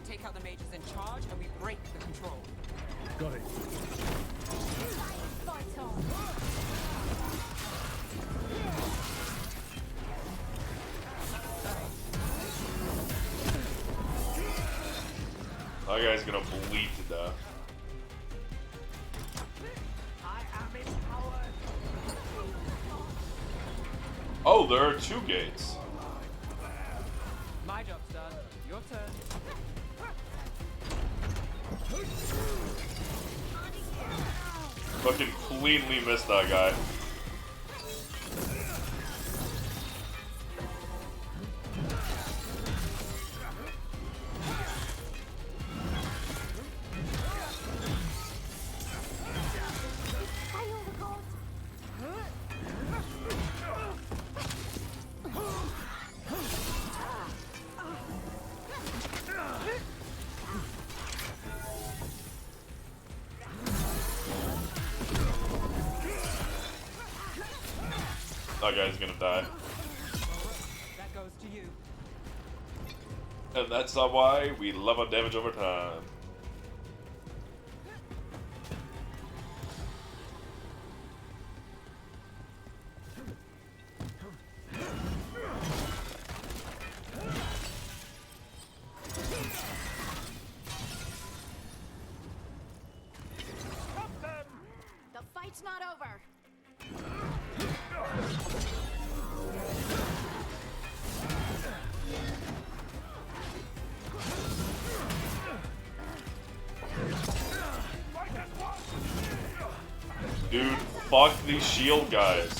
Take out the mages in charge and we break the control. Got it. Fight on. That guy's gonna bleed to death. I am empowered! Oh, there are two gates. My job's done. Your turn. Fucking cleanly missed that guy. That guy's gonna die. That goes to you. And that's not why we love our damage over time. The fight's not over. Dude, fuck these shield guys.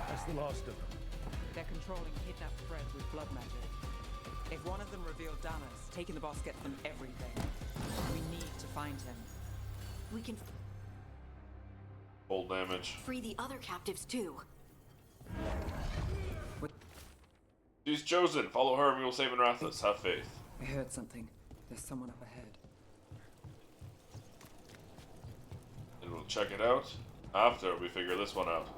That's the last of them. They're controlling kidnapped Fred with blood magic. If one of them revealed Damas, taking the boss gets them everything. We need to find him. We can Full damage. free the other captives too. She's chosen. Follow her and we will save Anrathis. Have faith. I heard something. There's someone up ahead. And we'll check it out after we figure this one out.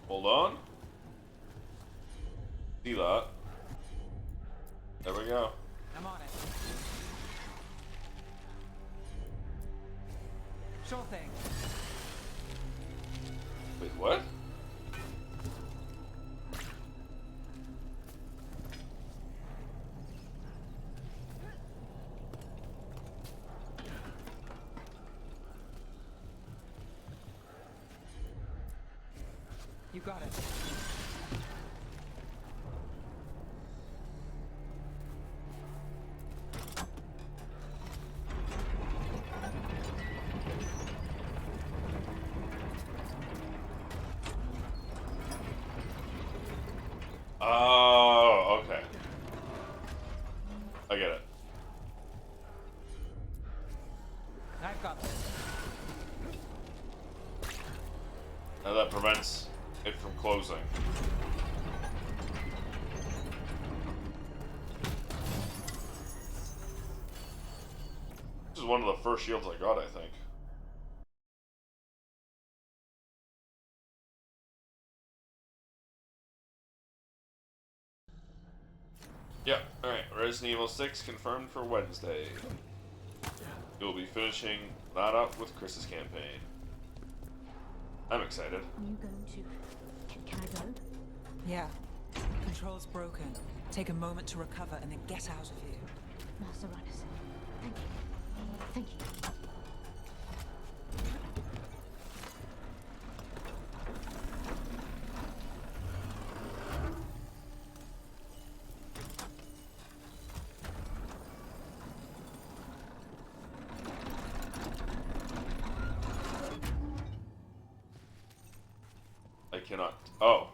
Hold on. See that? There we go. I'm on it. Sure thing. Wait, what? You got it. Oh, okay. I get it. I've got this. Now that prevents it from closing. This is one of the first shields I got, I think. Yeah, alright. Resident Evil 6 confirmed for Wednesday. You'll be finishing that up with Chris's campaign. I'm excited. Are you going to... Can I go? Yeah. Control's broken. Take a moment to recover and then get out of here. Master Runners. Thank you. Thank you. I cannot. Oh.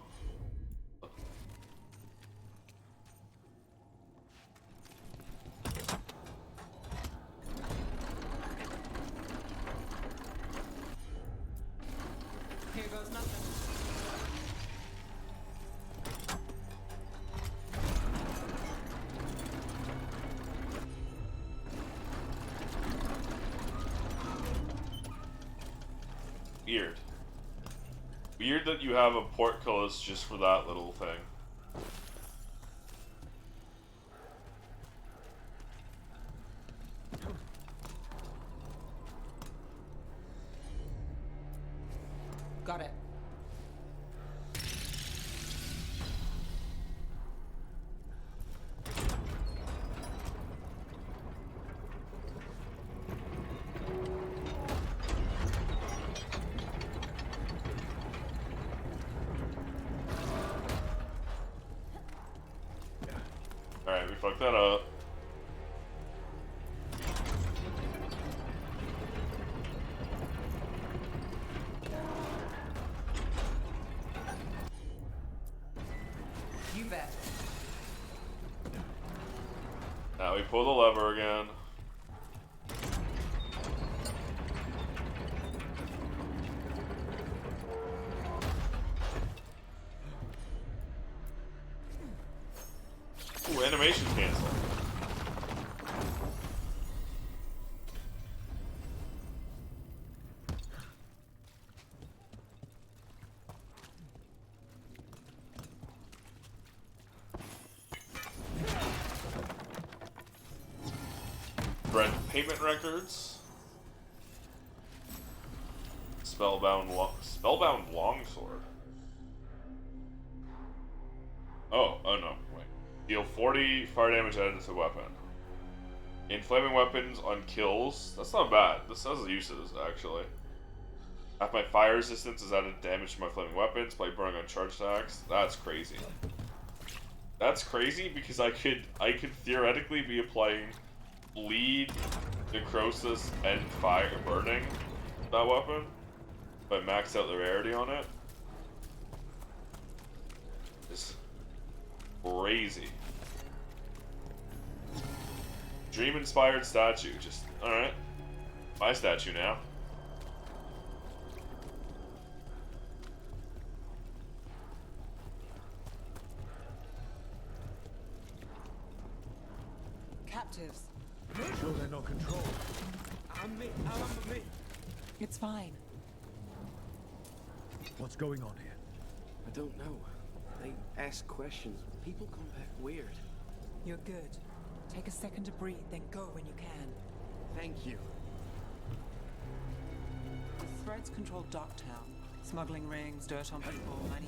Here goes nothing. Weird. Weird that you have a portcullis just for that little thing. Got it. Alright, we fucked that up. there. Now we pull the lever again. Ooh, animation cancel. Rent payment records. Spellbound longsword. Oh no, wait. Deal 40 fire damage added to the weapon. Inflaming weapons on kills. That's not bad. This has uses, actually. Half my fire resistance is added damage to my flaming weapons by burning on charge attacks. That's crazy. That's crazy because I could theoretically be applying bleed, necrosis, and fire burning that weapon if I max out the rarity on it. It's crazy. Dream-inspired statue. Just, alright. My statue now. Captives. Sure they're not controlled. I'm me. It's fine. What's going on here? I don't know. They ask questions. People come back weird. You're good. Take a second to breathe, then go when you can. Thank you. The threads control Docktown. Smuggling rings, dirt on people, money.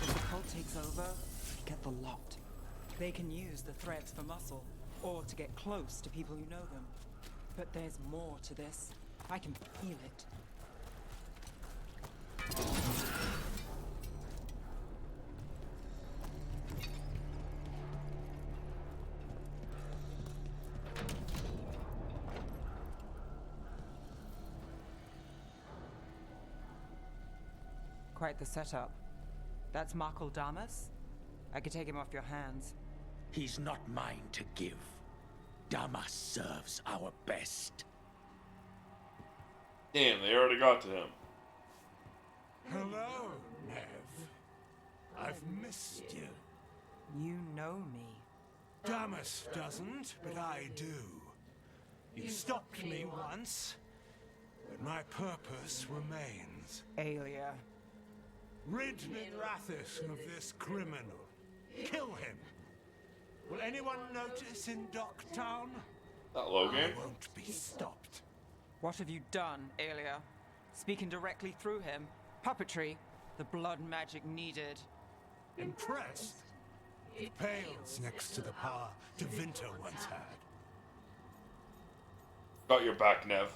If the cult takes over, we get the lot. They can use the threads for muscle, or to get close to people who know them. But there's more to this. I can feel it. Quite the setup. That's Markle Damas? I could take him off your hands. He's not mine to give. Damas serves our best. Damn, they already got to him. Hello, Nev. I've missed you. You know me. Damas doesn't, but I do. You stopped me once, but my purpose remains. Alia. Rid Minrathis of this criminal. Kill him. Will anyone notice in Docktown? That Logan? I won't be stopped. What have you done, Alia? Speaking directly through him. Puppetry. The blood magic needed. Impressed? It pales next to the power Devinter once had. Got your back, Nev.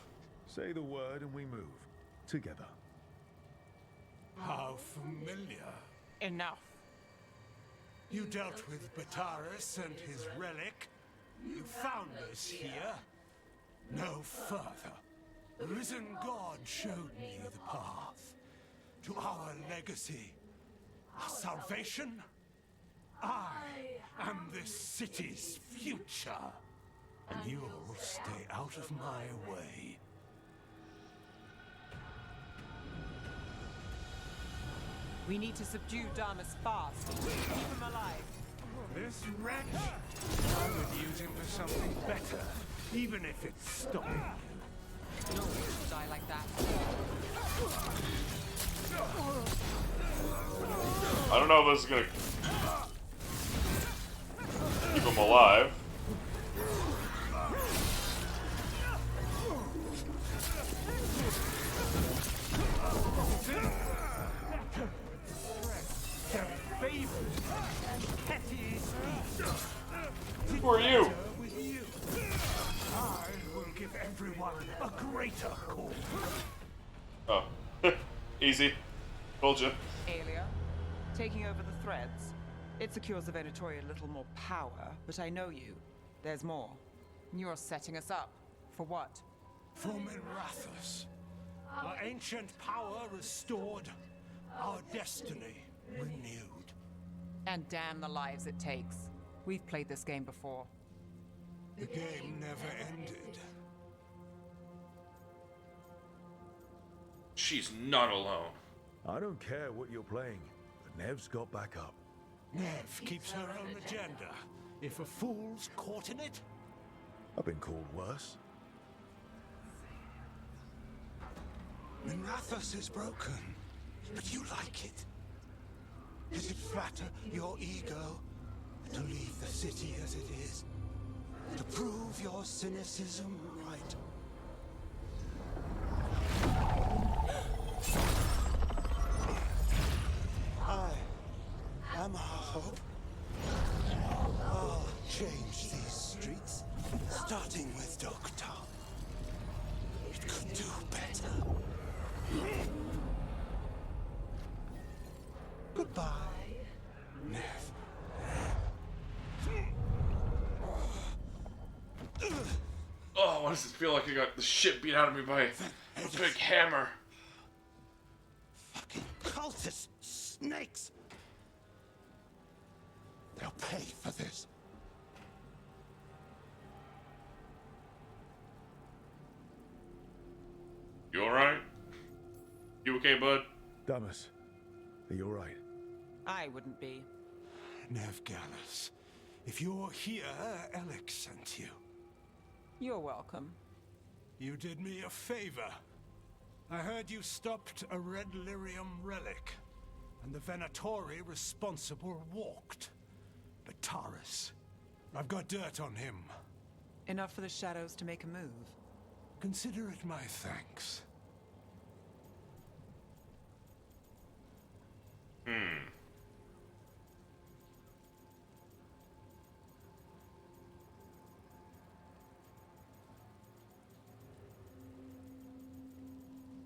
Say the word and we move. Together. How familiar. Enough. You dealt with Bataris and his relic. You found us here. No further. The risen God showed me the path to our legacy, our salvation. I am this city's future, and you'll stay out of my way. We need to subdue Damas fast. Keep him alive. This wretch, I would use him for something better, even if it's stopping you. No one should die like that. I don't know if this is gonna keep him alive. Who are you? I will give everyone a greater call. Oh. Easy. Told you. Alia, taking over the threads. It secures the Venatori a little more power, but I know you. There's more. You're setting us up. For what? For Minrathis. Our ancient power restored. Our destiny renewed. And damn the lives it takes. We've played this game before. The game never ended. She's not alone. I don't care what you're playing, but Nev's got back up. Nev keeps her own agenda. If a fool's caught in it... I've been called worse. Minrathous is broken, but you like it. Does it flatter your ego to leave the city as it is? To prove your cynicism right? I am our hope. I'll change these streets, starting with Dogtown. It could do better. Goodbye, Nev. Oh, why does it feel like I got the shit beat out of me by a big hammer? Fucking cultist snakes! They'll pay for this. You alright? You okay, bud? Damas, are you alright? I wouldn't be. Nev Gallus, if you're here, Alec sent you. You're welcome. You did me a favor. I heard you stopped a red lyrium relic, and the Venatori responsible walked. But Taurus, I've got dirt on him. Enough for the shadows to make a move. Consider it my thanks.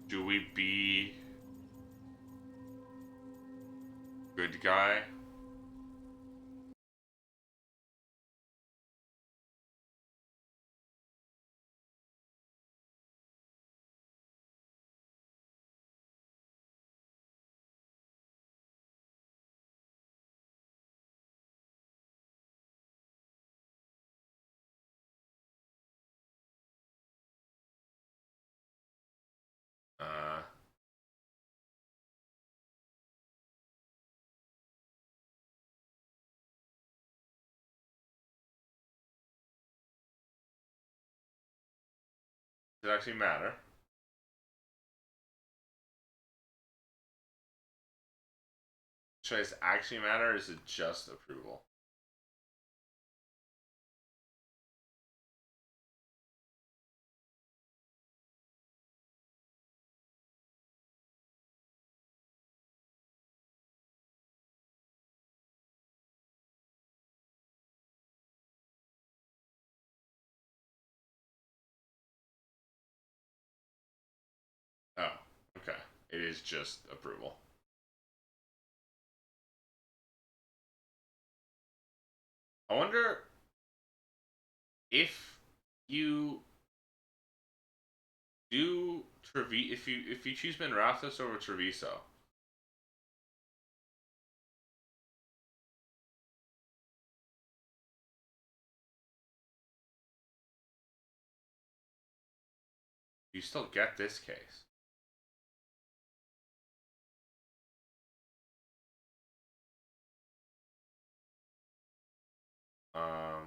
Do we be good guy? Does it actually matter? Should it actually matter, or is it just approval? Oh, okay. It is just approval. I wonder if you do if you choose Minrathous over Treviso. You still get this case. Huh.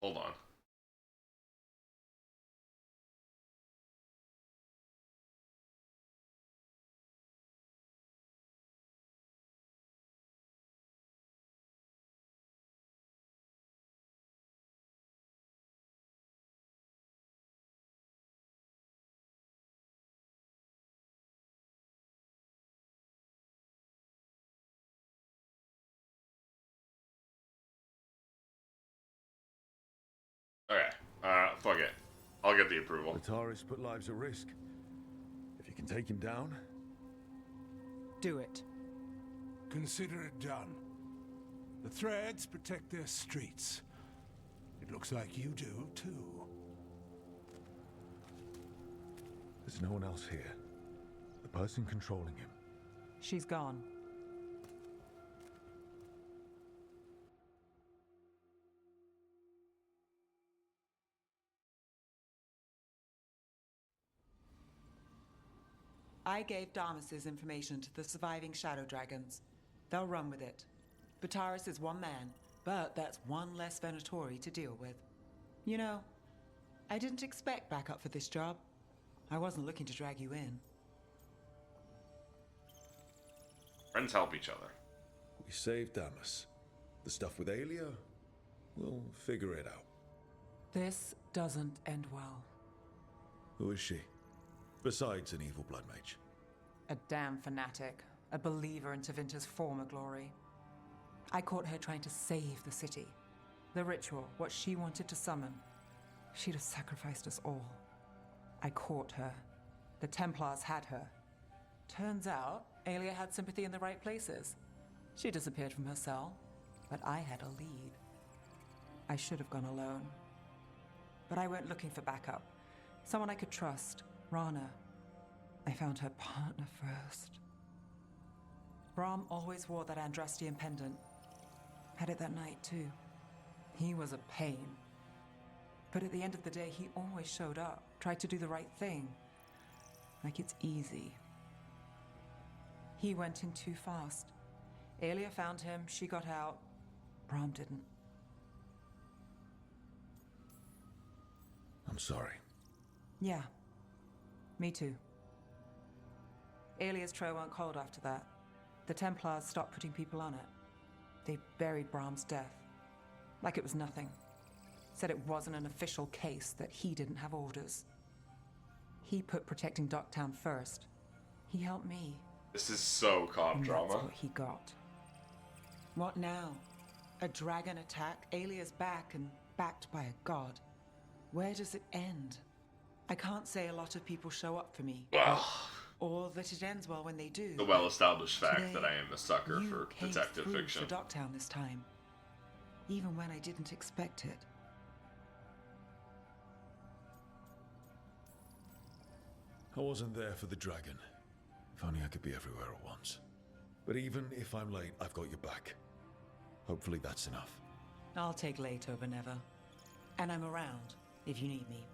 Hold on. Okay. Fuck it. I'll get the approval. Ataris put lives at risk. If you can take him down... Do it. Consider it done. The Threads protect their streets. It looks like you do, too. There's no one else here. The person controlling him. She's gone. I gave Damas's information to the surviving Shadow Dragons. They'll run with it. Bataris is one man, but that's one less Venatori to deal with. You know, I didn't expect backup for this job. I wasn't looking to drag you in. Friends help each other. We saved Damas. The stuff with Aelia, we'll figure it out. This doesn't end well. Who is she? Besides an evil blood mage. A damn fanatic. A believer in Tevinter's former glory. I caught her trying to save the city. The ritual, what she wanted to summon. She'd have sacrificed us all. I caught her. The Templars had her. Turns out, Aelia had sympathy in the right places. She disappeared from her cell, but I had a lead. I should have gone alone. But I went looking for backup. Someone I could trust. Rana. I found her partner first. Brahm always wore that Andrastian pendant. Had it that night, too. He was a pain. But at the end of the day, he always showed up, tried to do the right thing. Like it's easy. He went in too fast. Aelia found him, she got out. Brahm didn't. I'm sorry. Yeah. Me too. Aelia's trail went cold after that. The Templars stopped putting people on it. They buried Brahm's death. Like it was nothing. Said it wasn't an official case, that he didn't have orders. He put protecting Docktown first. He helped me. This is so cop And drama. that's what he got. What now? A dragon attack? Aelia's back and backed by a god. Where does it end? I can't say a lot of people show up for me. Well, or that it ends well when they do. the well-established fact Today, that I am a sucker you for came detective through fiction. for Docktown this time. Even when I didn't expect it. I wasn't there for the dragon. If only I could be everywhere at once. But even if I'm late, I've got your back. Hopefully that's enough. I'll take late over never. And I'm around if you need me.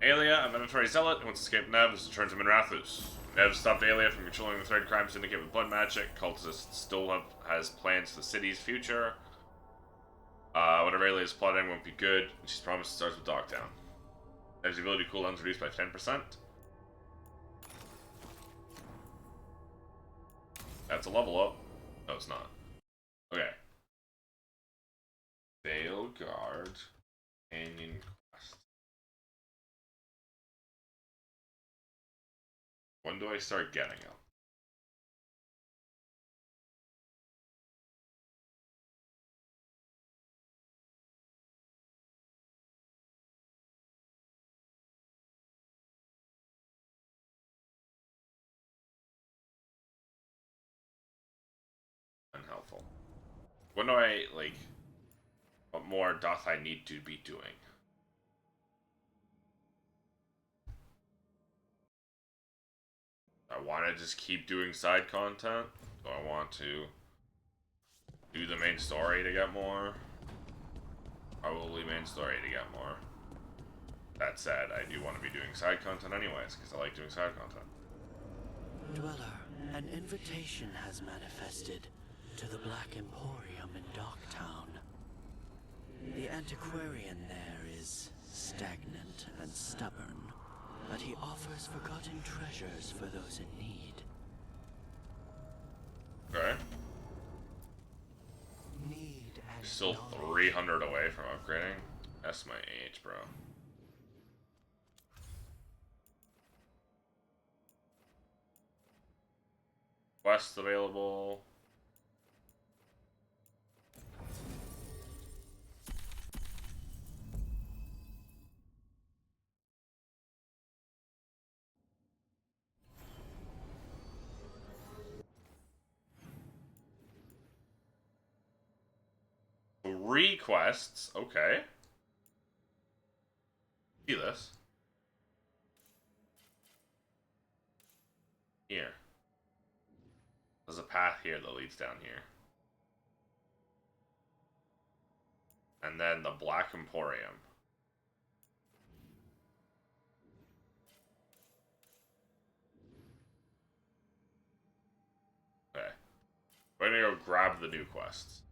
Aelia, a Venatori zealot who wants to escape Nev, has returned to Minrathous. Nev stopped Aelia from controlling the Thread crime syndicate with blood magic. Cultists still has plans for the city's future. Whatever Aelia is plotting won't be good. She's promised it starts with Dogtown. Nev's ability cooldowns reduced by 10%. That's a level up. No, it's not. Okay. Veilguard. Canyon Quest. When do I start getting them? Unhelpful. What do I, like, what more doth I need to be doing? I want to just keep doing side content? Do I want to do the main story to get more? Probably main story to get more. That said, I do want to be doing side content anyways, because I like doing side content. Dweller, an invitation has manifested to the Black Emporium in Docktown. The antiquarian there is stagnant and stubborn, but he offers forgotten treasures for those in need. Okay. Need and Still knowledge. 300 away from upgrading? That's my age, bro. Quests available. Requests, okay. See this. Here. There's a path here that leads down here. And then the Black Emporium. Okay. We're gonna go grab the new quests.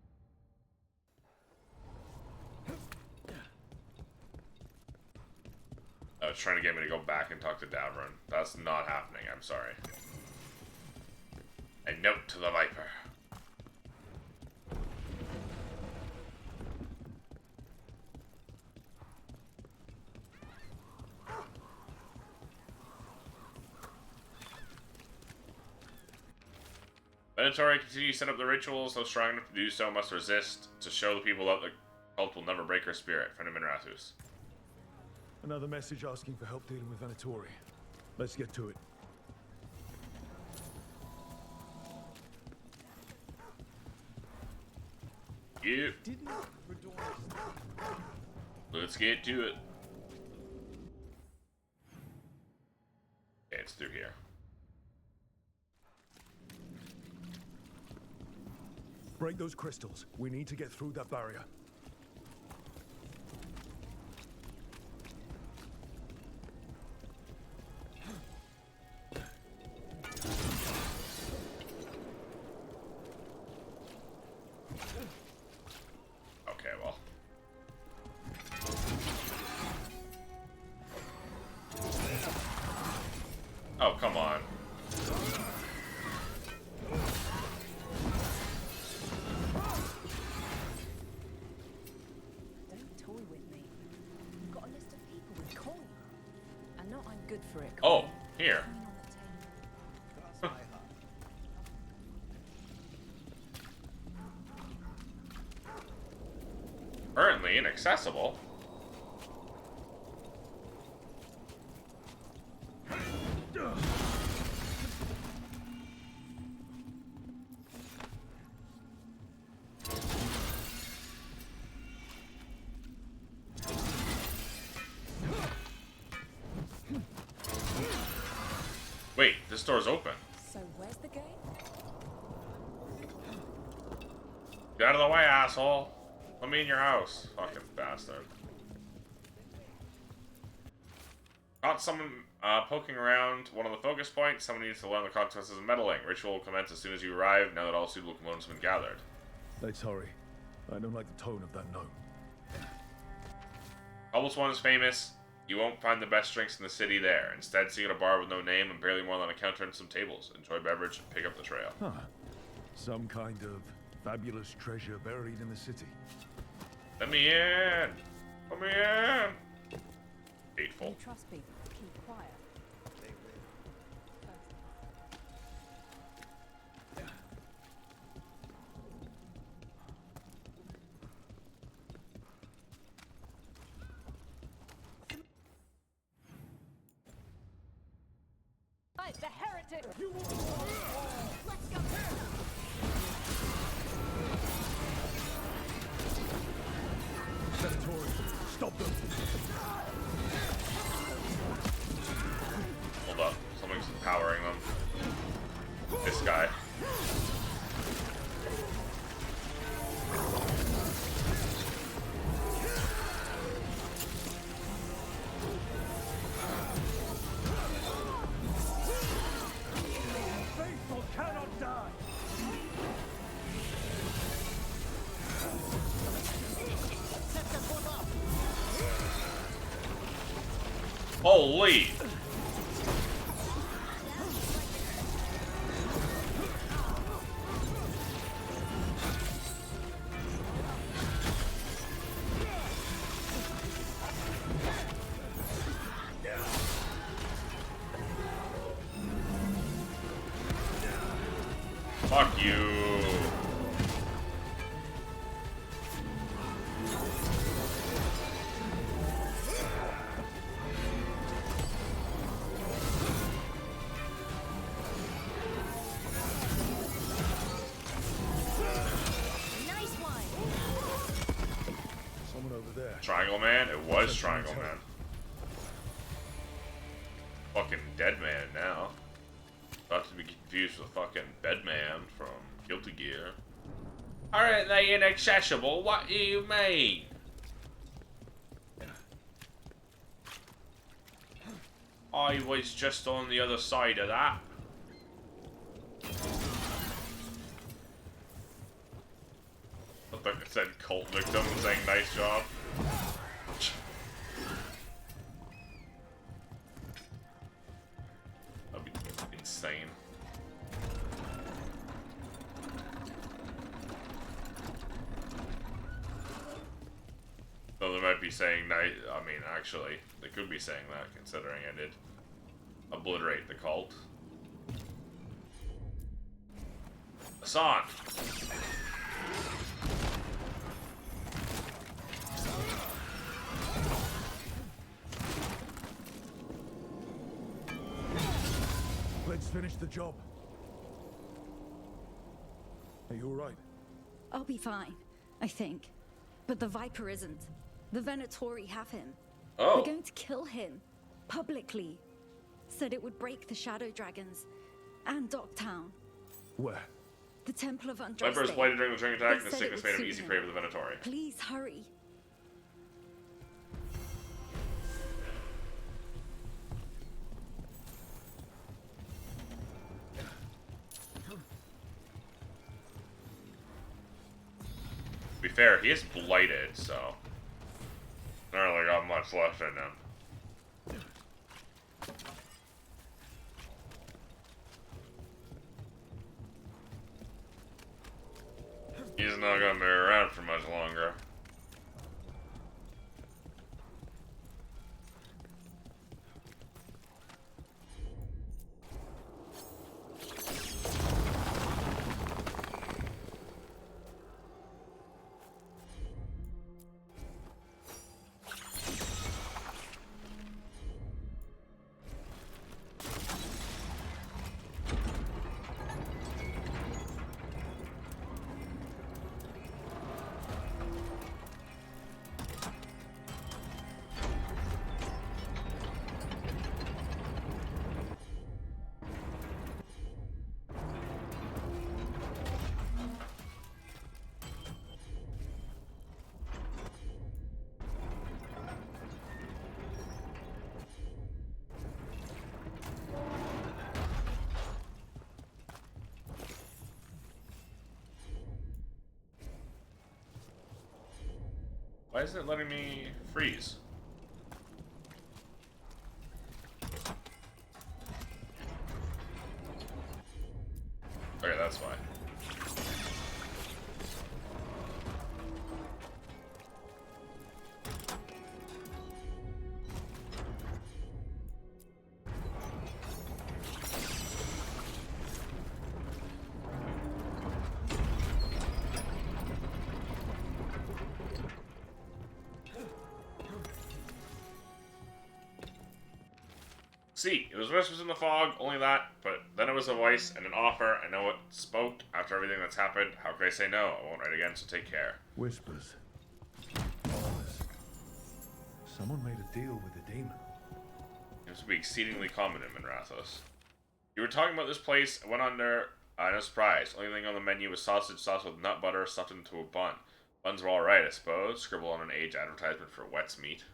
Oh, it's trying to get me to go back and talk to Davron. That's not happening, I'm sorry. A note to the Viper. Venatori, continue to set up the rituals. Those strong enough to do so must resist to show the people that the cult will never break her spirit. Friend of Minrathus. Another message asking for help dealing with Venatori. Let's get to it. Yep. Let's get to it. Okay, it's through here. Break those crystals. We need to get through that barrier. Okay, well. Oh, come on. For it. Oh, here. Currently inaccessible. Wait, this door's open. So where's the gate? Get out of the way, asshole. Let me in your house. Fucking bastard. Caught someone poking around one of the focus points. Someone needs to learn the consequences of meddling. Ritual will commence as soon as you arrive, now that all suitable components have been gathered. Let's hurry. I don't like the tone of that note. Cobblestone is famous. You won't find the best drinks in the city there. Instead, seek at a bar with no name and barely more than a counter and some tables. Enjoy beverage and pick up the trail. Huh. Some kind of fabulous treasure buried in the city. Let me in! Let me in! Hateful. You trust people. Keep quiet. The heretic! Let's go! Venatori, stop them! Hold up. Something's powering them. This guy. Holy! Fuck you. Nice one. Someone over there. Triangle Man? It was Triangle Man. Fucking Dead Man now. Not to be confused with fucking Bedman from Guilty Gear. Aren't they inaccessible? What do you mean? I was just on the other side of that. I thought it said cult victim saying nice job. That'd be insane. Though they might be saying nice. I mean, actually, they could be saying that considering I did obliterate the cult. Hassan! Let's finish the job. Are you alright? I'll be fine, I think. But the Viper isn't. The Venatori have him. Oh. They're going to kill him. Publicly. Said it would break the Shadow Dragons. And Dogtown. Where? The Temple of Andraste. Viper is blighted during the Dragon attack, and the They said sickness it made would him easy suit prey him. for the Venatori. Please hurry. To be fair, he is blighted, so not really got much left in him. He's not gonna be around for much longer. Why isn't it letting me freeze? Okay, that's fine. See, it was whispers in the fog, only that, but then it was a voice and an offer. I know it spoke after everything that's happened. How could I say no? I won't write again, so take care. Whispers. Offers. Someone made a deal with the demon. Seems to be exceedingly common in Minrathos. You were talking about this place. I went under. No surprise. Only thing on the menu was sausage sauce with nut butter stuffed into a bun. Buns were alright, I suppose. Scribble on an age advertisement for Wet's meat.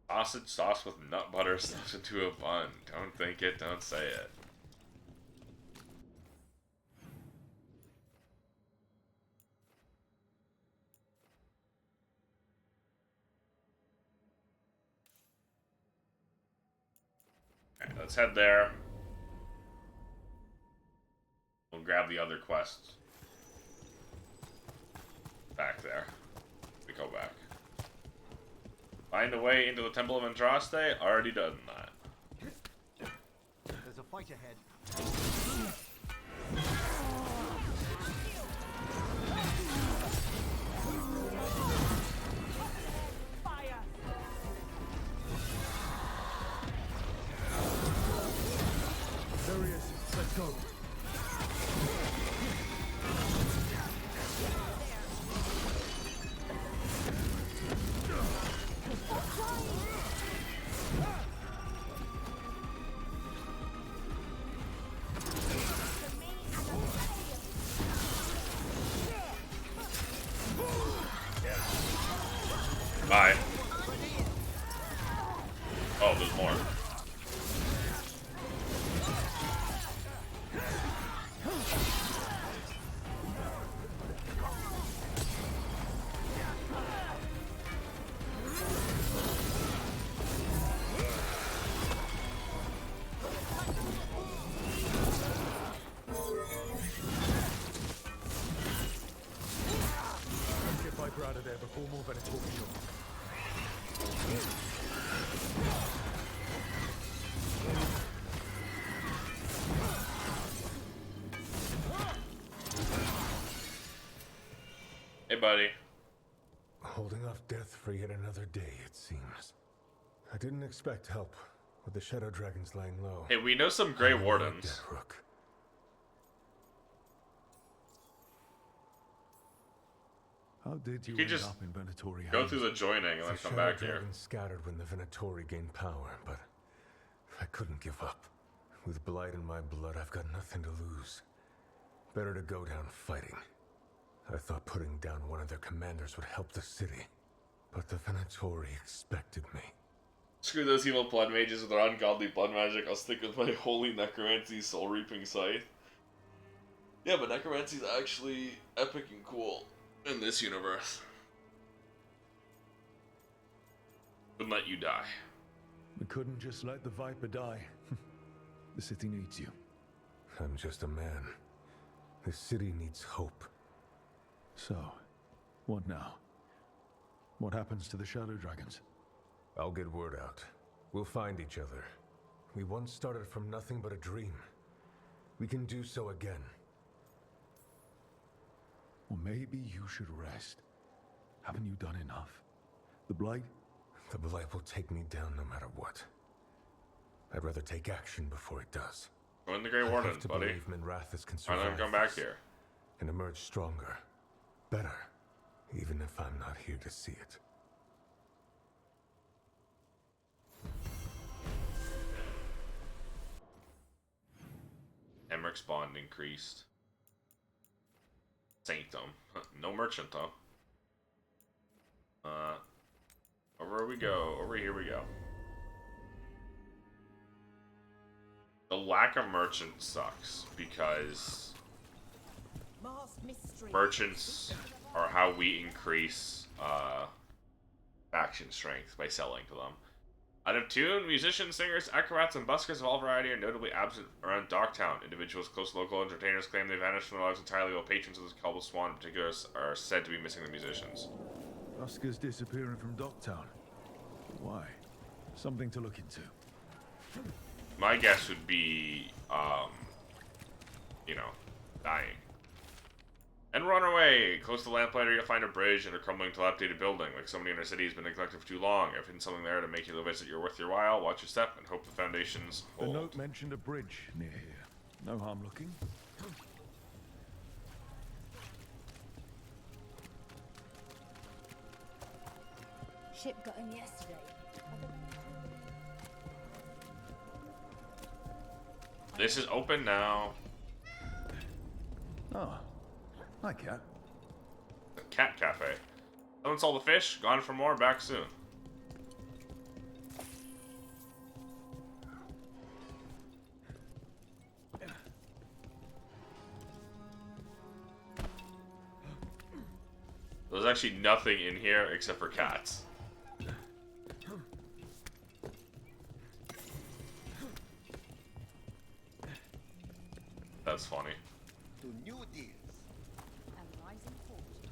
Sausage sauce with nut butter stuffed into a bun. Don't think it, don't say it. Alright, let's head there. We'll grab the other quest. Back there. We go back. Find a way into the Temple of Andraste? Already done that. There's a fight ahead. Bye. Oh, there's more. Get Viper out of there before more Venatori show. Hey, buddy. Holding off death for yet another day, it seems. I didn't expect help, with the Shadow Dragons laying low. Hey, we know some Grey Wardens. Rook. How did you could end just up in Venatori? go through the joining and then come back here. Dragons scattered when the Venatori gained power, but I couldn't give up. With blight in my blood, I've got nothing to lose. Better to go down fighting. I thought putting down one of their commanders would help the city, but the Venatori expected me. Screw those evil blood mages with their ungodly blood magic. I'll stick with my holy necromancy soul reaping scythe. Yeah, but necromancy's actually epic and cool in this universe. Wouldn't let you die. We couldn't just let the Viper die. The city needs you. I'm just a man. The city needs hope. So, what now? What happens to the Shadow Dragons? I'll get word out. We'll find each other. We once started from nothing but a dream. We can do so again. Or maybe you should rest. Haven't you done enough? The Blight? The Blight will take me down no matter what. I'd rather take action before it does. Join the Grey Wardens, buddy. Minrathis can And then come back here. And emerge stronger. Better. Even if I'm not here to see it. Emmerich's bond increased. Sanctum. No merchant, though. Over we go. Over here we go. The lack of merchants sucks, because merchants are how we increase faction strength, by selling to them. Out of tune, musicians, singers, acrobats, and buskers of all variety are notably absent around Docktown. Individuals close to local entertainers claim they vanished from their lives entirely, while patrons of this cobble swan in particular are said to be missing the musicians. Oscar's disappearing from Docktown. Why? Something to look into. My guess would be, you know, dying. And run away! Close to the lamplighter, you'll find a bridge and a crumbling, dilapidated building. Like so many in our city has been neglected for too long. I've hidden something there to make you the visit you're worth your while. Watch your step and hope the foundations hold. The note mentioned a bridge near here. No harm looking. Ship got in yesterday. This is open now. Oh. Hi, Cat. Cat Cafe. Someone sold the fish. Gone for more. Back soon. There's actually nothing in here except for cats. That's funny. To new deals. And rising fortunes.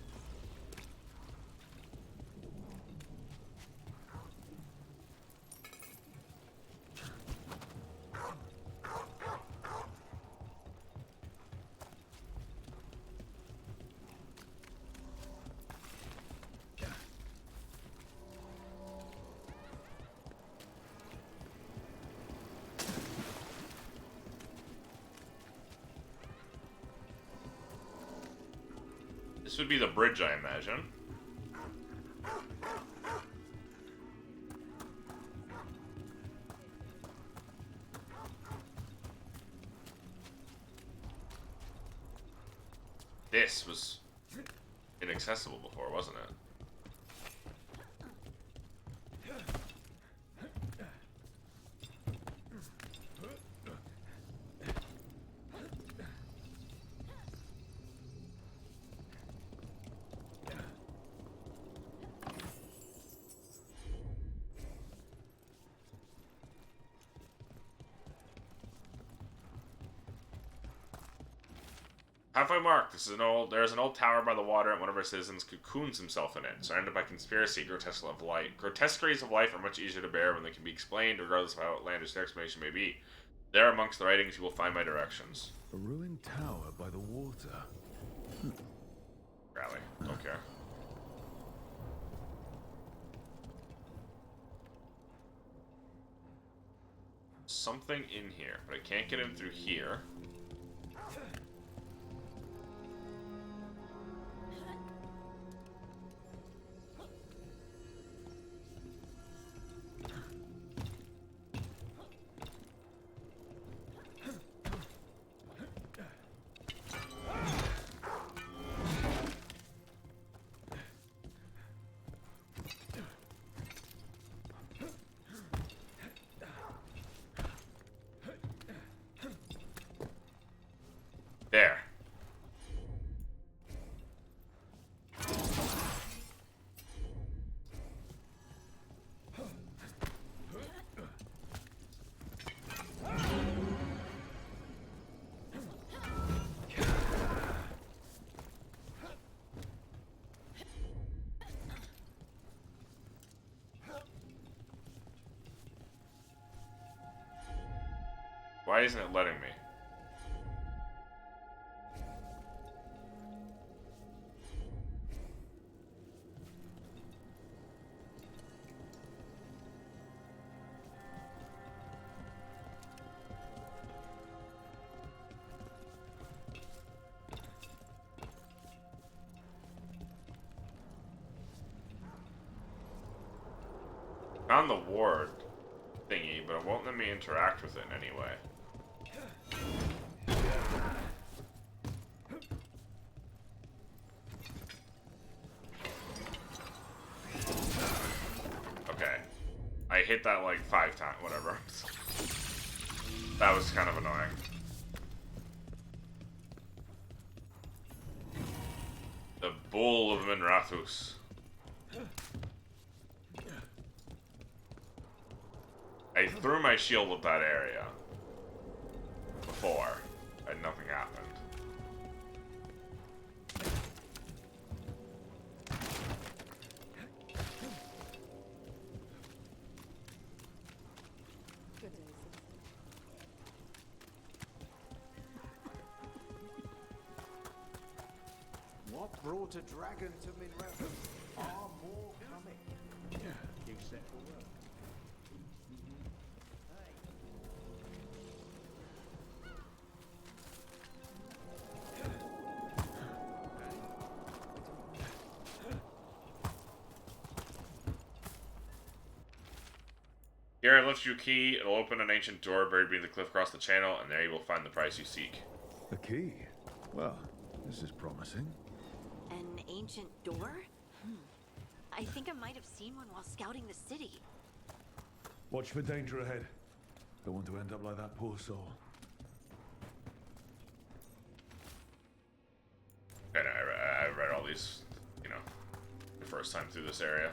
This would be the bridge, I imagine. This was inaccessible before, wasn't it? Sci-fi Mark. There's an old tower by the water, and one of our citizens cocoons himself in it. Surrounded by conspiracy, grotesqueries of life are much easier to bear when they can be explained, regardless of how outlandish their explanation may be. There, amongst the writings, you will find my directions. A ruined tower by the water. Rally. Don't care. Something in here, but I can't get in through here. There. Why isn't it letting me? Found the ward thingy, but it won't let me interact with it in any way. Okay. I hit that like 5 times, whatever. That was kind of annoying. The Bull of Minrathus. I threw my shield at that area before, and nothing happened. What brought a dragon to Minrathus? Are more coming? You set for work. Here I left you a key. It'll open an ancient door buried beneath the cliff across the channel, and there you will find the prize you seek. A key? Well, this is promising. An ancient door? I think I might have seen one while scouting the city. Watch for danger ahead. Don't want to end up like that poor soul. And I read all these, you know, the first time through this area.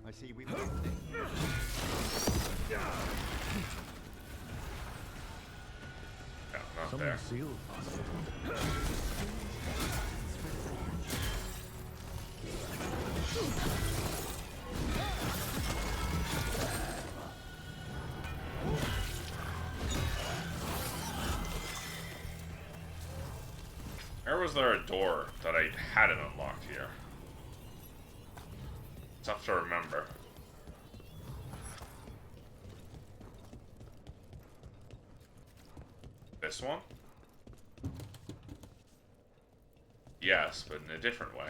I see we've Not Someone there. sealed us. Where was there a door that I hadn't unlocked here? It's tough to remember. This one? Yes, but in a different way.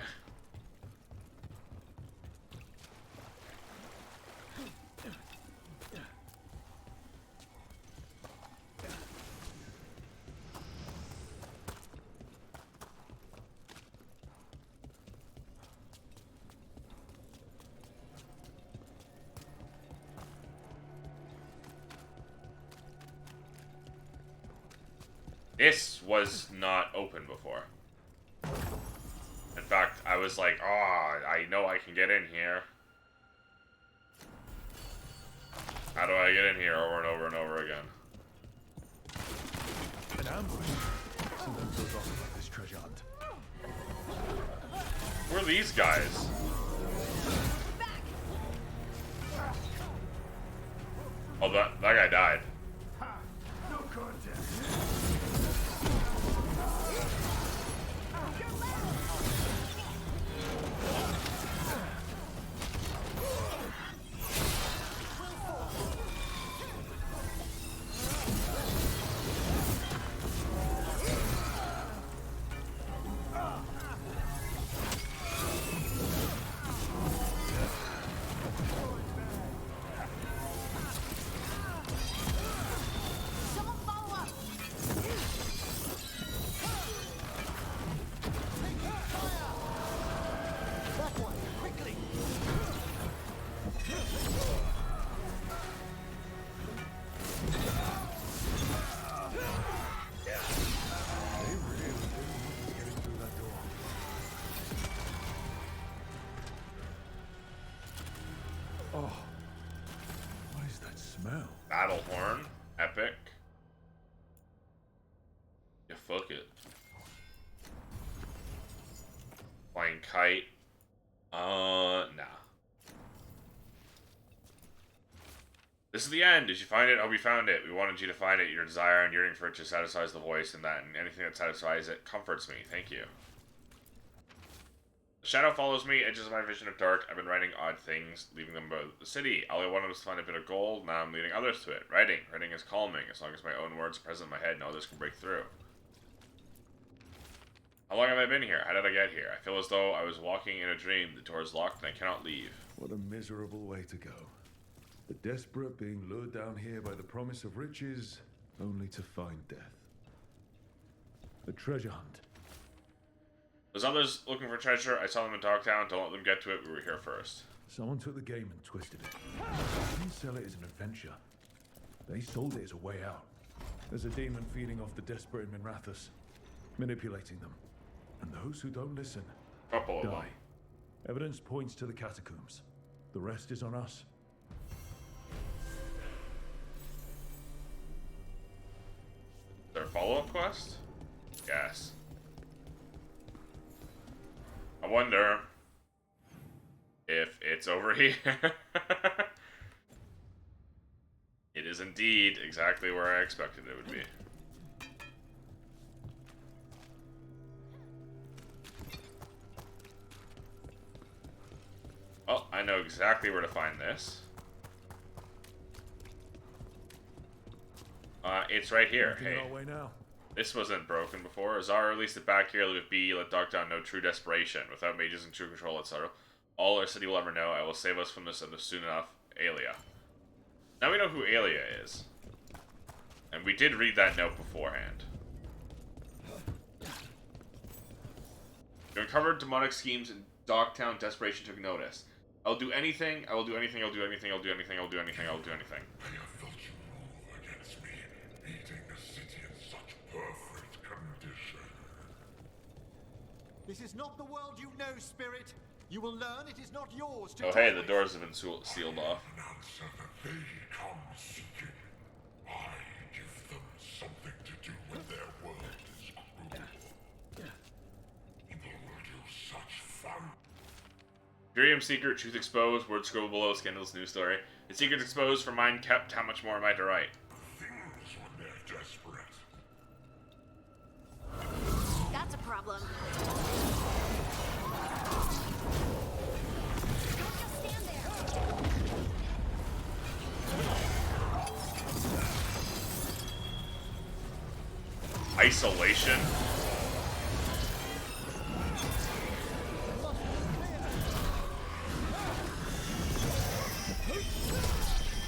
This was not open before. In fact, I was like, oh, I know I can get in here. How do I get in here over and over and over again? An ambush. Something goes off about this treasure hunt. Who are these guys? Oh, that guy died. No contest. Oh, what is that smell? Battle horn, epic. Yeah, fuck it. Flying kite. Nah. This is the end. Did you find it? I hope you found it. We wanted you to find it. Your desire and yearning for it just satisfies the voice, and anything that satisfies it comforts me. Thank you. The shadow follows me, edges of my vision are dark. I've been writing odd things, leaving them about the city. All I wanted was to find a bit of gold, now I'm leading others to it. Writing is calming, as long as my own words are present in my head, no others can break through. How long have I been here? How did I get here? I feel as though I was walking in a dream. The door is locked and I cannot leave. What a miserable way to go. The desperate being lured down here by the promise of riches, only to find death. A treasure hunt. There's others looking for treasure. I saw them in Dogtown. Don't let them get to it. We were here first. Someone took the game and twisted it. They didn't sell it as an adventure. They sold it as a way out. There's a demon feeding off the desperate in Minrathous, manipulating them. And those who don't listen, die. Evidence points to the catacombs. The rest is on us. Is there a follow-up quest? Yes. I wonder if it's over here. It is indeed exactly where I expected it would be. Well, I know exactly where to find this. It's right here. Hey. This wasn't broken before. Azar released it back here with B, let Dogtown know true desperation. Without mages in true control, etc. All our city will ever know. I will save us from this soon enough. Aaaaact. Now we know who Aaaaact is. And we did read that note beforehand. You uncovered demonic schemes in Dogtown. Desperation took notice. I'll do anything, I will do anything, I'll do anything, I'll do anything, I'll do anything, I'll do anything. I have felt you move against me, beating the city in such perfect condition. This is not the world you know, Spirit. You will learn it is not yours to. Oh hey, the doors have been sealed off. An answer that they come seeking. I give them something to do when their world is cruel. People will do such fun. Imperium secret, truth exposed, words scroll below, scandalous news story. The secret's exposed, for mine kept, how much more am I to write? Things when they're desperate. That's a problem. Isolation?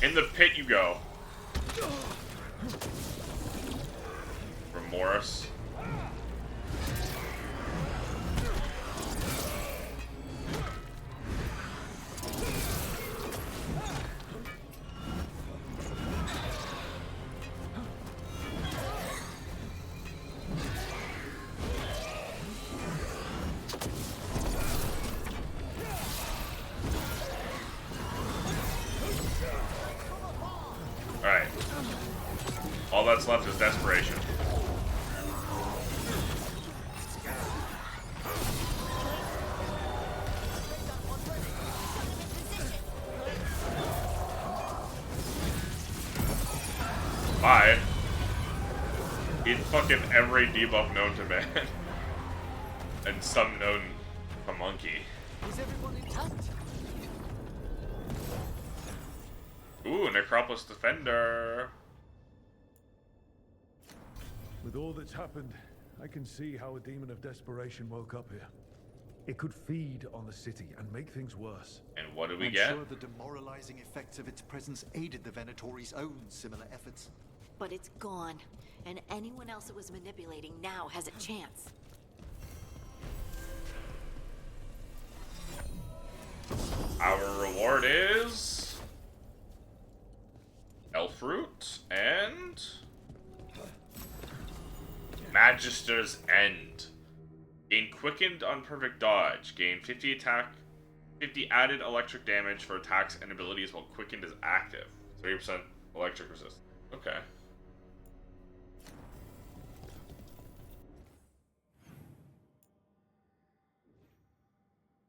In the pit you go. Remorse. that's left is desperation. Bye. Eat fucking every debuff known to man. And some known to monkey. Is everyone intact? Ooh, Necropolis Defender. With all that's happened, I can see how a demon of desperation woke up here. It could feed on the city and make things worse. And what do we I'm get? sure the demoralizing effects of its presence aided the Venatori's own similar efforts. But it's gone, and anyone else it was manipulating now has a chance. Our reward is Elf Fruit and Magister's End. Gain quickened on perfect dodge. Gain 50 attack, 50 added electric damage for attacks and abilities while quickened is active. 30% electric resistance. Okay.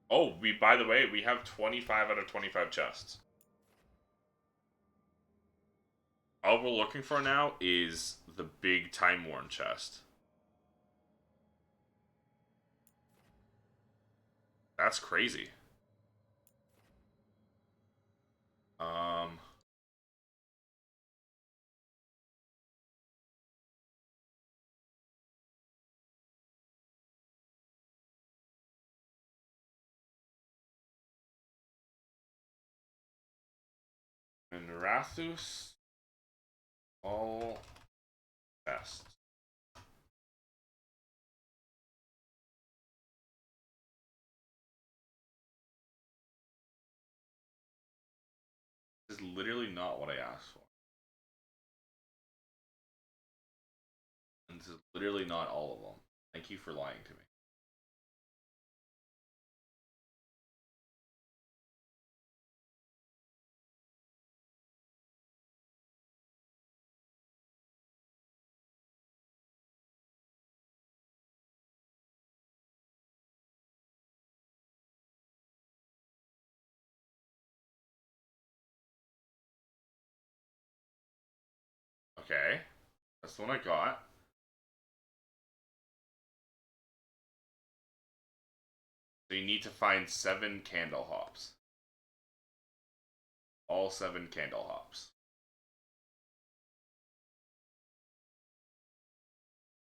Oh, by the way, we have 25 out of 25 chests. All we're looking for now is the big Time Worn chest. That's crazy. And Rathus, all best. This is literally not what I asked for. And this is literally not all of them. Thank you for lying to me. Okay, that's the one I got. So you need to find 7 candle hops. All 7 candle hops.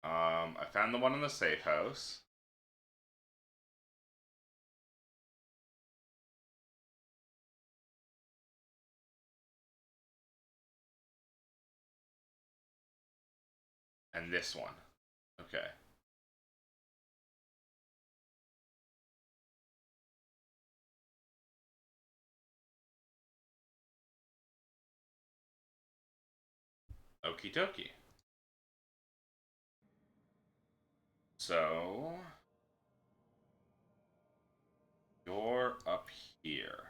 I found the one in the safe house. And this one. Okay. Okie dokie. So you're up here.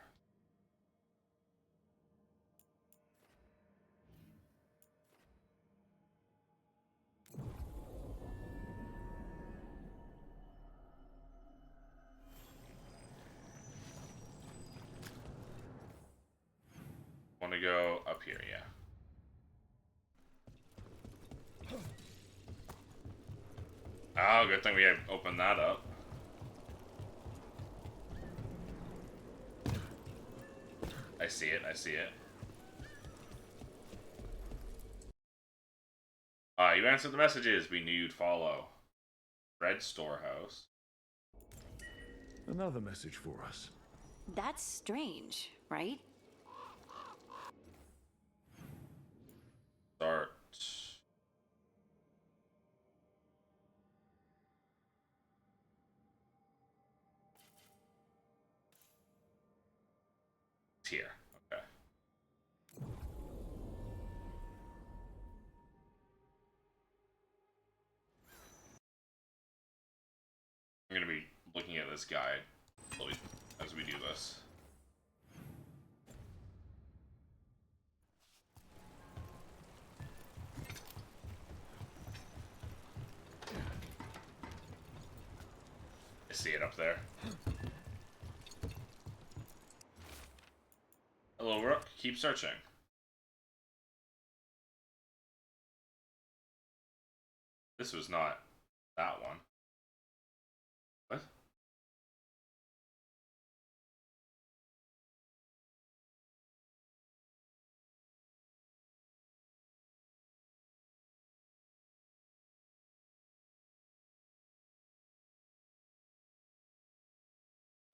Want to go up here, yeah. Oh, good thing we have opened that up. I see it, I see it. You answered the messages we knew you'd follow. Red Storehouse. Another message for us. That's strange, right? Start. It's here. Okay. I'm gonna be looking at this guide as we do this. see it up there. Hello, Rook. Keep searching. This was not that one. What?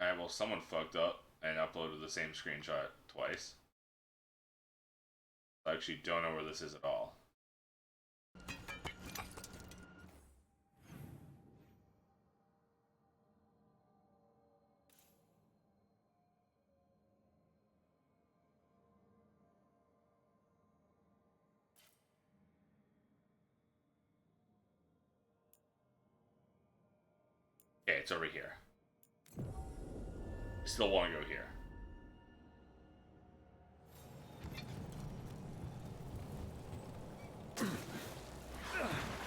Alright, well, someone fucked up and uploaded the same screenshot twice. I actually don't know where this is at all. Okay, it's over here. Still want to go here.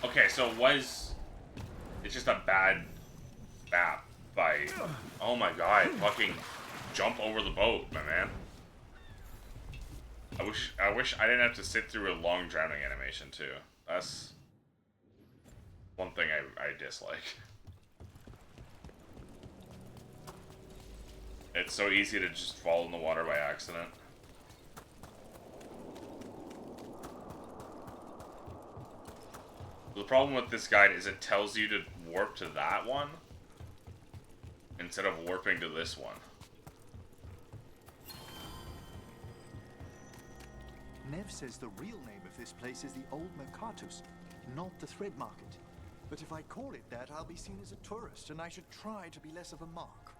Okay, so it's just a bad map by, oh my god, fucking jump over the boat, my man. I wish I didn't have to sit through a long drowning animation too. That's one thing I dislike. It's so easy to just fall in the water by accident. The problem with this guide is it tells you to warp to that one instead of warping to this one. Nev says the real name of this place is the Old Mercatus, not the Thread Market. But if I call it that, I'll be seen as a tourist, and I should try to be less of a mark.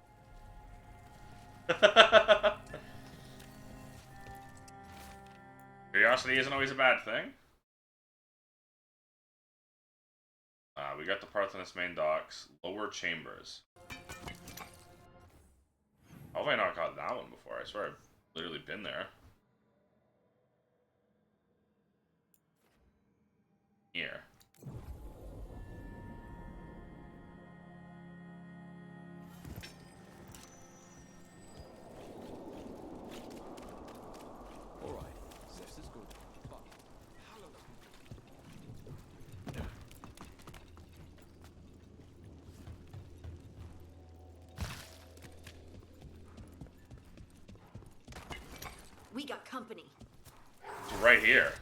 Curiosity isn't always a bad thing. We got the Parthenos main docks, lower chambers. How have I not got that one before? I swear I've literally been there. Here. Alright, this is good, but hallelujah. We got company. It's right here.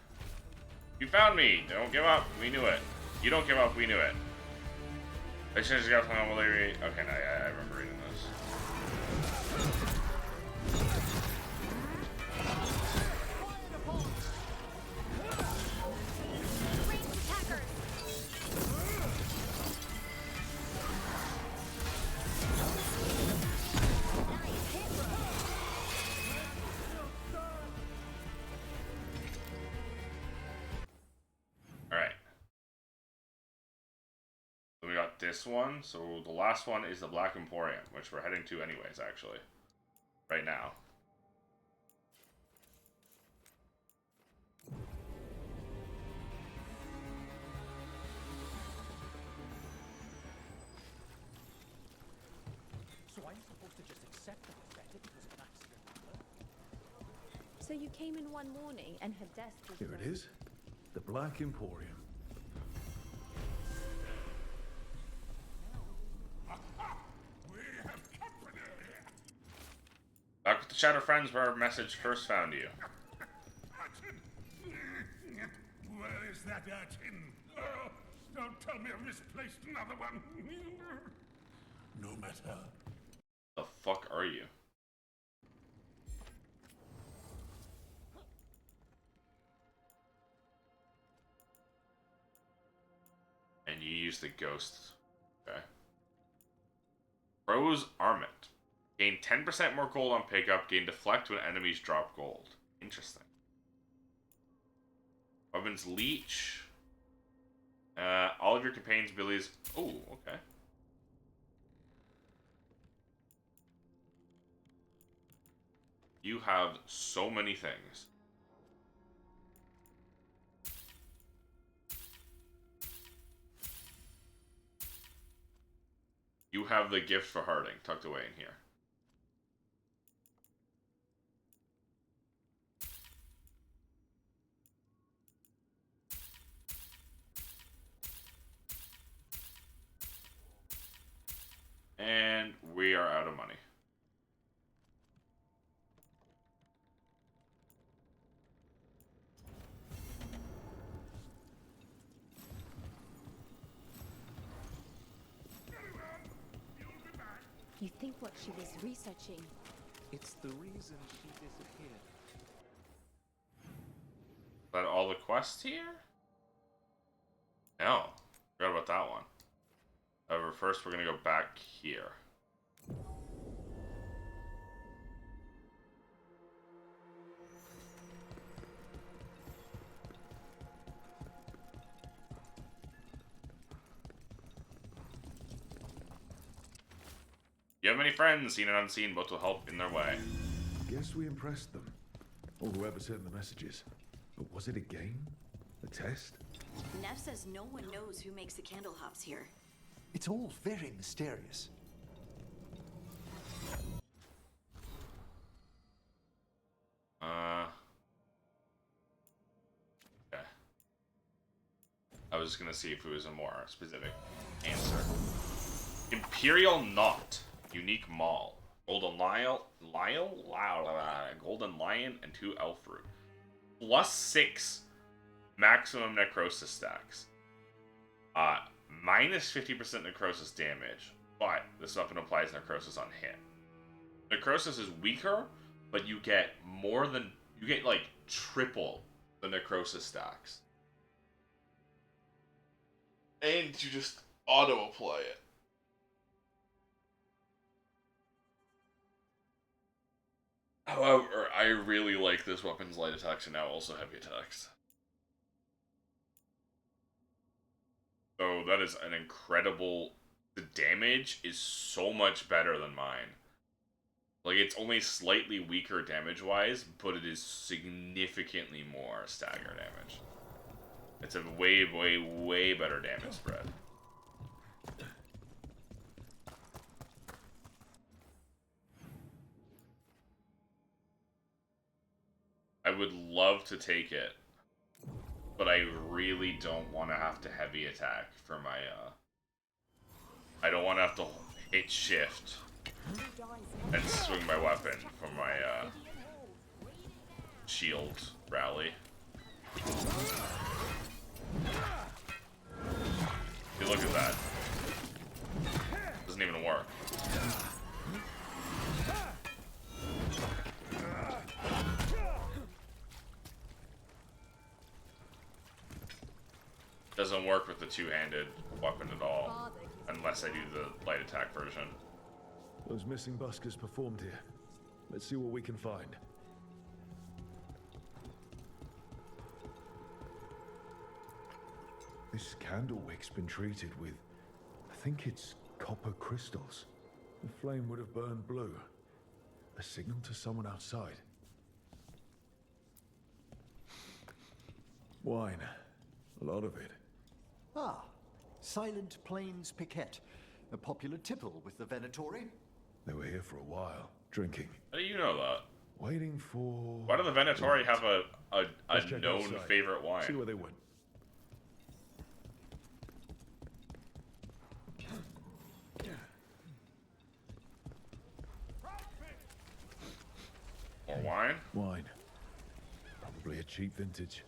You found me! Don't give up. We knew it. You don't give up. We knew it. I should have got from okay, no, yeah, I remember reading this. This one, so the last one is the Black Emporium, which we're heading to anyways, actually. Right now. So I'm supposed to just accept the pathetic because of an accident? So you came in one morning and her desk was... Here it is. The Black Emporium. Back with the Shadow Friends where our message first found you. Where is that urchin? Oh, don't tell me I misplaced another one. No matter. The fuck are you? And you use the ghost. Okay. Rose Armament. Gain 10% more gold on pickup. Gain deflect when enemies drop gold. Interesting. Weapons Leech. All of your companions' abilities. Oh, okay. You have so many things. You have the gift for Harding tucked away in here. And we are out of money. You think what she was researching? It's the reason she disappeared. Is that all the quests here? No. Forgot about that one. However, first we're gonna go back here. You have many friends, seen and unseen, both will help in their way. Guess we impressed them. Or whoever sent the messages. But was it a game? A test? Neff says no one knows who makes the candle hops here. It's all very mysterious. Okay. I was just gonna see if it was a more specific answer. Imperial Knot. Unique Maul. Golden Golden Lion, and 2 Elf Root. +6 maximum necrosis stacks. Minus 50% necrosis damage, but this weapon applies necrosis on hit. Necrosis is weaker, but you get like triple the necrosis stacks. And you just auto apply it. However, I really like this weapon's light attacks and now also heavy attacks. So that is an incredible... The damage is so much better than mine. Like, it's only slightly weaker damage-wise, but it is significantly more stagger damage. It's a way, way, way better damage spread. I would love to take it, but I really don't want to have to heavy attack for my, I don't want to have to hit shift and swing my weapon for my, shield rally. Hey, look at that. Doesn't even work. Doesn't work with the two-handed weapon at all, unless I do the light attack version. Those missing buskers performed here. Let's see what we can find. This candlewick's been treated with, I think it's copper crystals. The flame would have burned blue. A signal to someone outside. Wine. A lot of it. Ah, Silent Plains Piquette. A popular tipple with the Venatori. They were here for a while, drinking. How do you know that? Waiting for... Why do the Venatori have a known outside. favorite wine? See where they went. More wine? Wine. Probably a cheap vintage.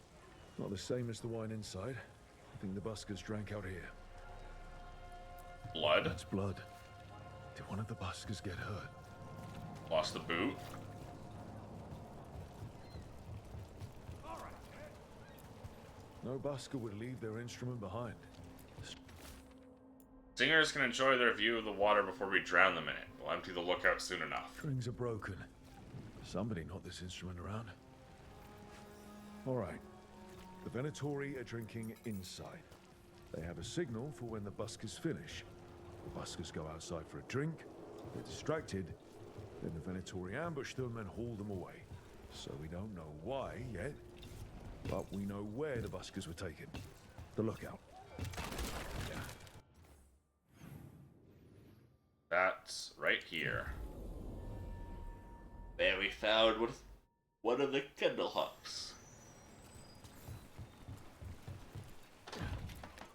Not the same as the wine inside. I think the buskers drank out here. Blood? That's blood. Did one of the buskers get hurt? Lost the boot? No busker would leave their instrument behind. Singers can enjoy their view of the water before we drown them in it. We'll empty the lookout soon enough. Strings are broken. Somebody knocked this instrument around. All right. The Venatori are drinking inside. They have a signal for when the buskers finish. The buskers go outside for a drink, they're distracted, then the Venatori ambush them and haul them away. So we don't know why yet, but we know where the buskers were taken. The lookout. That's right here. There we found one of the Kindle hooks.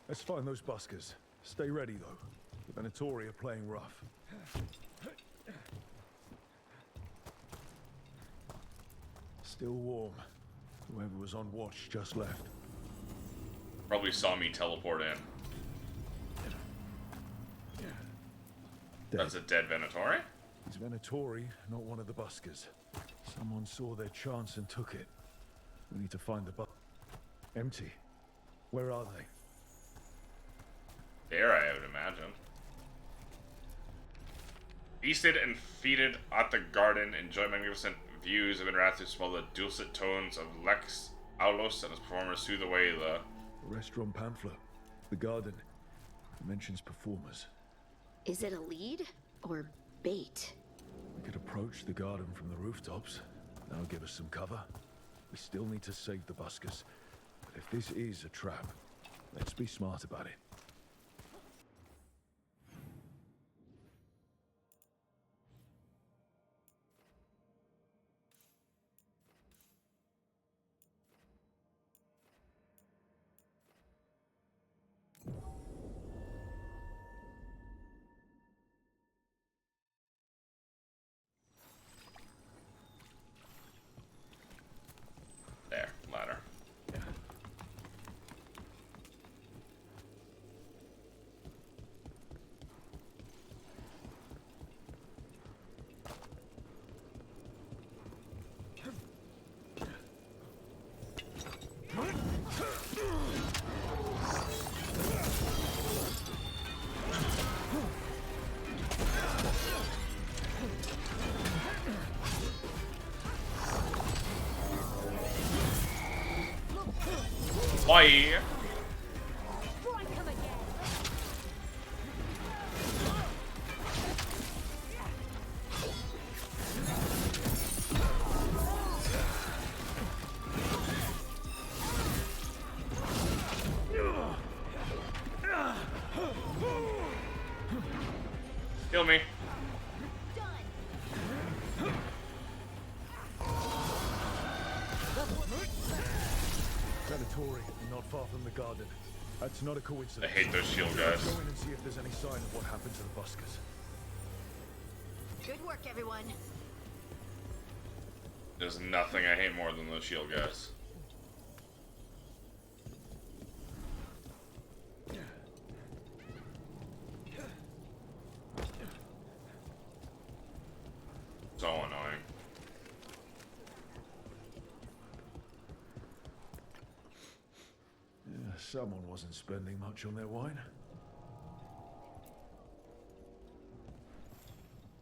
Let's find those buskers. Stay ready, though. The Venatori are playing rough. Still warm. Whoever was on watch just left. Probably saw me teleport in. That's a dead Venatori? It's Venatori, not one of the buskers. Someone saw their chance and took it. We need to find the Empty. Where are they? There, I would imagine. Feasted and feted at the garden, enjoy magnificent views of interactive smell the dulcet tones of Lex Aulos and his performers soothe away the Restaurant pamphlet. The garden. It mentions performers. Is it a lead or bait? We could approach the garden from the rooftops. That'll give us some cover. We still need to save the buskers. But if this is a trap, let's be smart about it. there, ladder. Bye. Kill me. Venatori, not far from the garden. That's not a coincidence. I hate those shield guys. Let's go in and see if there's any sign of what happened to the buskers. Good work, everyone. There's nothing I hate more than those shield guys. So annoying. Yeah, someone wasn't spending much on their wine.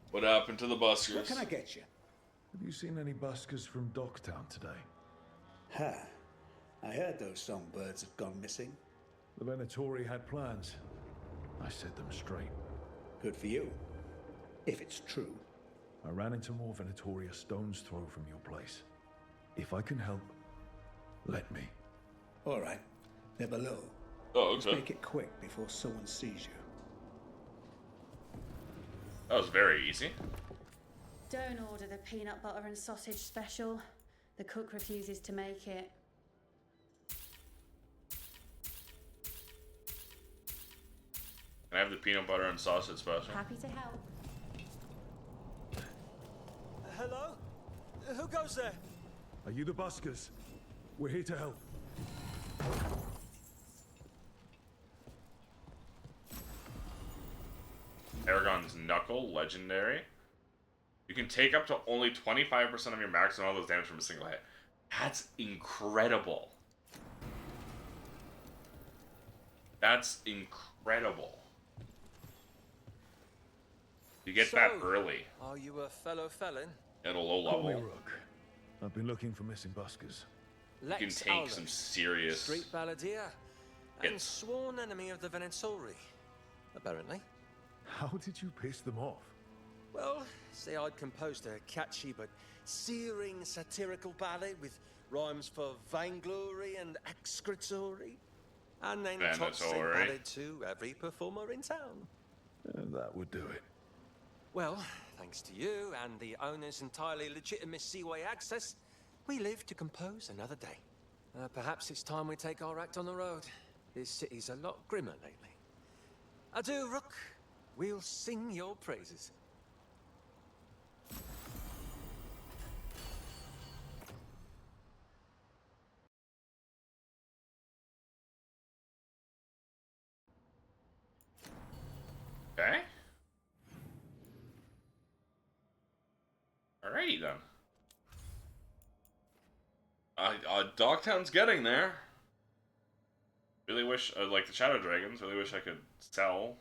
What happened to the buskers? What can I get you? Have you seen any buskers from Docktown today? Ha! I heard those songbirds had gone missing. The Venatori had plans. I set them straight. Good for you. If it's true. I ran into more Venatori a stone's throw from your place. If I can help, let me. All right. They're below. Oh, okay. Let's make it quick before someone sees you. That was very easy. Don't order the peanut butter and sausage special. The cook refuses to make it. Can I have the peanut butter and sausage special? Happy to help. Hello? Who goes there? Are you the buskers? We're here to help. Aragon's Knuckle, legendary. You can take up to only 25% of your maximum all those damage from a single hit. That's incredible. That's incredible. You get that early. Are you a fellow felon? At a low Call me level. Rook. I've been looking for missing buskers. You can Lex take Aulos, some serious street balladeer and hits. sworn enemy of the Venatori, apparently. How did you piss them off? Well, see, I'd composed a catchy but searing satirical ballad with rhymes for vainglory and excretory, and then tossed Venatori. ballad to every performer in town. That would do it. Well, thanks to you and the owner's entirely legitimate seaway access, we live to compose another day. Perhaps it's time we take our act on the road. This city's a lot grimmer lately. Adieu, Rook. We'll sing your praises. Okay. Alrighty then. Dogtown's getting there. Really wish, like the Shadow Dragons, really wish I could sell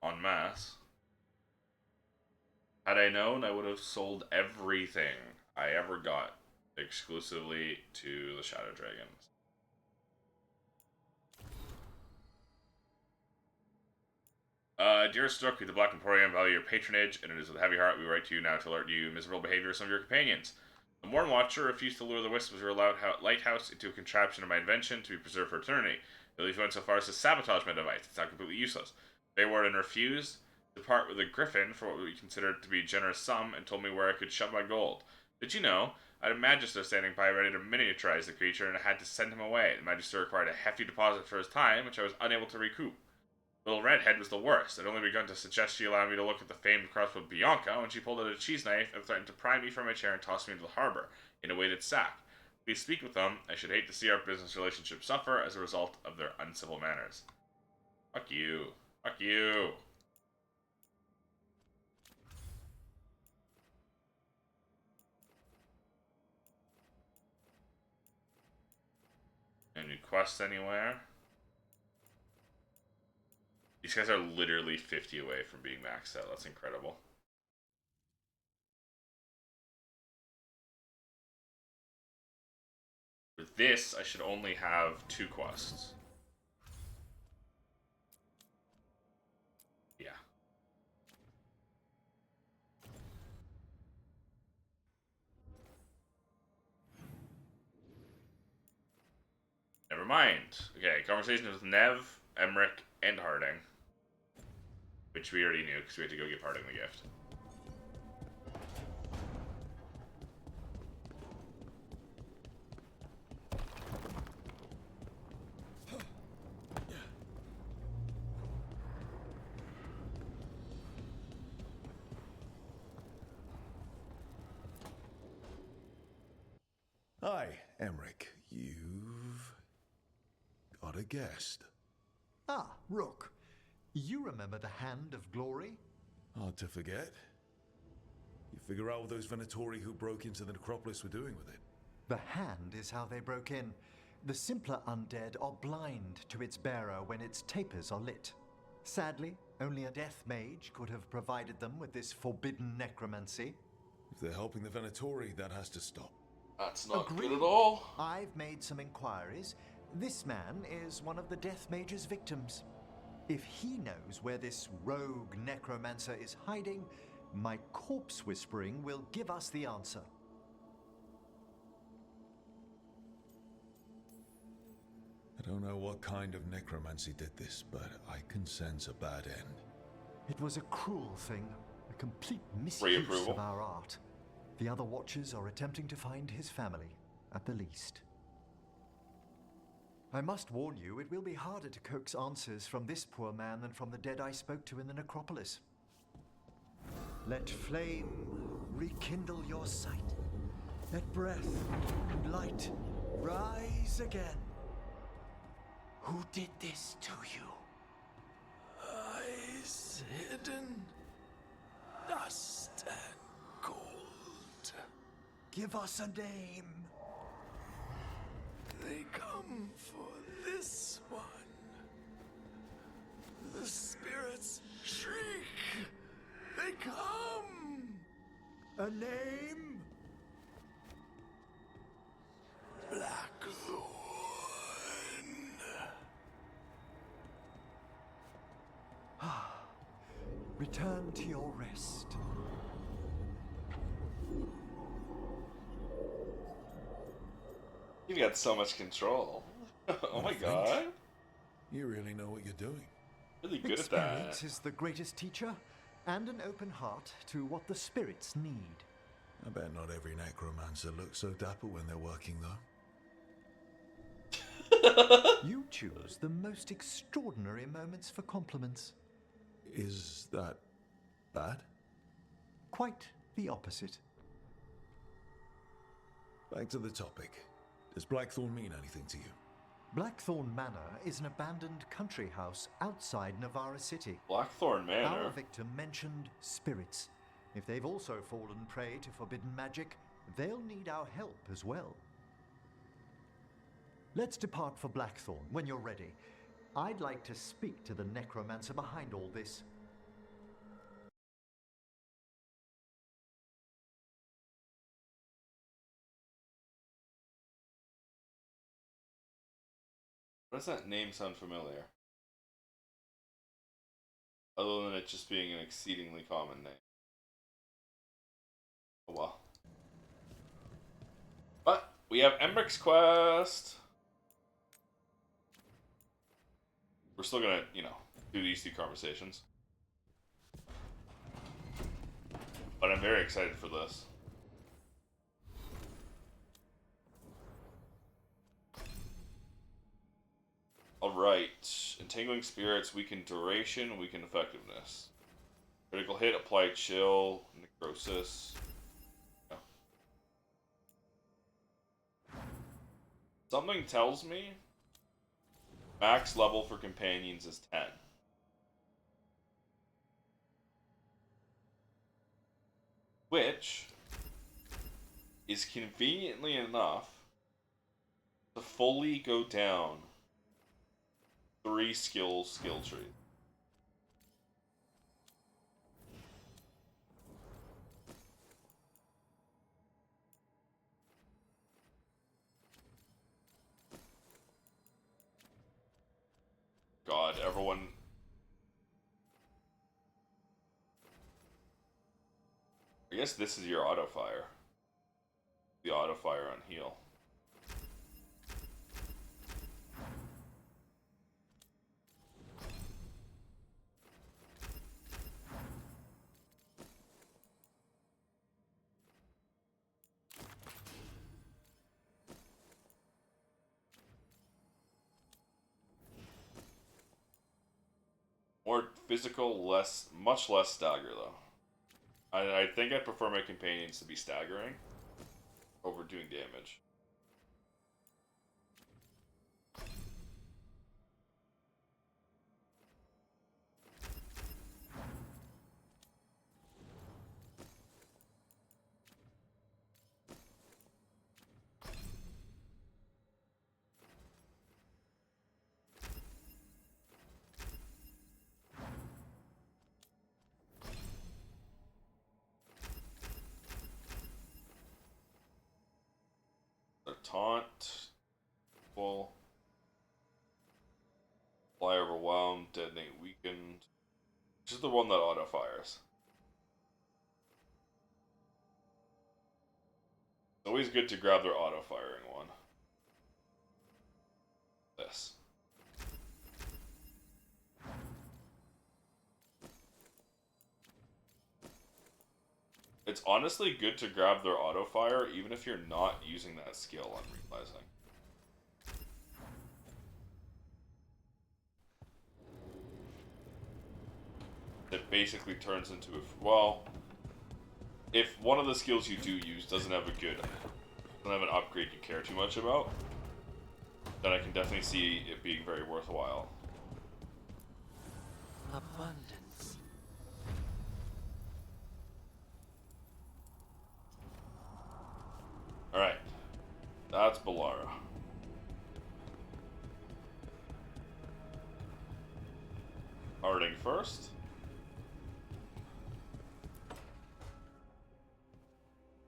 en masse. Had I known, I would have sold everything I ever got exclusively to the Shadow Dragons. Dearest Stork, the Black Emporium value your patronage, and it is with a heavy heart we write to you now to alert you miserable behavior of some of your companions. The Morn Watcher refused to lure the wisps of your lighthouse into a contraption of my invention to be preserved for eternity. He even went so far as to sabotage my device. It's not completely useless. Veilguard refused to part with a griffin for what we considered to be a generous sum and told me where I could shove my gold. Did you know? I had a Magister standing by ready to miniaturize the creature and I had to send him away. The Magister required a hefty deposit for his time, which I was unable to recoup. Little Redhead was the worst. I'd only begun to suggest she allow me to look at the famed crossbow Bianca when she pulled out a cheese knife and threatened to pry me from my chair and toss me into the harbor in a weighted sack. Please speak with them. I should hate to see our business relationship suffer as a result of their uncivil manners. Fuck you. Fuck you. Any quests anywhere? These guys are literally 50 away from being maxed out. That's incredible. For this, I should only have 2 quests. Yeah. Never mind. Okay, conversations with Nev, Emmerich, and Harding. Which we already knew, because we had to go give Harding the gift. Hi, Emmerich. You've got a guest. Ah, Rook. You remember the Hand of Glory? Hard to forget. You figure out what those Venatori who broke into the necropolis were doing with it? The Hand is how they broke in. The simpler undead are blind to its bearer when its tapers are lit. Sadly, only a death mage could have provided them with this forbidden necromancy. If they're helping the Venatori, that has to stop. That's not good at all. I've made some inquiries. This man is one of the death mage's victims. If he knows where this rogue necromancer is hiding, my corpse whispering will give us the answer. I don't know what kind of necromancy did this, but I can sense a bad end. It was a cruel thing, a complete misuse of our art. The other Watchers are attempting to find his family, at the least. I must warn you, it will be harder to coax answers from this poor man than from the dead I spoke to in the necropolis. Let flame rekindle your sight. Let breath and light rise again. Who did this to you? Eyes hidden, dust and gold. Give us a name. They come for this one. The spirits shriek. They come. A name? Blackthorn. Return to your rest. You've got so much control. Oh my god. You really know what you're doing. Really good at Experience that. is the greatest teacher. and an open heart to what the spirits need. I bet not every necromancer looks so dapper when they're working, though. You choose the most extraordinary moments for compliments. Is that bad? Quite the opposite. Back to the topic. Does Blackthorn mean anything to you? Blackthorn Manor is an abandoned country house outside Navarra City. Blackthorn Manor? Our victim mentioned spirits. If they've also fallen prey to forbidden magic, they'll need our help as well. Let's depart for Blackthorn when you're ready. I'd like to speak to the necromancer behind all this. Why does that name sound familiar? Other than it just being an exceedingly common name. Oh well. But we have Emrick's quest. We're still gonna, you know, do these two conversations. But I'm very excited for this. Alright. Entangling spirits, weaken duration, weaken effectiveness. Critical hit, apply chill, necrosis. Yeah. Something tells me max level for companions is 10. Which is conveniently enough to fully go down 3 skill tree. God, everyone. I guess this is your auto fire. The auto fire on heal. More physical, much less stagger though. I think I prefer my companions to be staggering over doing damage. Taunt, full, fly overwhelmed, detonate weakened. Which is the one that auto fires. It's always good to grab their auto firing one. This. It's honestly good to grab their auto fire even if you're not using that skill, I'm realizing. It basically turns into a, well, if one of the skills you do use doesn't have an upgrade you care too much about, then I can definitely see it being very worthwhile. Abundance. Alright. That's Balara. Harding first.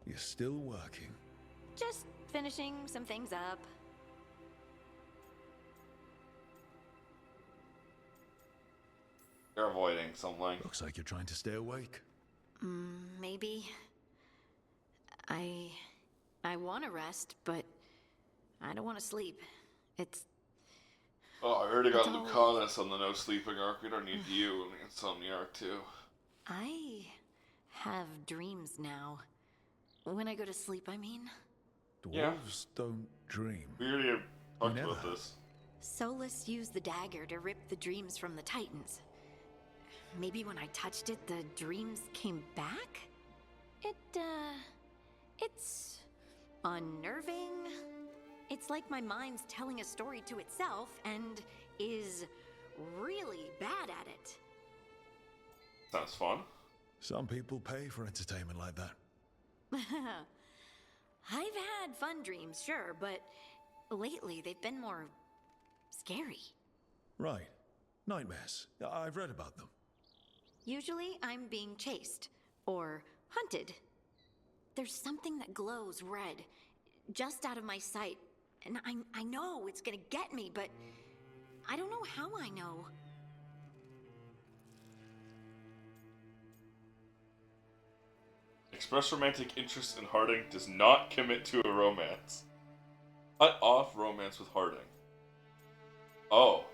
You're still working. Just finishing some things up. You're avoiding something. Looks like you're trying to stay awake. Maybe. I want to rest, but I don't want to sleep. It's... Oh, I already got Lucanus on the no sleeping arc. We don't need you on the Insomnia arc too. I have dreams now. When I go to sleep, I mean. Dwarves don't dream. We already talked never about have. this. Solus used the dagger to rip the dreams from the Titans. Maybe when I touched it, the dreams came back? It's unnerving. It's like my mind's telling a story to itself and is really bad at it. Sounds fun. Some people pay for entertainment like that. I've had fun dreams, sure, but lately they've been more scary. Right. Nightmares. I've read about them. Usually I'm being chased or hunted. There's something that glows red, just out of my sight, and I know it's gonna get me, but I don't know how I know. Express romantic interest in Harding, does not commit to a romance. Cut off romance with Harding. Oh.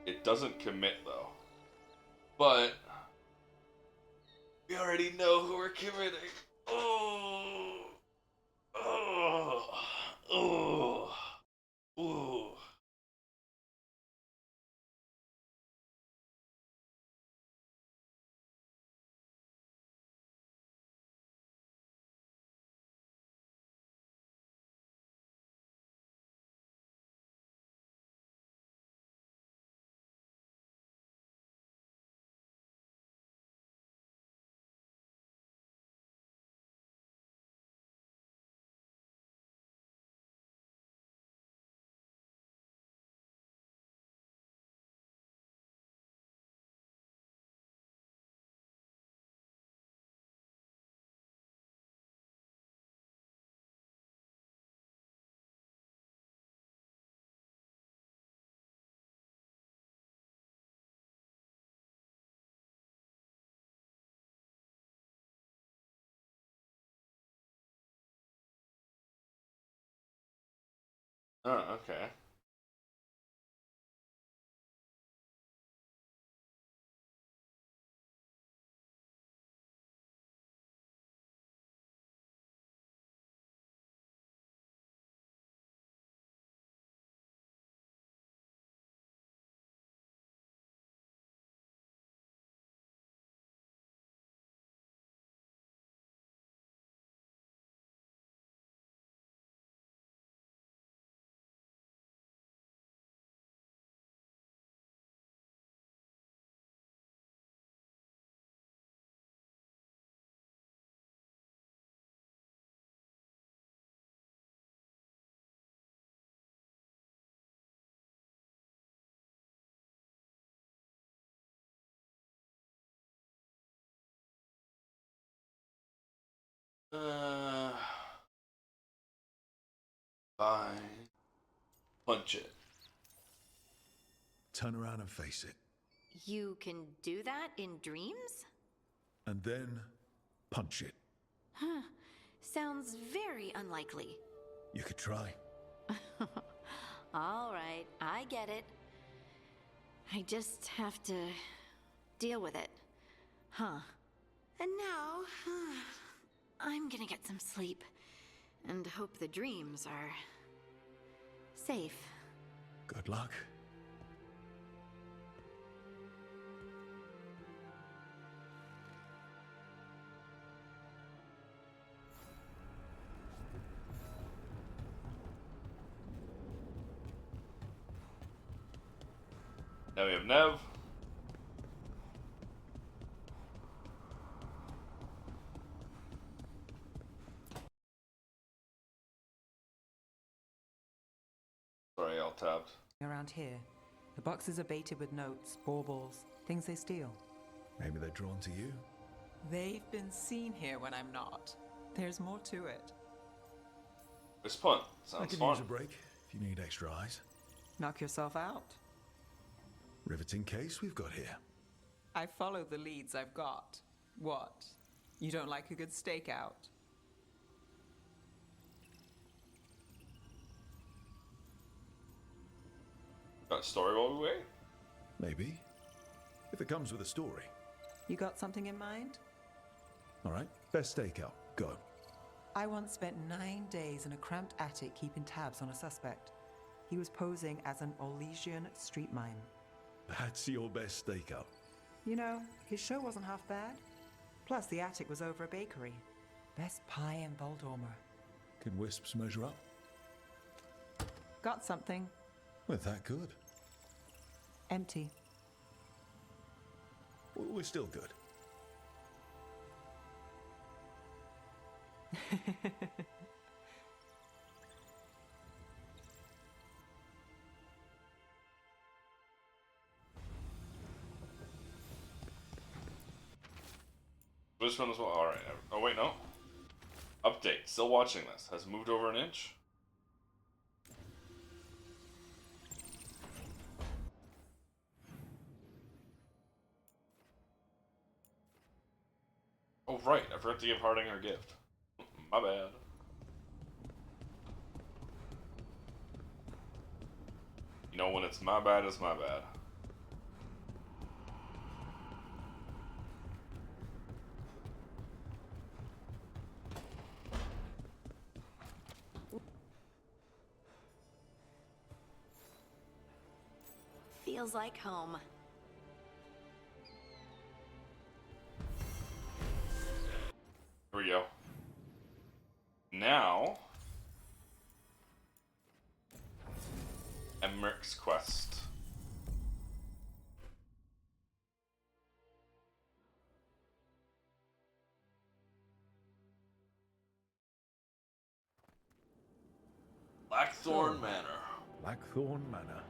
It doesn't commit though. But we already know who we're committing. Oh. Oh. Oh. Oh. Oh, okay. Fine. Punch it. Turn around and face it. You can do that in dreams? And then punch it. Huh. Sounds very unlikely. You could try. All right, I get it. I just have to deal with it. Huh. And now, I'm gonna get some sleep and hope the dreams are safe. Good luck. Now we have Nev. Sorry, all tabbed. Around here, the boxes are baited with notes, baubles, things they steal. Maybe they're drawn to you. They've been seen here when I'm not. There's more to it. This punt I sounds could fun. use a break if you need extra eyes. Knock yourself out. Riveting case we've got here. I follow the leads I've got. What? You don't like a good stakeout? Got a story while we wait? Maybe. If it comes with a story. You got something in mind? All right, best stakeout. Go. I once spent 9 days in a cramped attic keeping tabs on a suspect. He was posing as an Orlesian street mime. That's your best stakeout. You know, his show wasn't half bad. Plus, the attic was over a bakery. Best pie in Voldormer. Can wisps measure up? Got something. We're that good. Empty. We're still good. This one as well. Alright. Oh, wait, no. Update. Still watching this. Has moved over an inch. Oh, right. I forgot to give Harding her gift. My bad. You know, when it's my bad, it's my bad. Feels like home. Here we go. Now, Emmerich's quest. Blackthorn Manor. Blackthorn Manor.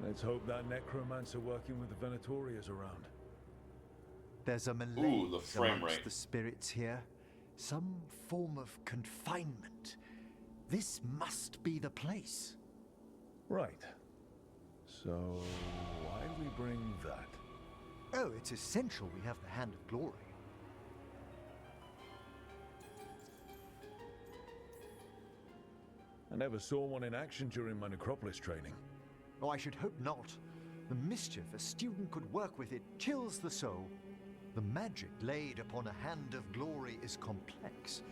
Let's hope that necromancer working with the Venatori is around. There's a malaise the frame amongst rate. the spirits here. Some form of confinement. This must be the place. Right. So, why do we bring that? Oh, it's essential we have the Hand of Glory. I never saw one in action during my Necropolis training. Oh, I should hope not. The mischief a student could work with it chills the soul. The magic laid upon a Hand of Glory is complex.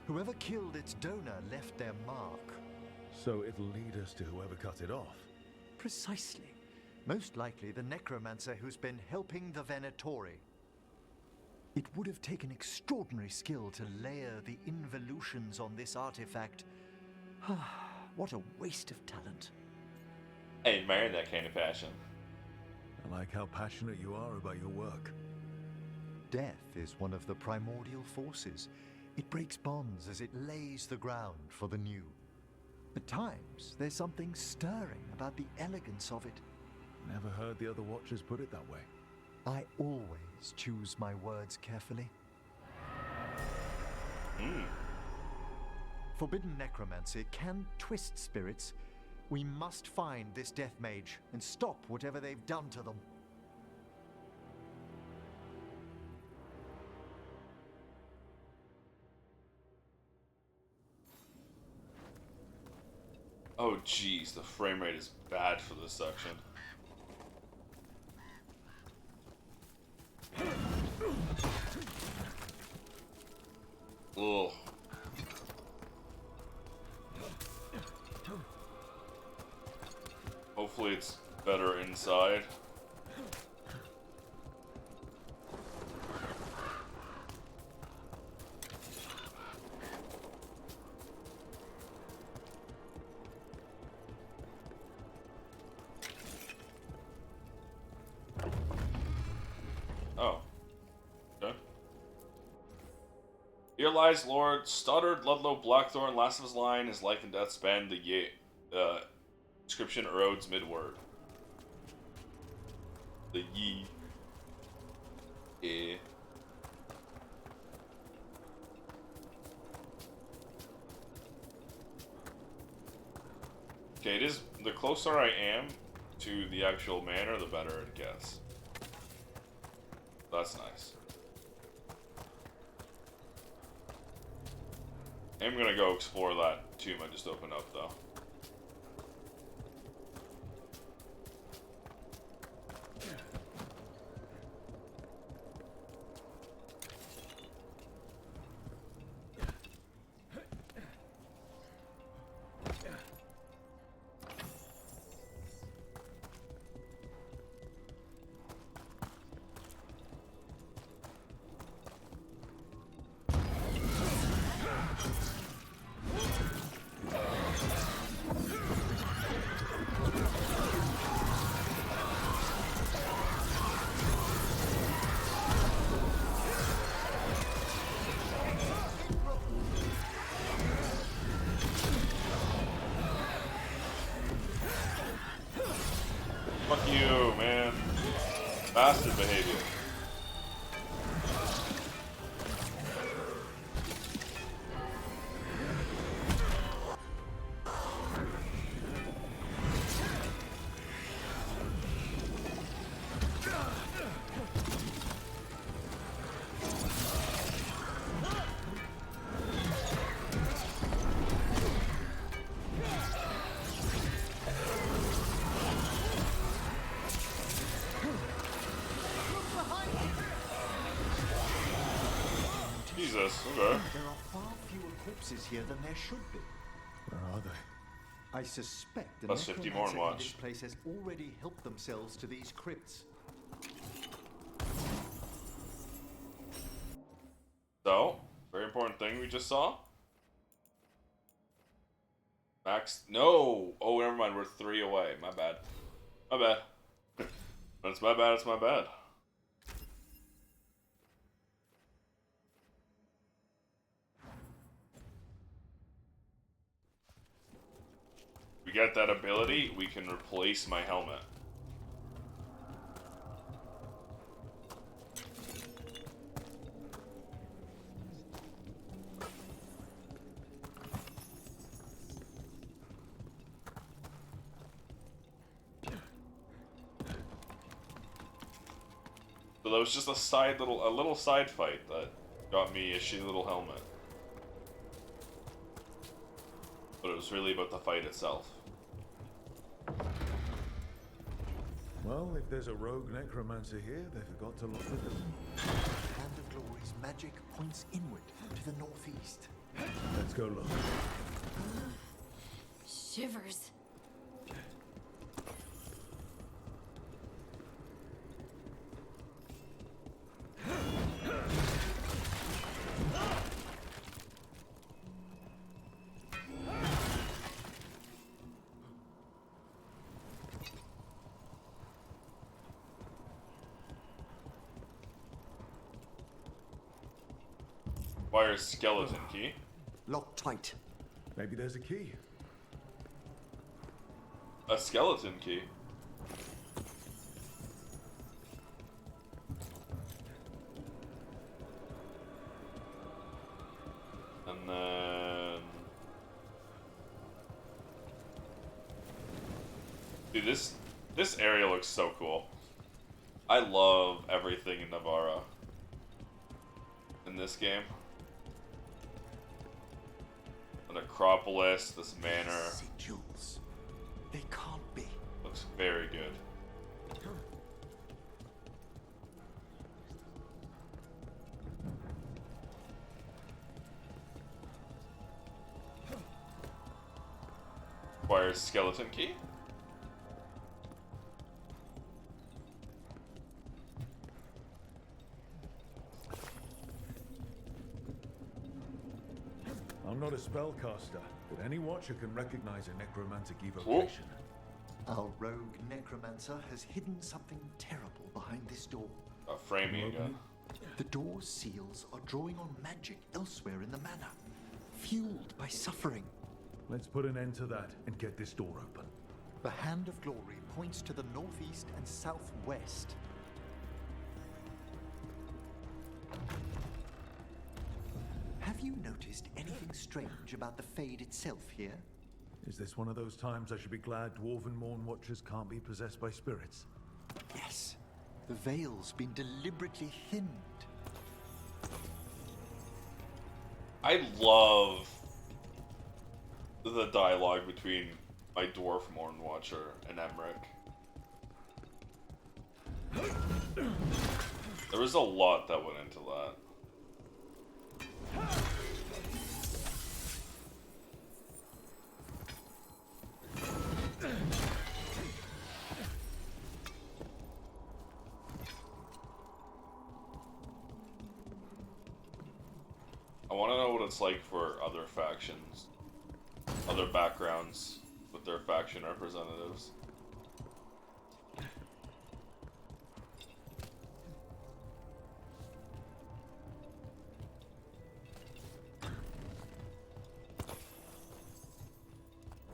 Whoever killed its donor left their mark. So it'll lead us to whoever cut it off. Precisely. Most likely the necromancer who's been helping the Venatori. It would have taken extraordinary skill to layer the involutions on this artifact. What a waste of talent. I admire that kind of passion. I like how passionate you are about your work. Death is one of the primordial forces. It breaks bonds as it lays the ground for the new. At times, there's something stirring about the elegance of it. Never heard the other Watchers put it that way. I always choose my words carefully. Forbidden necromancy can twist spirits. We must find this death mage and stop whatever they've done to them. Oh jeez, the frame rate is bad for this section. Ugh. Hopefully it's better inside. Oh. Okay. Here lies Lord Stoddard Ludlow Blackthorn, last of his line, his life and death span the inscription erodes mid-word. The ye. Eh. Okay, it is, the closer I am to the actual manor, the better it gets. That's nice. I'm gonna go explore that tomb I just opened up, though. Fuck you, man. Bastard behavior. Jesus, okay. There are far fewer corpses here than there should be. Where are they? I suspect the Plus 50 more necromancer and in watch. this place has already helped themselves to these crypts. So, very important thing we just saw. Max, no! Oh, never mind, we're 3 away. My bad. My bad. When it's my bad, it's my bad. We get that ability, we can replace my helmet. So that was just a little side fight that got me a shitty little helmet. But it was really about the fight itself. Well, if there's a rogue necromancer here, they forgot to lock the door. Hand of Glory's magic points inward to the northeast. Let's go look. Shivers. Wire skeleton key. Locked tight. Maybe there's a key. A skeleton key. And then... Dude, this area looks so cool. I love everything in Navarra. In this game. The necropolis, this manor. Sigils. They can't be. Looks very good. Requires skeleton key. I'm not a spellcaster, but any watcher can recognize a necromantic evocation. Our rogue necromancer has hidden something terrible behind this door. Framing again. The door's seals are drawing on magic elsewhere in the manor, fueled by suffering. Let's put an end to that and get this door open. The Hand of Glory points to the northeast and southwest. Have you noticed anything strange about the Fade itself here? Is this one of those times I should be glad Dwarven Morn Watchers can't be possessed by spirits? Yes. The veil's been deliberately thinned. I love the dialogue between my Dwarf Morn Watcher and Emmerich. There was a lot that went into that. I want to know what it's like for other factions, other backgrounds with their faction representatives.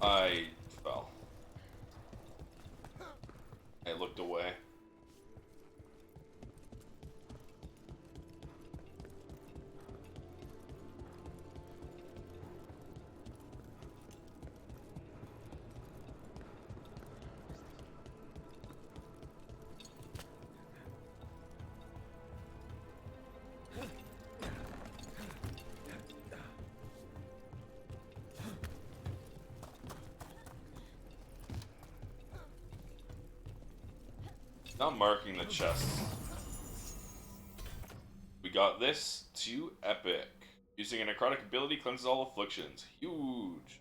I fell. I Not marking the chests. We got this to epic. Using a necrotic ability cleanses all afflictions. Huge.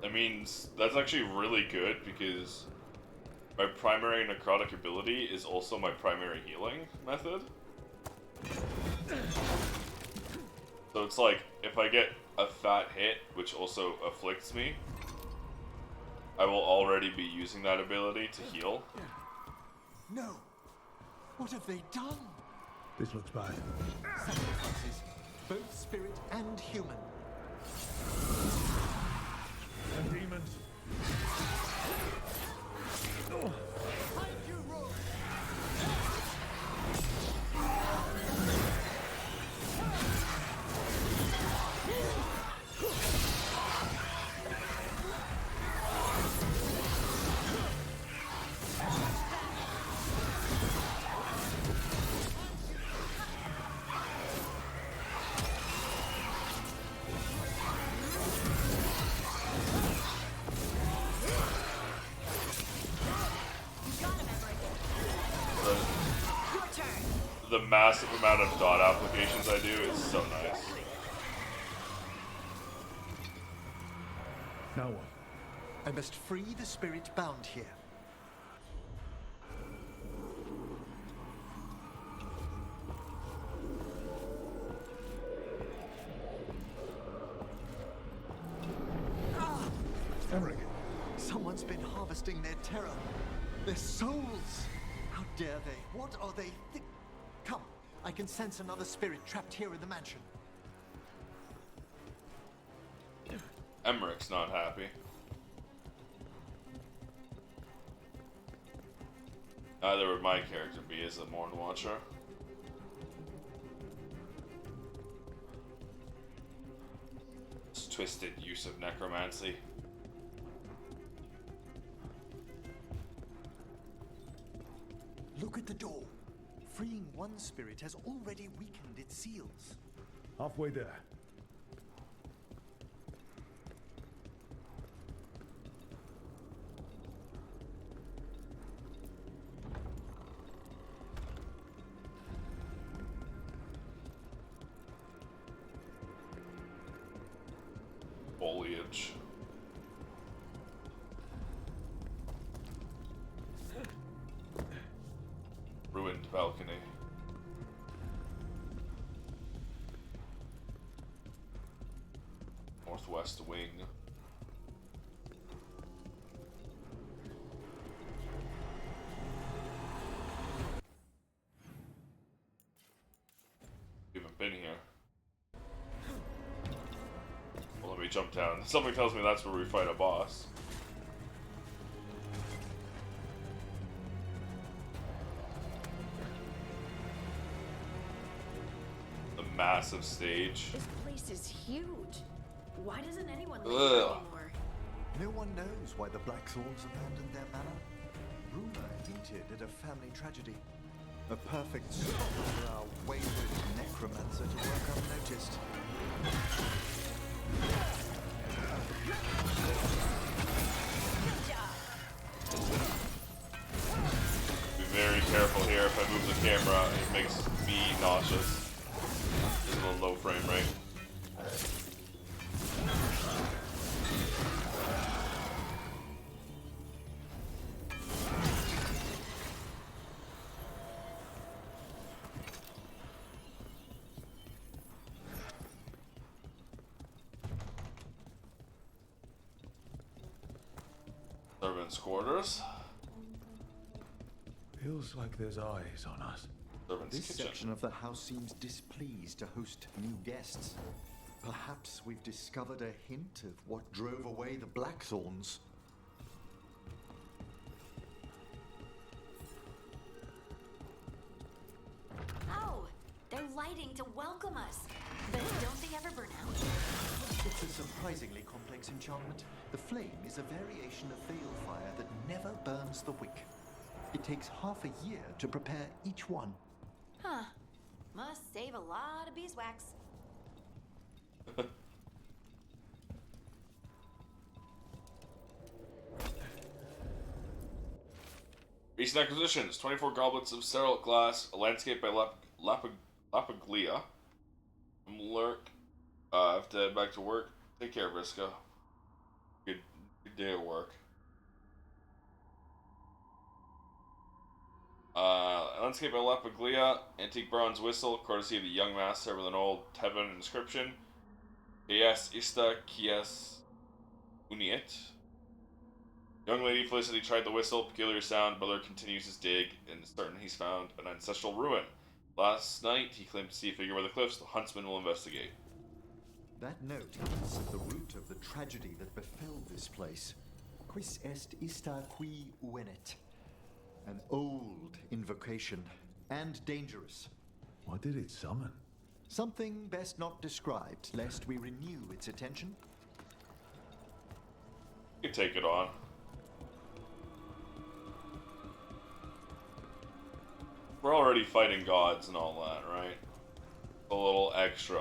I mean, that's actually really good because my primary necrotic ability is also my primary healing method. So it's like, if I get a fat hit, which also afflicts me, I will already be using that ability to heal. No! What have they done? This looks bad. Sacrifices, both spirit and human. And demons. Oh. Behind you, Rogue! The massive amount of dot applications I do is so nice. Now what? I must free the spirit bound here. Emmerich. Someone's been harvesting their terror. Their souls. How dare they? What are they Come, I can sense another spirit trapped here in the mansion. Emmerich's not happy. Neither would my character be as a Morn Watcher. It's twisted use of necromancy. Look at the door. Freeing one spirit has already weakened its seals. Halfway there. Foliage. Ruined balcony. Northwest wing. We haven't been here. Well, let me jump down. Something tells me that's where we fight a boss. Massive stage. This place is huge. Why doesn't anyone live Ugh. here anymore? No one knows why the Blackthorns abandoned their manor. Rumor hinted at a family tragedy. A perfect spot for our wayward necromancer to work unnoticed. Be very careful here. If I move the camera, it makes me nauseous. There's a little low frame rate. Servants' quarters. Feels like there's eyes on us. Servants' This kitchen. section of the house seems displeased to host new guests. Perhaps we've discovered a hint of what drove away the Blackthorns. Oh, they're lighting to welcome us. But don't they ever burn out? It's a surprisingly complex Emrick's enchantment. The flame is a variation of Veilfire that never burns the wick. It takes half a year to prepare each one. Huh. Must save a lot of beeswax. Recent acquisitions: 24 goblets of sterile glass, a landscape by Lapaglia. Lurk. I have to head back to work. Take care, Vriska. Good day at work. Landscape by Lapaglia, antique bronze whistle, courtesy of the young master with an old Tevan inscription. Kies ista kies uniet. Young lady Felicity tried the whistle, peculiar sound. Brother continues his dig and is certain he's found an ancestral ruin. Last night, he claimed to see a figure by the cliffs. The huntsman will investigate. That note is at the root of the tragedy that befell this place. Quis est ista qui venet? An old invocation, and dangerous. What did it summon? Something best not described, lest we renew its attention. You can take it on. We're already fighting gods and all that, right? A little extra.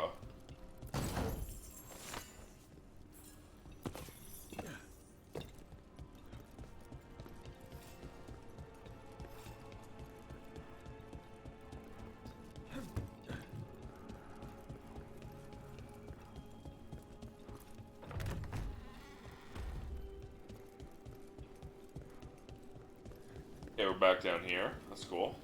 Okay, we're back down here. That's cool.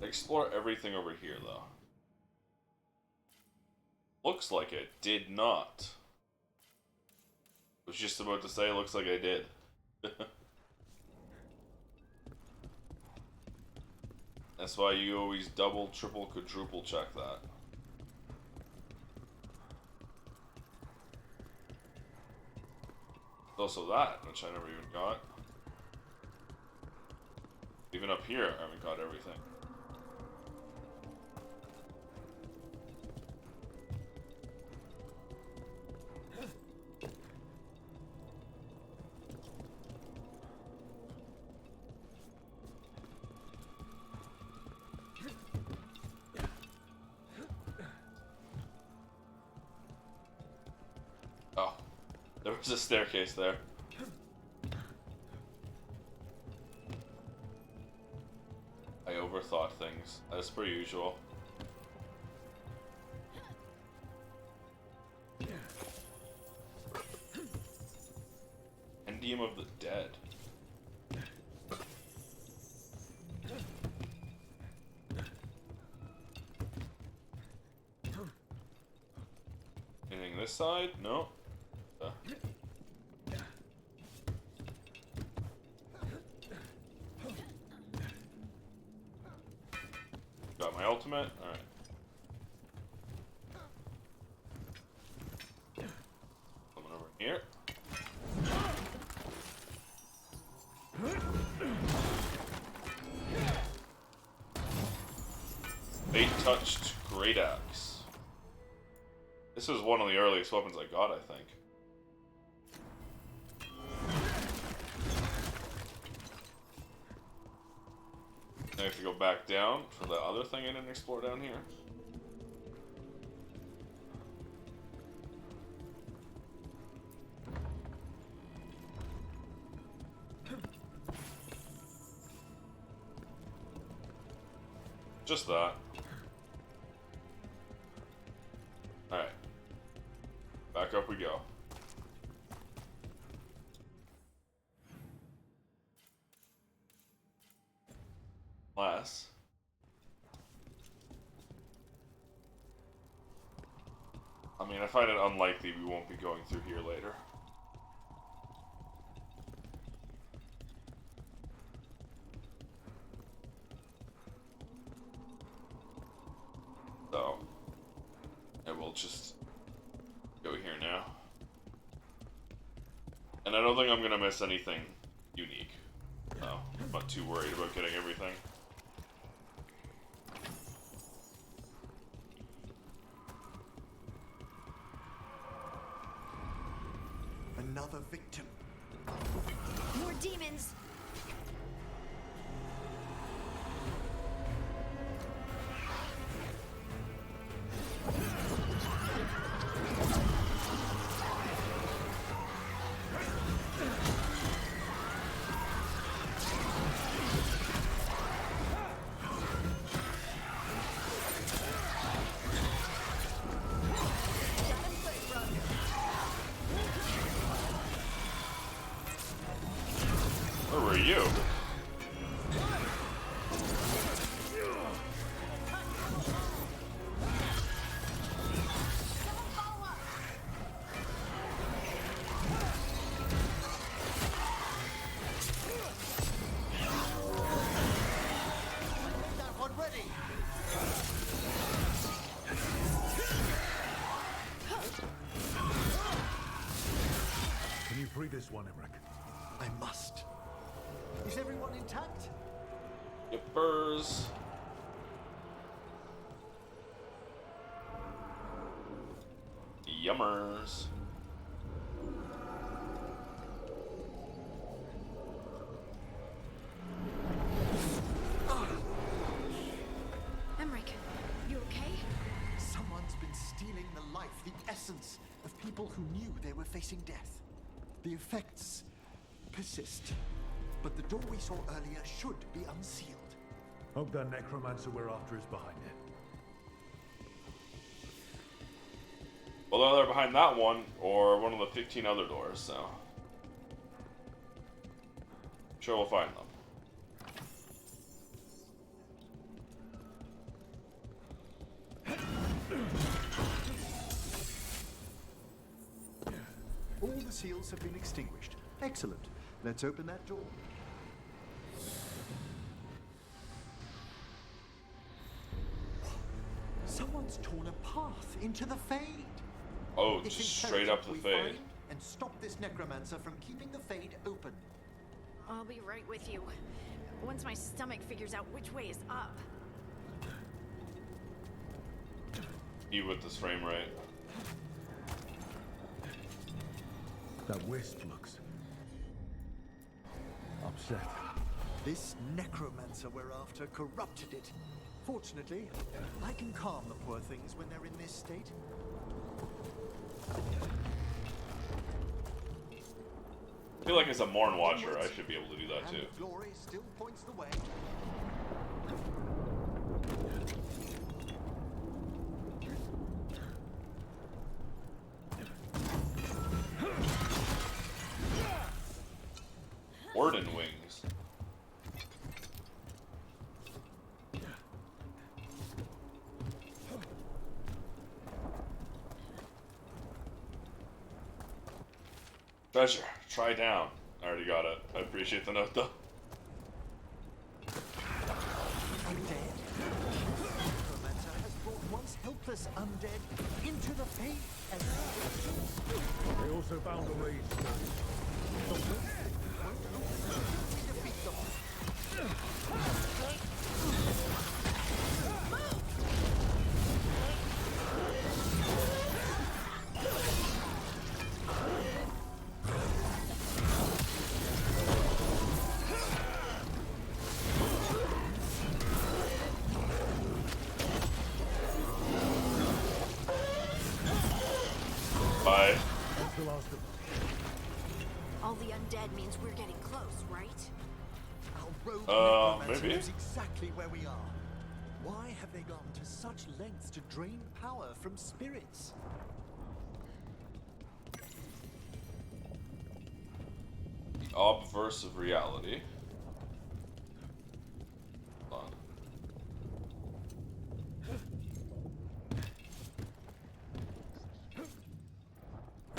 Explore everything over here, though. Looks like I did not. I was just about to say, looks like I did. That's why you always double, triple, quadruple check that. There's also that, which I never even got. Even up here, I haven't got everything. There's a staircase there. I overthought things. That's per usual. Endium of the Dead. Anything this side? No. Got my ultimate? Alright. Coming over here. Fate-touched Great Axe. This was one of the earliest weapons I got, I think. I have to go back down for the other thing I didn't explore down here. Just that. Alright. Back up we go. Unless... I mean, I find it unlikely we won't be going through here later. So, I will just And I don't think I'm gonna miss anything unique. No, I'm not too worried about getting everything. Another victim. More demons! Where were you? Can you free this one, Emmerich? I must. Is everyone intact? Yippers. Yummers. Emmerich, you okay? Someone's been stealing the life, the essence of people who knew they were facing death. The effects persist, but the door we saw earlier should be unsealed. Hope that necromancer we're after is behind it. Well, they're behind that one, or one of the 15 other doors, so... I'm sure we'll find them. All the seals have been extinguished. Excellent. Let's open that door. Someone's torn a path into the Fade. Oh, It's just straight up the imperative we Fade. find and stop this necromancer from keeping the Fade open. I'll be right with you. Once my stomach figures out which way is up. You with this frame rate. That wisp looks upset. This necromancer we're after corrupted it. Fortunately, I can calm the poor things when they're in this state. I feel like as a Morn Watcher, I should be able to do that too. And glory still points the way. Warden wings. Treasure. Try down. I already got it. I appreciate the note though. Undead. Necromancer has brought once helpless undead into the Fade as They also found a raised stone. defeat them. Bye. That's the last of them. All the undead means we're getting close, right? Our rogue necromancer maybe. knows exactly where we are. Why have they gone to such lengths to drain power from spirits? The obverse of reality. Hold on.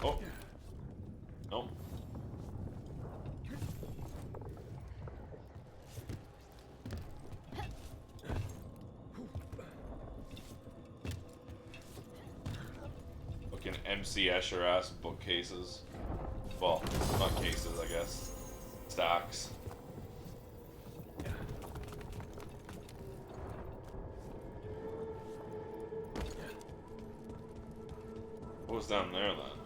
Oh. No. Fucking MC Escher ass bookcases. Well, not cases, I guess. Stacks. What was down there then?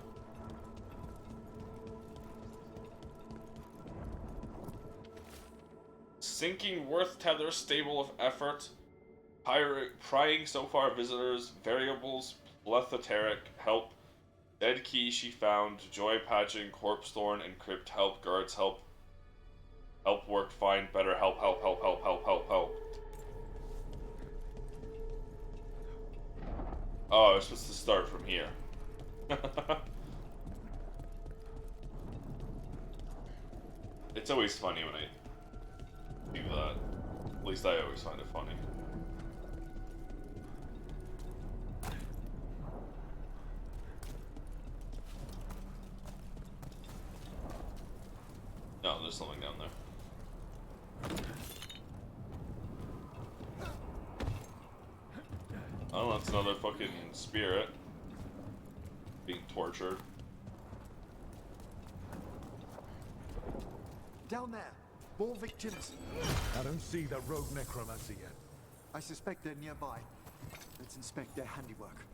Sinking worth tether stable of effort. Prying so far visitors. Variables. Plethoric help. Dead key she found. Joy patching. Corpse thorn. Encrypt help. Guards help. Help work find better. Help. Oh, I was supposed to start from here. It's always funny when I do that. At least I always find it funny. No, there's something down there. Oh, that's another fucking spirit being tortured. Down there, more victims. I don't see the rogue necromancer yet. I suspect they're nearby. Let's inspect their handiwork.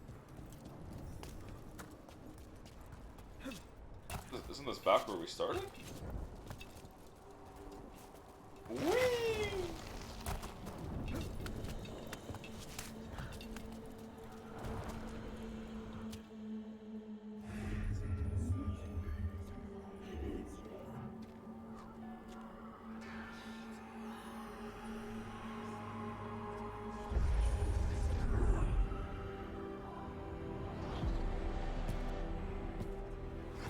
Isn't this back where we started? Whee!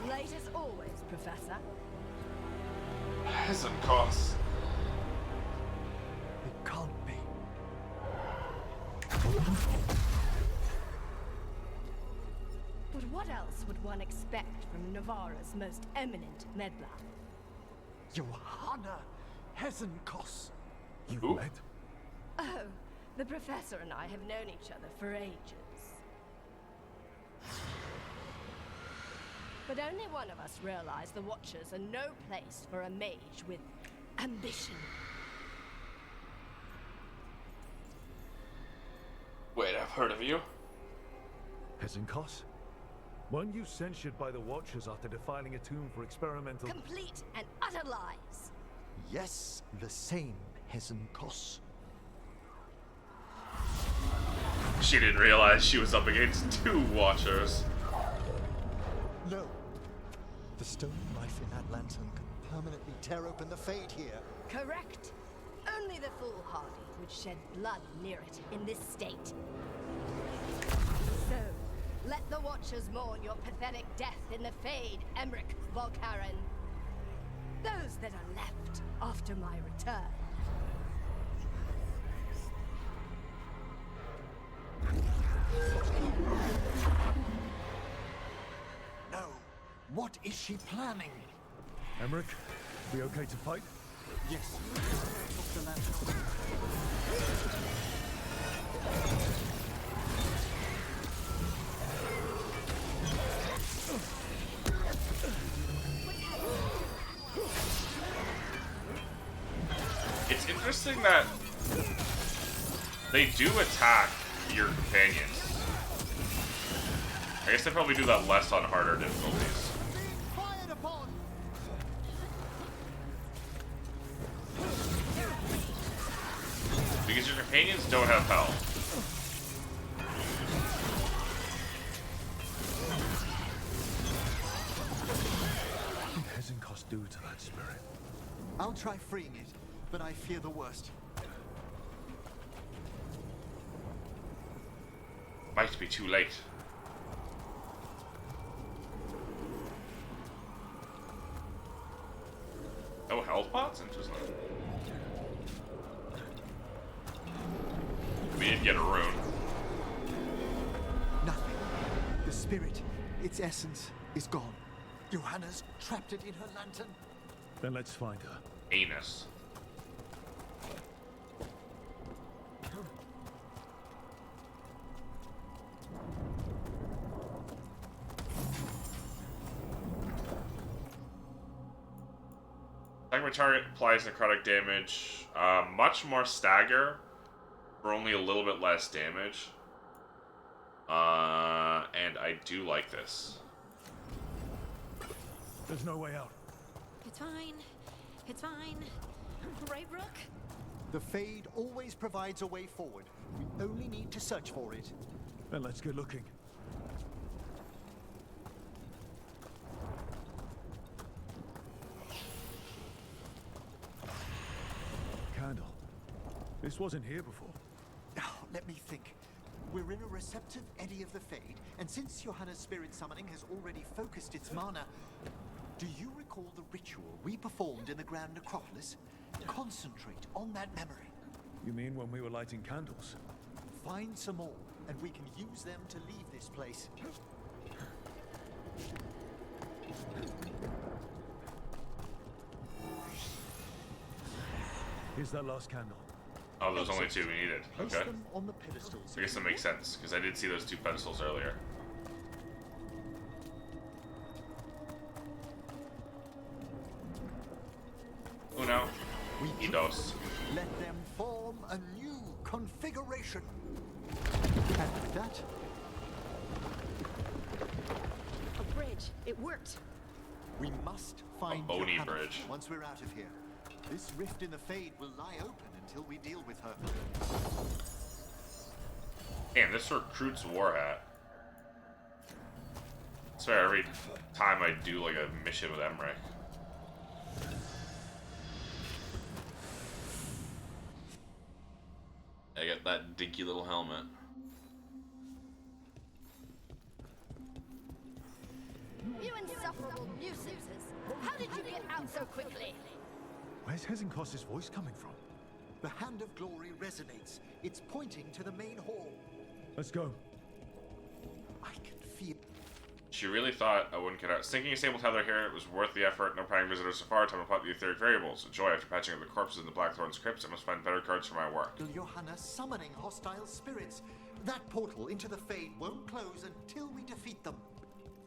Late as always, Professor. Hasn't cost. It can't be. But what else would one expect from Navarra's most eminent meddler? Johanna Hesenkos. You met? Oh, the Professor and I have known each other for ages. But only one of us realized the Watchers are no place for a mage with ambition. Wait, I've heard of you. Hesenkos? Weren't you censured by the Watchers after defiling a tomb for experimental... Complete and utter lies. Yes, the same Hesenkos. She didn't realize she was up against two Watchers. No. The stone knife in that lantern could permanently tear open the Fade here. Correct. Only the foolhardy would shed blood near it in this state. So, let the Watchers mourn your pathetic death in the Fade, Emmerich Volkaren. Those that are left after my return. No. What is she planning? Emmerich, we okay to fight? Yes. Took the lantern. It's interesting that they do attack your companions. I guess they probably do that less on harder difficulties. Fired upon. Because your companions don't have health. What did Hesenkos do to that spirit? I'll try freeing it, but I fear the worst. Might be too late. No health pots? Interesting. We didn't get a rune. Nothing. The spirit, its essence, is gone. Johanna's trapped it in her lantern. Then let's find her. Anus. Attack by target applies necrotic damage. Much more stagger for only a little bit less damage. And I do like this. There's no way out. It's fine. It's fine. Right, Rook? The Fade always provides a way forward. We only need to search for it. Then let's get looking. Candle. This wasn't here before. Oh, let me think. We're in a receptive eddy of the Fade, and since Johanna's spirit summoning has already focused its mana, do you recall the ritual we performed in the Grand Necropolis? Concentrate on that memory. You mean when we were lighting candles? Find some more, and we can use them to leave this place. Here's that last candle. Oh, there's only 2 we needed. Place Okay. them on the pedestals. I guess that makes sense, because I did see those 2 pedestals earlier. Uno. Y dos. Let them form a new configuration. And with that, A bridge. It worked. we must find bony Johanna bridge. once we're out of here. This rift in the Fade will lie open until we deal with her. Damn, this recruits war hat. I swear every time I do like a mission with Emmerich. I get that dinky little helmet. You insufferable nuisances! How did you get out so quickly? Where's Hezenkos's voice coming from? The Hand of Glory resonates. It's pointing to the main hall. Let's go. I can feel... She really thought I wouldn't get out. Sinking a stable tether here was worth the effort. No prying visitors so far. Time to plot the etheric variables. Enjoy after patching up the corpses in the Blackthorn's crypts. I must find better cards for my work. Johanna summoning hostile spirits. That portal into the Fade won't close until we defeat them.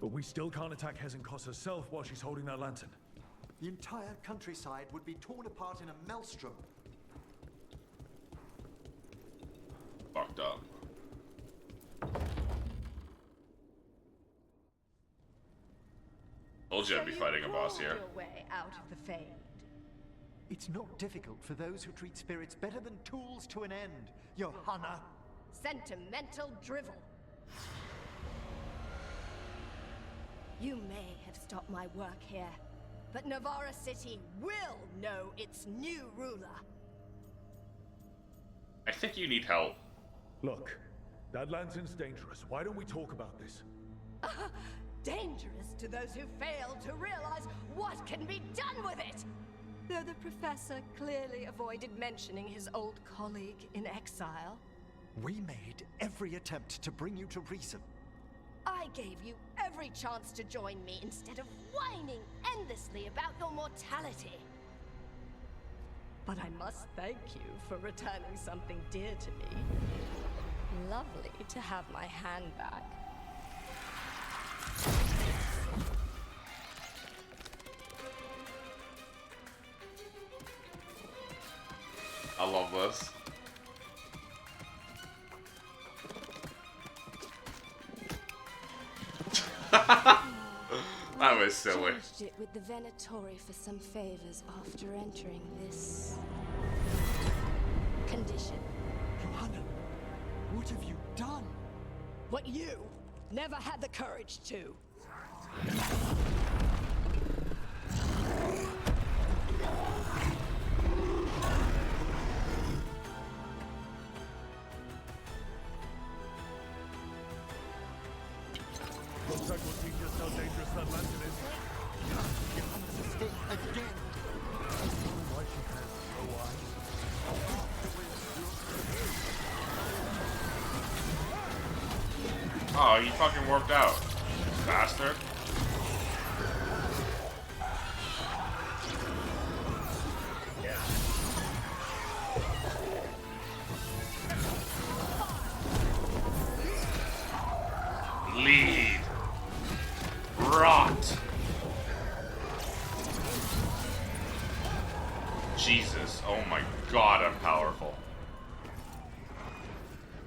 But we still can't attack Hezenkos herself while she's holding that lantern. The entire countryside would be torn apart in a maelstrom. Fucked up. Told you I'd be fighting a boss here. Your way out of the Fade. It's not difficult for those who treat spirits better than tools to an end, Johanna. Sentimental drivel. You may have stopped my work here, but Navarra City will know its new ruler. I think you need help. Look, that lantern's dangerous. Why don't we talk about this? Dangerous to those who fail to realize what can be done with it! Though the professor clearly avoided mentioning his old colleague in exile. We made every attempt to bring you to reason. I gave you every chance to join me instead of whining endlessly about your mortality. But I must thank you for returning something dear to me. Lovely to have my hand back. I love this. That was silly. Charged it with the Venatori for some favors after entering this condition. Johanna, what have you done? What you never had the courage to. Looks like we'll teach us how dangerous that lantern is. Johanna's escaped again. Why she has no eyes. Oh, he fucking warped out. Bastard. Lead. Rot. Jesus. Oh my god, I'm powerful.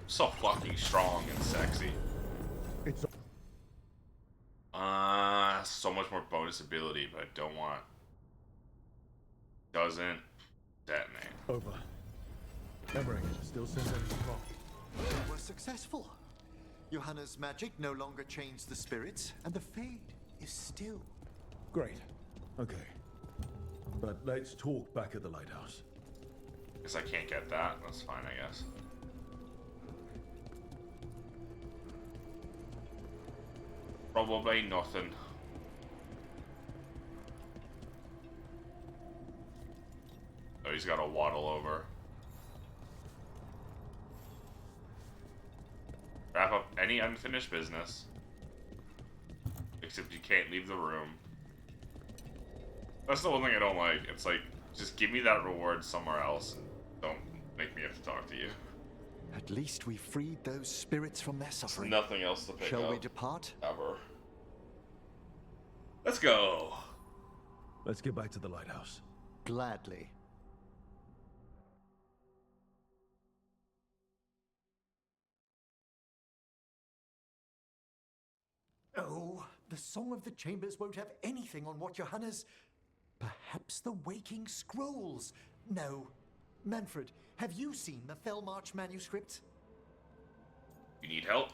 So fucking strong and sexy. It's so much more bonus ability, but I don't want. Doesn't detonate. over. Emmerich still sends anything wrong. We were successful. Johanna's magic no longer changed the spirits, and the Fade is still. Great. Okay. But let's talk back at the lighthouse. Guess I can't get that. That's fine, I guess. Probably nothing. Oh, he's got to waddle over. Wrap up any unfinished business. Except you can't leave the room. That's the one thing I don't like. It's like, just give me that reward somewhere else. Don't make me have to talk to you. At least we freed those spirits from their suffering. Nothing else to pick up. Shall we depart? Ever. Let's go. Let's get back to the lighthouse. Gladly. Oh, the Song of the Chambers won't have anything on what Johanna's... Perhaps the Waking Scrolls? No. Manfred, have you seen the Fellmarch manuscript? You need help?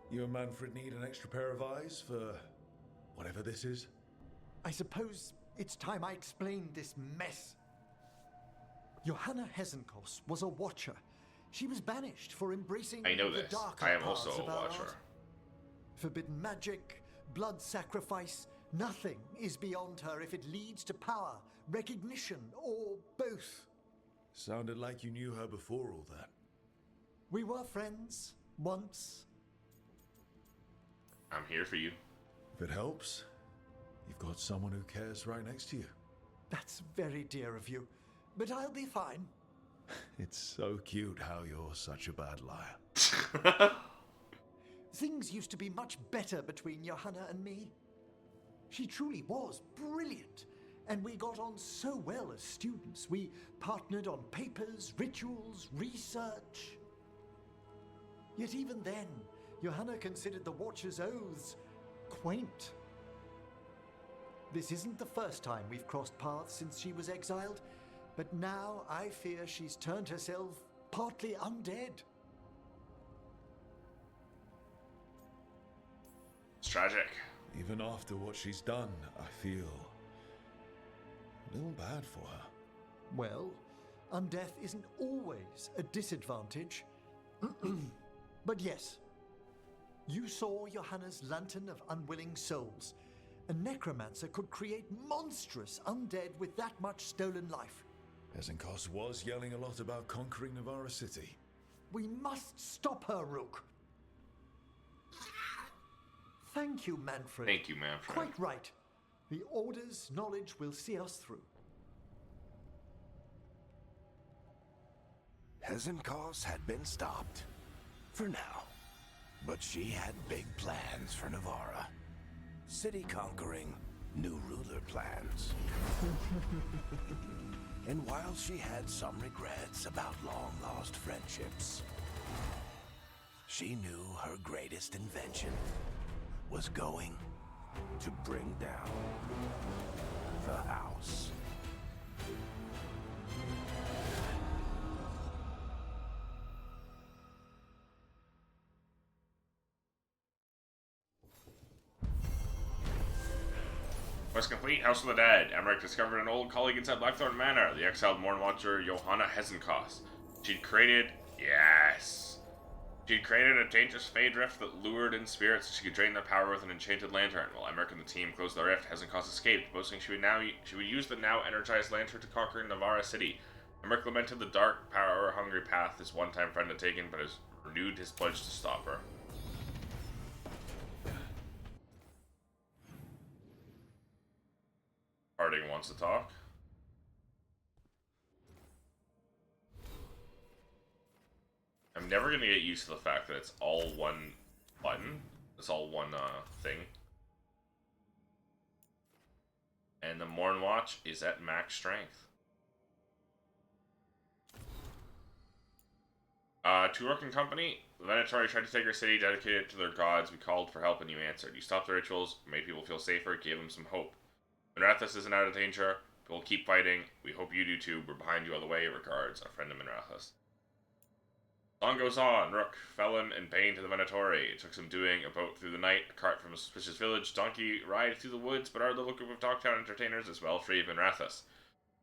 You and Manfred need an extra pair of eyes for whatever this is? I suppose it's time I explained this mess. Johanna Hesenkos was a watcher. She was banished for embracing I know the this. darker I am parts also of a our watcher. art. Forbidden magic, blood sacrifice, nothing is beyond her if it leads to power, recognition, or both. Sounded like you knew her before all that. We were friends, once. I'm here for you. If it helps, you've got someone who cares right next to you. That's very dear of you, but I'll be fine. It's so cute how you're such a bad liar. Things used to be much better between Johanna and me. She truly was brilliant, and we got on so well as students. We partnered on papers, rituals, research. Yet even then, Johanna considered the Watcher's oaths quaint. This isn't the first time we've crossed paths since she was exiled, but now I fear she's turned herself partly undead. It's tragic. Even after what she's done, I feel a little bad for her. Well, undeath isn't always a disadvantage. But yes, you saw Johanna's Lantern of Unwilling Souls. A necromancer could create monstrous undead with that much stolen life. Hesenkos was yelling a lot about conquering Navarra City. We must stop her, Rook. Thank you, Manfred. Thank you, Manfred. Quite right. The Order's knowledge will see us through. Hesenkos had been stopped. For now. But she had big plans for Navarra. City conquering, new ruler plans. And while she had some regrets about long-lost friendships, she knew her greatest invention was going to bring down the house. Quest complete. House of the Dead. Emmerich discovered an old colleague inside Blackthorn Manor, the exiled Morn Watcher Johanna Hesenkos. She'd created a dangerous fade rift that lured in spirits so she could drain their power with an enchanted lantern. While Emmerich and the team closed the rift, Hesenkos escaped, boasting she would use the now energized lantern to conquer Navarra City. Emmerich lamented the dark, power-hungry path his one-time friend had taken, but has renewed his pledge to stop her. Harding wants to talk. I'm never going to get used to the fact that it's all one button. It's all one thing. And the Morn Watch is at max strength. To Rook and Company, the Venatori tried to take our city, dedicated to their gods. We called for help and you answered. You stopped the rituals, made people feel safer, gave them some hope. Minrathous isn't out of danger, but we'll keep fighting. We hope you do too. We're behind you all the way. Regards, our friend of Minrathous. Song goes on. Rook, Felon, and Bane to the Venatori. It took some doing. A boat through the night, a cart from a suspicious village, donkey ride through the woods, but our little group of Dogtown entertainers is well free of Minrathous.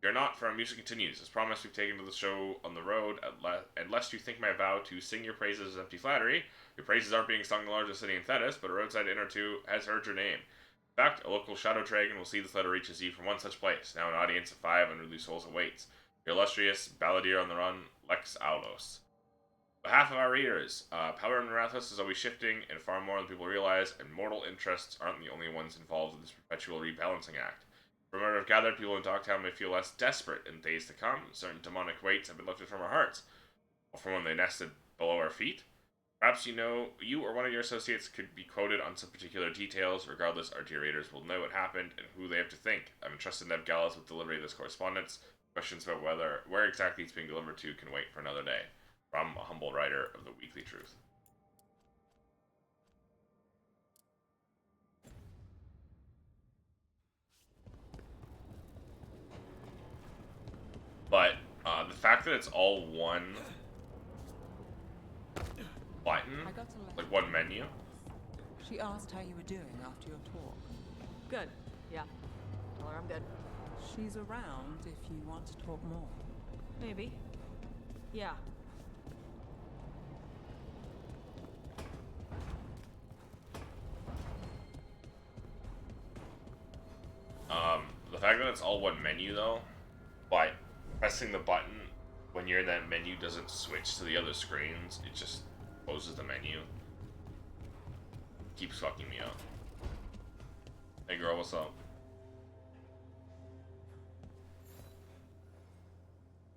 Fear not, for our music continues. As promised, we've taken to the show on the road, and lest you think my vow to sing your praises is empty flattery, your praises aren't being sung in the largest city in Thetis, but a roadside inn or two has heard your name. In fact, a local shadow dragon will see this letter reaches you from one such place. Now an audience of 5 unruly souls awaits. Your illustrious balladeer on the run, Lex Aulos. On behalf of our readers, power in Minrathous is always shifting, and far more than people realize, and mortal interests aren't the only ones involved in this perpetual rebalancing act. From what I've gathered, people in Dogtown may feel less desperate in days to come. Certain demonic weights have been lifted from our hearts, or from when they nested below our feet. Perhaps you or one of your associates could be quoted on some particular details. Regardless, our dear readers will know what happened and who they have to think. I've entrusted Neb Gallows with delivery of this correspondence. Questions about where exactly it's being delivered to can wait for another day. From a humble writer of the Weekly Truth. But the fact that it's all one button, like one menu. She asked how you were doing after your talk. Good. Yeah. Tell her I'm good. She's around if you want to talk more. Maybe. Yeah. The fact that it's all one menu though, but pressing the button when you're in that menu doesn't switch to the other screens, it just closes the menu. Keeps fucking me up. Hey girl, what's up?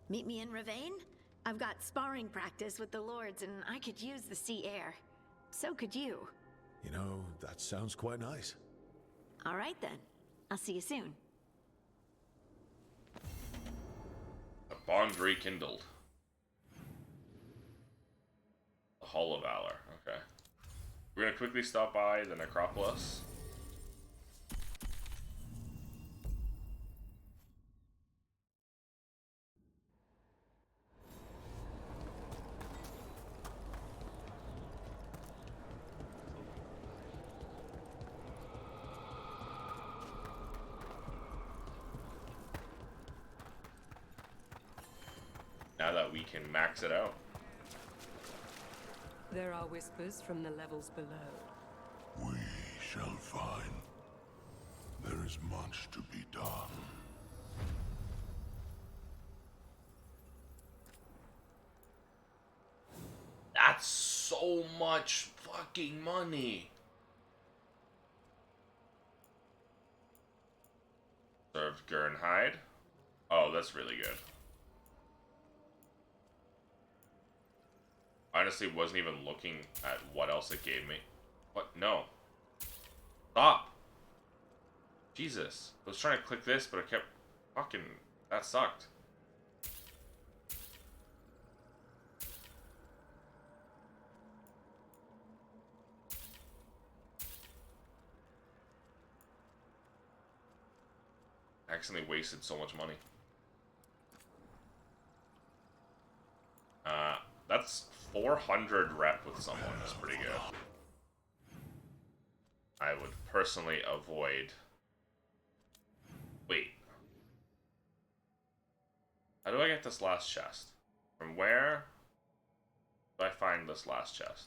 Meet me in Ravane? I've got sparring practice with the lords and I could use the sea air. So could you. You know, that sounds quite nice. All right then. I'll see you soon. A bond rekindled. The Hall of Valor. Okay. We're gonna quickly stop by the Necropolis. Now that we can max it out. There are whispers from the levels below. We shall find. There is much to be done. That's so much fucking money. Served Gernhide. Oh, that's really good. Honestly, wasn't even looking at what else it gave me. What? No. Stop. Jesus. I was trying to click this, but I kept fucking... That sucked. I accidentally wasted so much money. That's 400 rep with someone. That's pretty good. I would personally avoid... Wait. How do I get this last chest? From where do I find this last chest?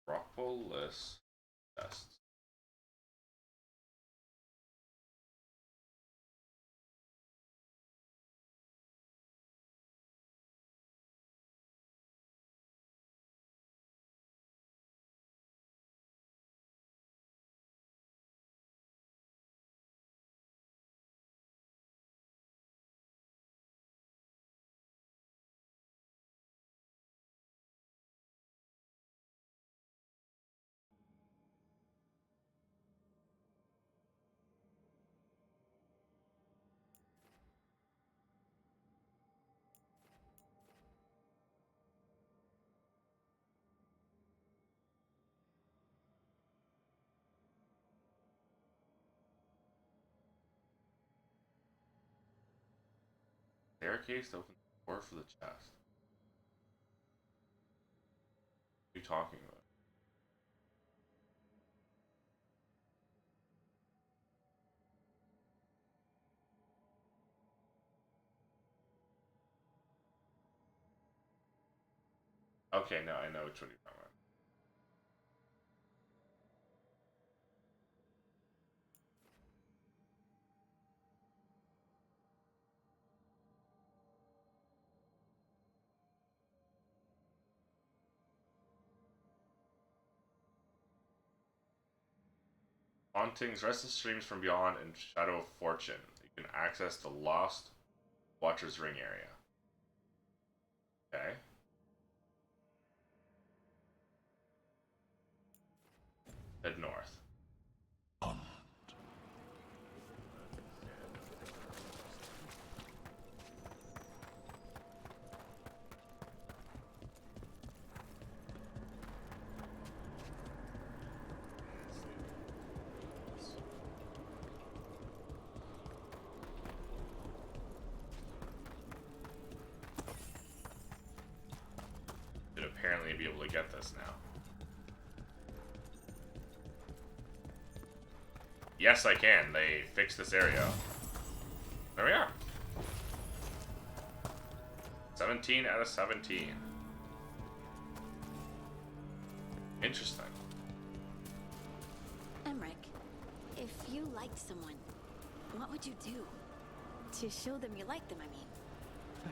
Propolis chests. Staircase to open the door for the chest. What are you talking about? Okay, no, I know which one you're talking about. Hauntings, restless streams from beyond, and Shadow of Fortune. You can access the Lost Watcher's Ring area. Okay. Head north. Should apparently be able to get this now. Yes, I can. They fixed this area. There we are. 17 out of 17. Interesting. Emmerich, if you liked someone, what would you do? To show them you like them, I mean.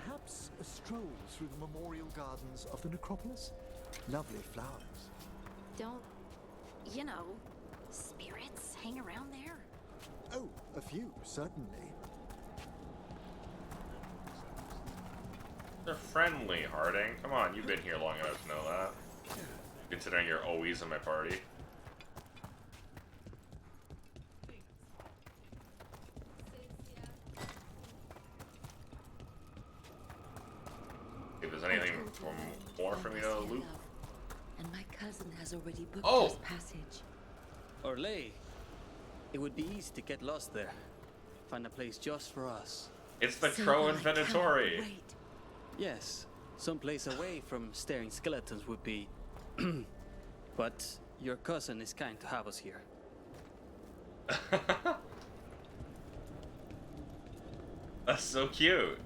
Perhaps a stroll through the memorial gardens of the necropolis? Lovely flowers. Don't, you know, spirits hang around there? Oh, a few, certainly. They're friendly, Harding. Come on, you've been here long enough to know that. Considering you're always in my party. If there's anything more for me to loot. And my cousin has already booked Oh! us passage. Orlais. It would be easy to get lost there. Find a place just for us. It's the Crow Inventory. Yes, someplace away from staring skeletons would be. But your cousin is kind to have us here. That's so cute.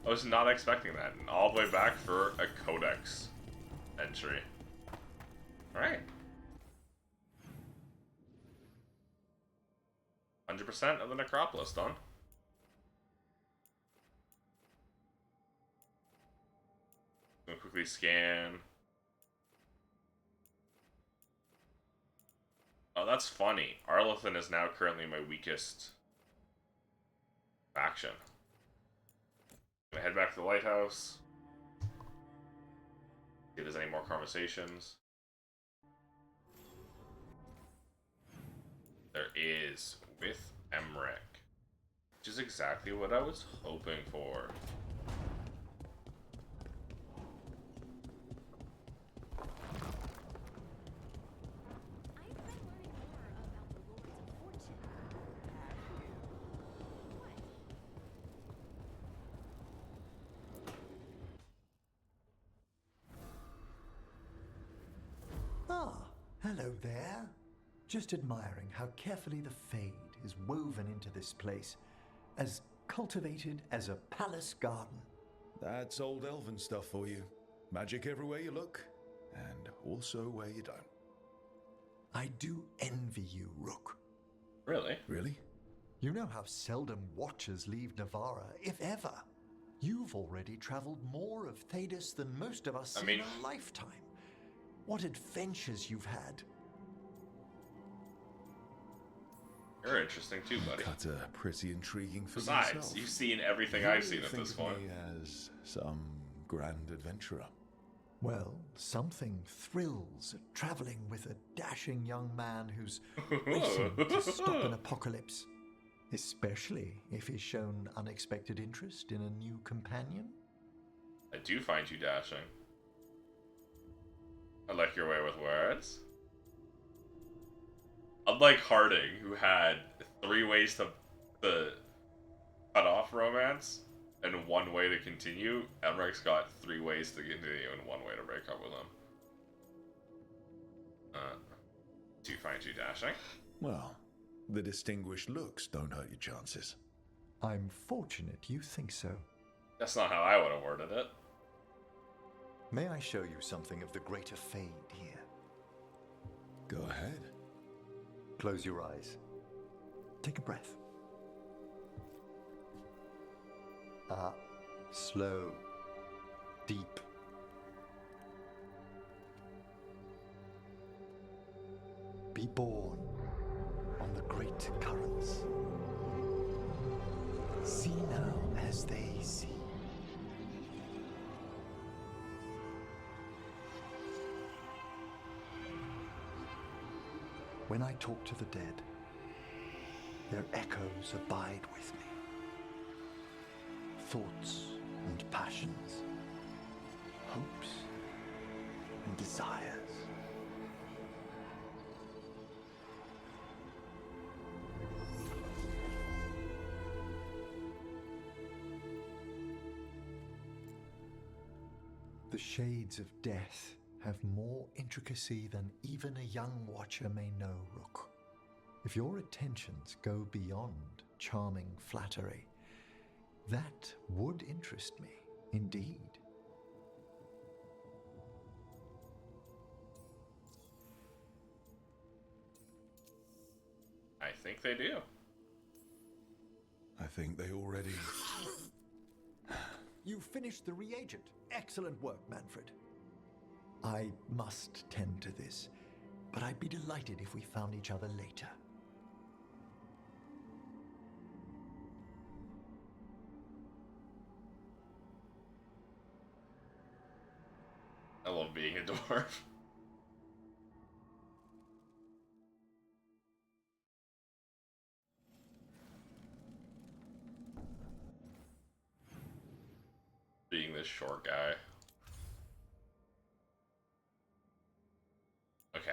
I was not expecting that. And all the way back for a codex entry. Alright. 100% of the necropolis done. Gonna quickly scan. Oh, that's funny. Arlethan is now currently my weakest faction. Gonna head back to the lighthouse. See if there's any more conversations. There is with Emmerich, which is exactly what I was hoping for. Ah, hello there. Just admiring how carefully the Fade is woven into this place, as cultivated as a palace garden. That's old elven stuff for you. Magic everywhere you look, and also where you don't. I do envy you, Rook. Really? Really? You know how seldom watchers leave Navarra, if ever. You've already traveled more of Thedas than most of us in a lifetime. What adventures you've had. You're interesting too, buddy. Cut a pretty intriguing for Besides, yourself. you've seen everything You I've seen at think this of point. me as some grand adventurer. Well, something thrills at traveling with a dashing young man who's racing to stop an apocalypse. Especially if he's shown unexpected interest in a new companion. I do find you dashing. I like your way with words. Unlike Harding, who had 3 ways to cut off romance and 1 way to continue, Emmerich got 3 ways to continue and 1 way to break up with him. Too fine, too dashing. Well, the distinguished looks don't hurt your chances. I'm fortunate you think so. That's not how I would have worded it. May I show you something of the greater fade here? Go ahead. Close your eyes. Take a breath. Slow. Deep. Be born on the great currents. See now as they see. When I talk to the dead, their echoes abide with me. Thoughts and passions, hopes and desires. The shades of death have more intricacy than even a young watcher may know, Rook. If your attentions go beyond charming flattery, that would interest me, indeed. I think they do. I think they already... You finished the reagent. Excellent work, Manfred. I must tend to this, but I'd be delighted if we found each other later. I love being a dwarf. Being this short guy. Okay.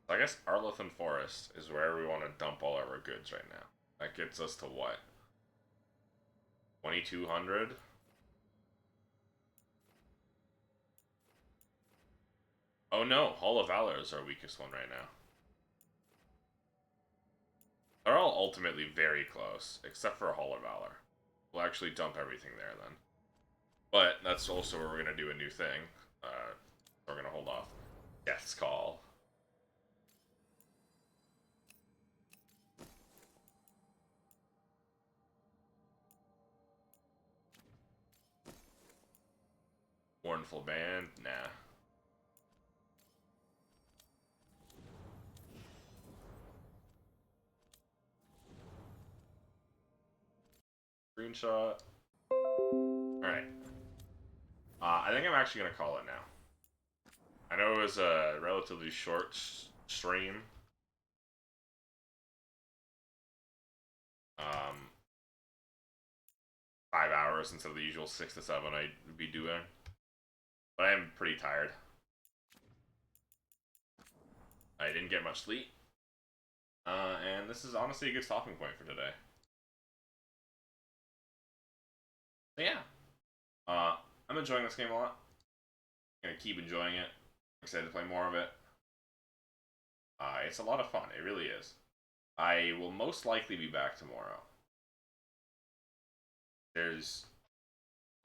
So I guess Arlethan Forest is where we want to dump all our goods right now. That gets us to what? 2,200? Oh no, Hall of Valor is our weakest one right now. They're all ultimately very close, except for Hall of Valor. We'll actually dump everything there then. But that's also where we're going to do a new thing. We're going to hold off. Death's Call. Mournful Band? Nah. Screenshot. Alright. I think I'm actually going to call it now. I know it was a relatively short stream. 5 hours instead of the usual 6 to 7 I'd be doing. But I am pretty tired. I didn't get much sleep. And this is honestly a good stopping point for today. So yeah. I'm enjoying this game a lot. I'm gonna keep enjoying it. I'm excited to play more of it. It's a lot of fun. It really is. I will most likely be back tomorrow. There's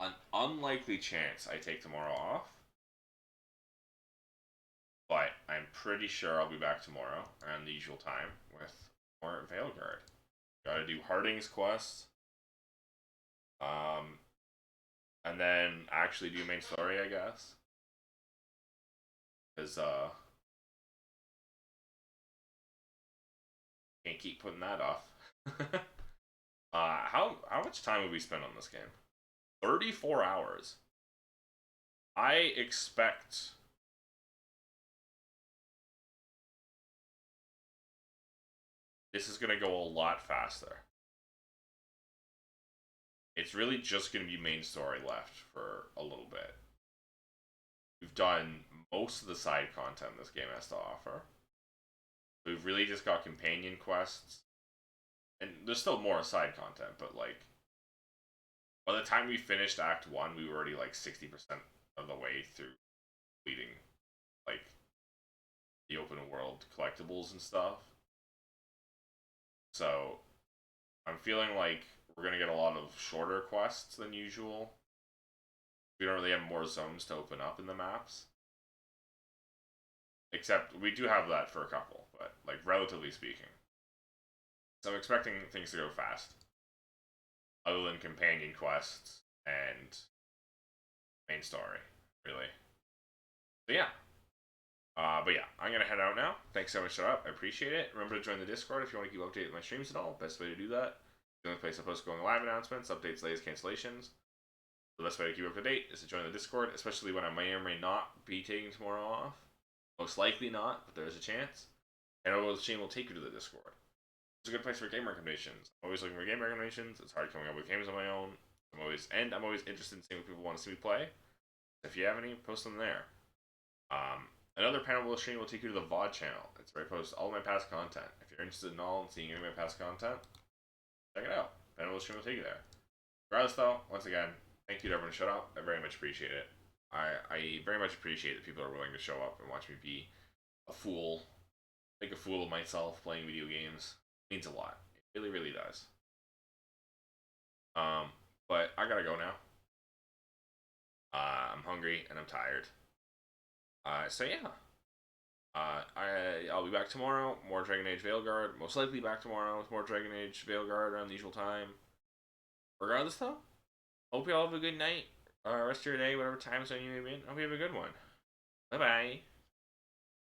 an unlikely chance I take tomorrow off. But I'm pretty sure I'll be back tomorrow around the usual time with more Veilguard. Gotta do Harding's quest. And then actually do main story, I guess. Because, can't keep putting that off. How much time have we spent on this game? 34 hours. I expect this is going to go a lot faster. It's really just going to be main story left for a little bit. We've done most of the side content this game has to offer. We've really just got companion quests. And there's still more side content, but like by the time we finished Act 1, we were already like 60% of the way through completing like the open world collectibles and stuff. So I'm feeling like we're gonna get a lot of shorter quests than usual. We don't really have more zones to open up in the maps. Except we do have that for a couple, but like relatively speaking. So I'm expecting things to go fast. Other than companion quests and main story, really. So yeah. But yeah, I'm gonna head out now. Thanks so much for up. I appreciate it. Remember to join the Discord if you want to keep updated with my streams at all. Best way to do that. The only place I post going live announcements, updates, latest cancellations. The best way to keep up to date is to join the Discord, especially when I may or may not be taking tomorrow off. Most likely not, but there is a chance. And the stream will take you to the Discord. It's a good place for game recommendations. I'm always looking for game recommendations. It's hard coming up with games on my own. I'm always interested in seeing what people want to see me play. If you have any, post them there. Another panel stream will take you to the VOD channel. It's where I post all my past content. If you're interested in all and seeing any of my past content, check it out. Panel stream will take you there. Regardless, though, once again, thank you to everyone who showed up. I very much appreciate it. I very much appreciate that people are willing to show up and watch me be a fool, make a fool of myself playing video games. It means a lot. It really, really does. But I gotta go now. I'm hungry and I'm tired. So yeah. I'll be back tomorrow. More Dragon Age Veilguard. Most likely back tomorrow with more Dragon Age Veilguard around the usual time. Regardless, though, hope you all have a good night. Rest of your day, whatever time zone you may be in. Hope you have a good one. Bye bye.